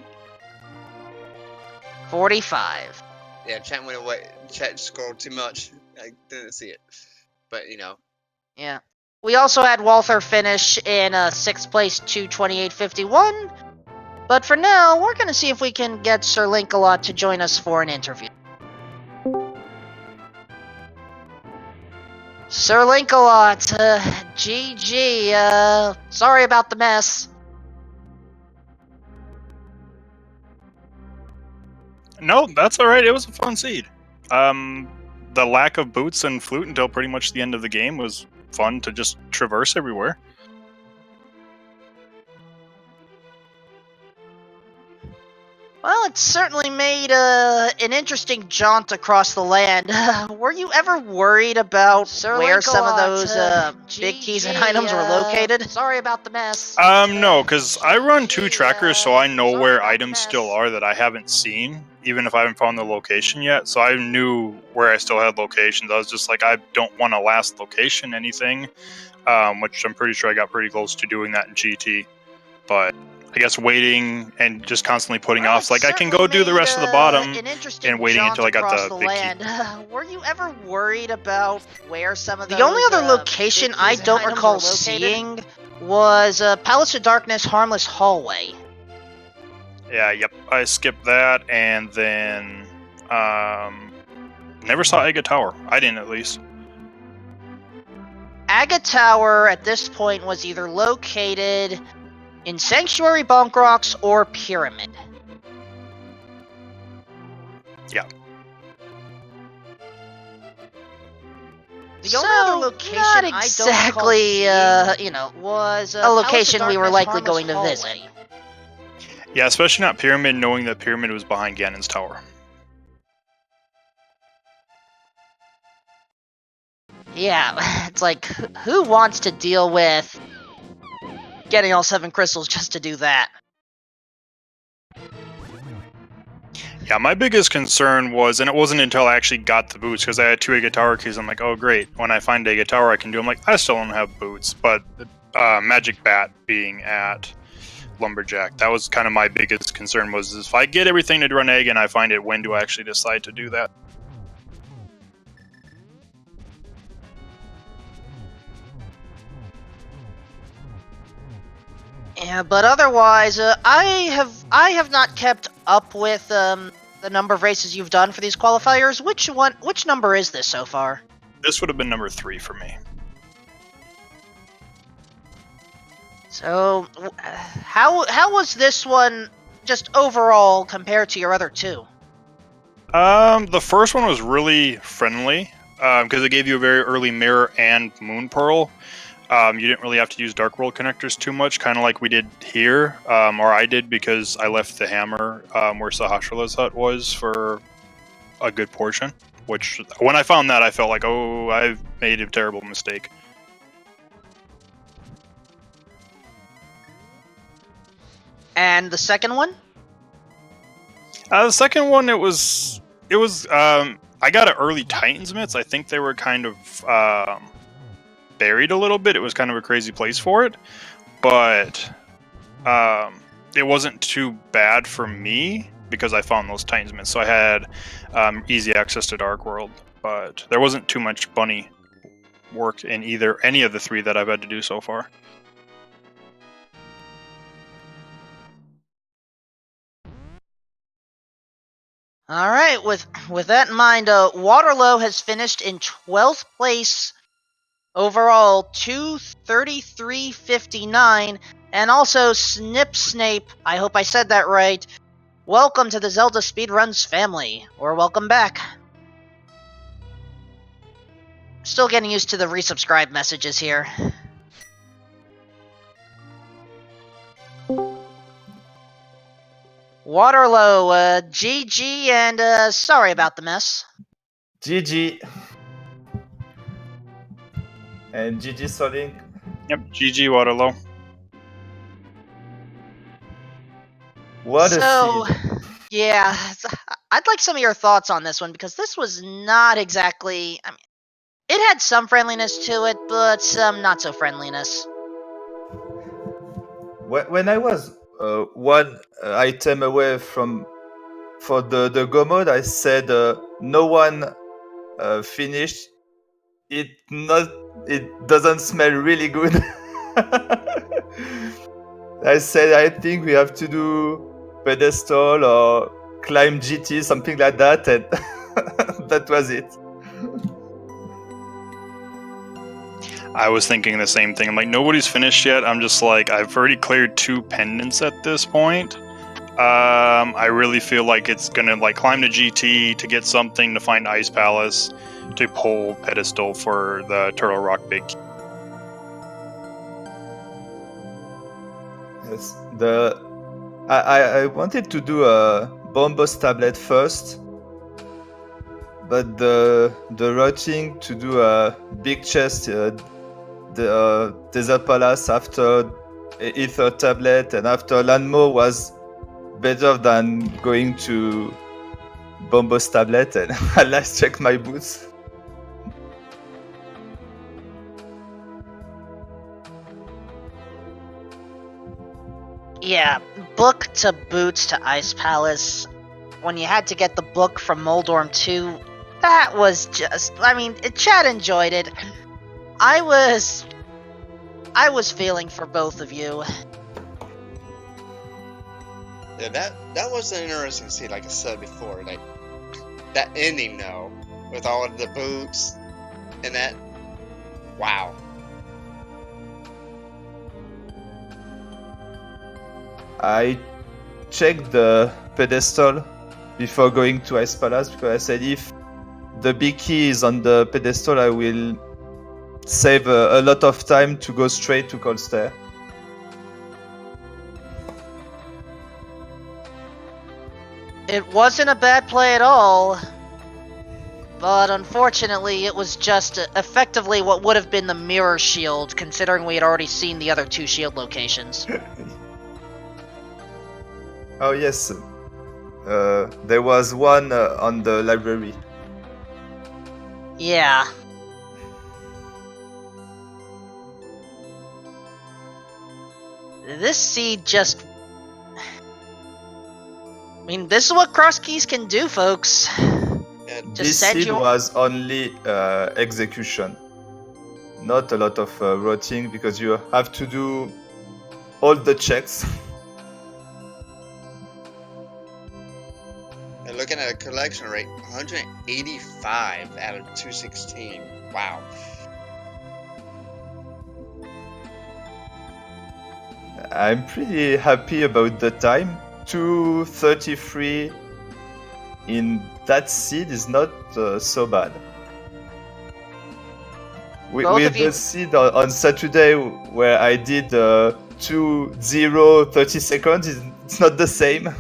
45. Yeah, chat went away. Chat scrolled too much. I didn't see it, but Yeah. We also had Walther finish in 6th place, 2:28.51. But for now, we're going to see if we can get Sir Lancelot to join us for an interview. Sir Lancelot, GG, sorry about the mess. No, that's alright. It was a fun seed. The lack of boots and flute until pretty much the end of the game was fun to just traverse everywhere. Well, it certainly made an interesting jaunt across the land. Were you ever worried about where some of those big keys and items were located? Sorry about the mess. No, because I run 2 trackers, so I know where items still are that I haven't seen, even if I haven't found the location yet. So I knew where I still had locations. I was just like, I don't want a last location anything, which I'm pretty sure I got pretty close to doing that in GT. But I guess waiting and just constantly putting off, so like I can go do the rest of the bottom and waiting until I got the big key. Were you ever worried about where some of the only other location I don't recall seeing was Palace of Darkness Harmless Hallway. Yeah, yep. I skipped that, and then never saw Aga Tower. I didn't, at least. Aga Tower at this point was either located in Sanctuary Bonk Rocks or Pyramid. Yeah. The only other location not exactly, was a location we were likely going to visit. Yeah, especially not Pyramid, knowing that Pyramid was behind Ganon's Tower. Yeah, it's like, who wants to deal with getting all 7 crystals just to do that? Yeah, my biggest concern was, and it wasn't until I actually got the boots, because I had 2 Aga Tower keys, I'm like, oh great, when I find Aga Tower I can do, I'm like, I still don't have boots, but Magic Bat being at Lumberjack, that was kind of my biggest concern, was if I get everything to run egg and I find it, when do I actually decide to do that? Yeah, but otherwise, I have not kept up with the number of races you've done for these qualifiers. Which number is this so far? This would have been number 3 for me. So, how was this one just overall compared to your other 2? The first one was really friendly, because it gave you a very early mirror and moon pearl. You didn't really have to use Dark World connectors too much, kind of like we did here, or I did, because I left the hammer where Sahasrala's hut was for a good portion, which, when I found that, I felt like, oh, I've made a terrible mistake. And the second one? The second one, it was, I got an early Titan's Mitts. I think they were kind of, buried a little bit. It was kind of a crazy place for it, but it wasn't too bad for me because I found those Titan's Mitts, so I had easy access to Dark World, but there wasn't too much bunny work in any of the 3 that I've had to do so far. All right, with that in mind, Waterloo has finished in 12th place overall, 2:33.59, and also Snip Snape, I hope I said that right. Welcome to the Zelda Speedruns family, or welcome back. Still getting used to the resubscribe messages here. Waterlow, GG, and sorry about the mess. GG. And GG Solink. Yep, GG Waterloo. What a So, seed. yeah, I'd like some of your thoughts on this one, because this was not exactly... I mean, it had some friendliness to it, but some not so friendliness. When I was one item away from for the go mode, I said no one finished. It doesn't smell really good. I said I think we have to do pedestal or climb GT, something like that, and that was it. I was thinking the same thing. I'm like, nobody's finished yet. I'm just like, I've already cleared 2 pendants at this point. I really feel like it's gonna like climb to GT to get something, to find Ice Palace, to pull pedestal for the Turtle Rock Big. Yes, I wanted to do a Bombos tablet first, but the routing to do a big chest, the Desert Palace after Ether tablet and after Landmo was better than going to Bombos tablet, and I last checked my boots. Yeah, book to boots to Ice Palace. When you had to get the book from Moldorm 2, that was just... I mean, Chad enjoyed it. I was feeling for both of you. Yeah, that was an interesting scene, like I said before. Like, that ending, though, with all of the boots and that. Wow. I checked the pedestal before going to Ice Palace because I said if the big key is on the pedestal, I will save a lot of time to go straight to Cold Stair. It wasn't a bad play at all, but unfortunately it was just effectively what would have been the mirror shield, considering we had already seen the other 2 shield locations. Oh yes, there was one on the library. Yeah. This seed just... I mean, this is what cross keys can do, folks. And Just This send seed you... was only execution, not a lot of routing because you have to do all the checks. and looking at a collection rate, 185 out of 216. Wow. I'm pretty happy about the time. 2:33 in that seed is not so bad. Both With of you- the seed on Saturday where I did 2:0 30 seconds, it's not the same.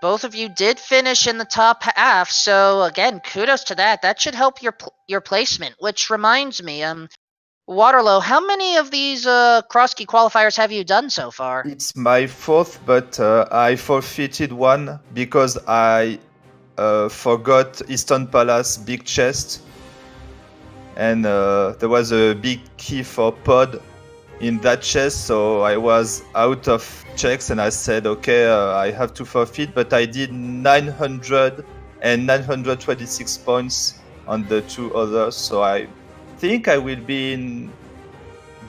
Both of you did finish in the top half, so again, kudos to that. That should help your placement, which reminds me, Waterloo, how many of these cross key qualifiers have you done so far? It's my 4th, but I forfeited one because I forgot Eastern Palace big chest, and there was a big key for pod in that chest, so I was out of checks, and I said, okay, I have to forfeit, but I did 900 and 926 points on the 2 others, so I think I will be in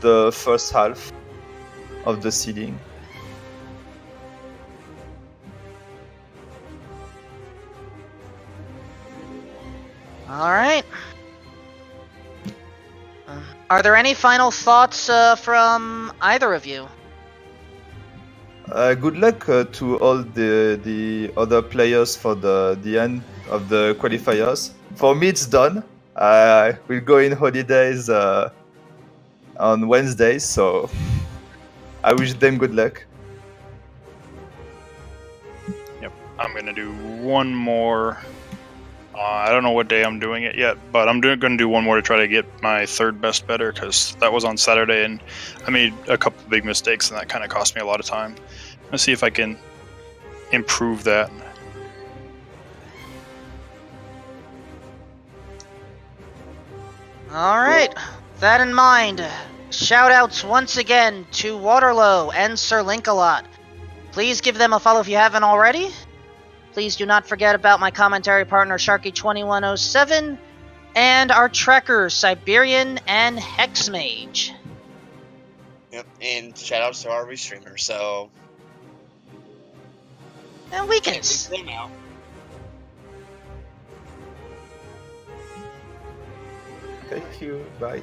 the first half of the seeding. Alright. Are there any final thoughts from either of you? Good luck to all the other players for the end of the qualifiers. For me, it's done. We'll go in holidays on Wednesdays, so I wish them good luck. I'm gonna do one more. I don't know what day I'm doing it yet, but I'm going to do one more to try to get my third best better, because that was on Saturday and I made a couple big mistakes and that kind of cost me a lot of time. Let's see if I can improve that. Alright, with that in mind, shoutouts once again to Waterlow and Sir Linkalot. Please give them a follow if you haven't already. Please do not forget about my commentary partner Sharky2107 and our trekkers Siberian and Hexmage. Yep, and shout outs to our restreamer, so. And we can. Can't leave them out. Thank you. Bye.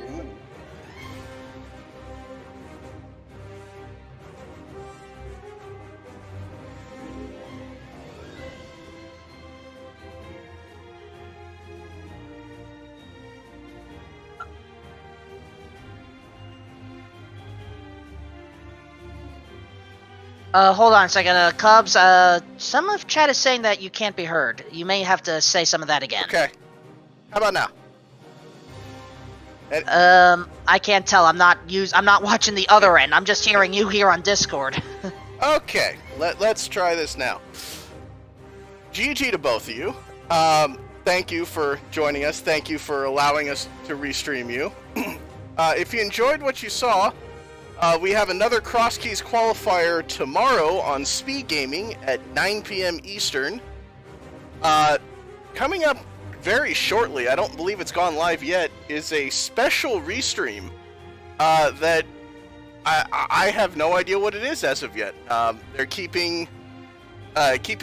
Ooh. Hold on a second, Cubs, some of chat is saying that you can't be heard. You may have to say some of that again. Okay. How about now? I can't tell. I'm not watching the other end. I'm just hearing you here on Discord. Okay, let's try this now. GG to both of you. Thank you for joining us. Thank you for allowing us to restream you. If you enjoyed what you saw, we have another Cross Keys qualifier tomorrow on Speed Gaming at 9 p.m. Eastern. Coming up very shortly, I don't believe it's gone live yet, is a special restream that I have no idea what it is as of yet. They're keeping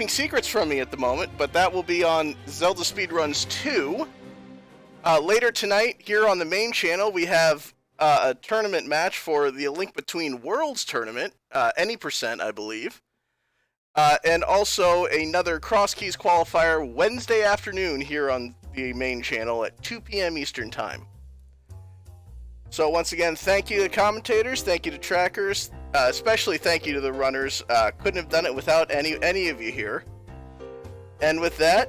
secrets from me at the moment, but that will be on Zelda Speedruns 2. Later tonight, here on the main channel, we have a tournament match for the Link Between Worlds tournament, any percent, I believe. And also another Cross Keys qualifier Wednesday afternoon here on the main channel at 2 p.m. Eastern Time. So once again, thank you to the commentators, thank you to trackers, especially thank you to the runners. Couldn't have done it without any of you here. And with that,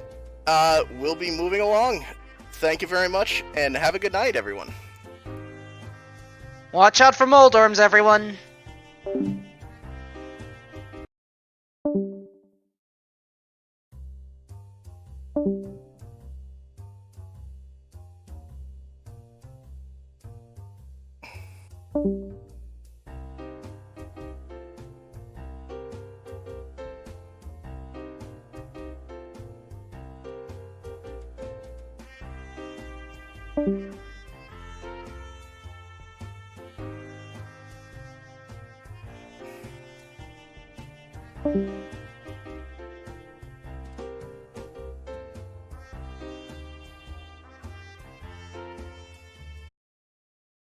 we'll be moving along. Thank you very much, and have a good night, everyone. Watch out for Moldorms, everyone.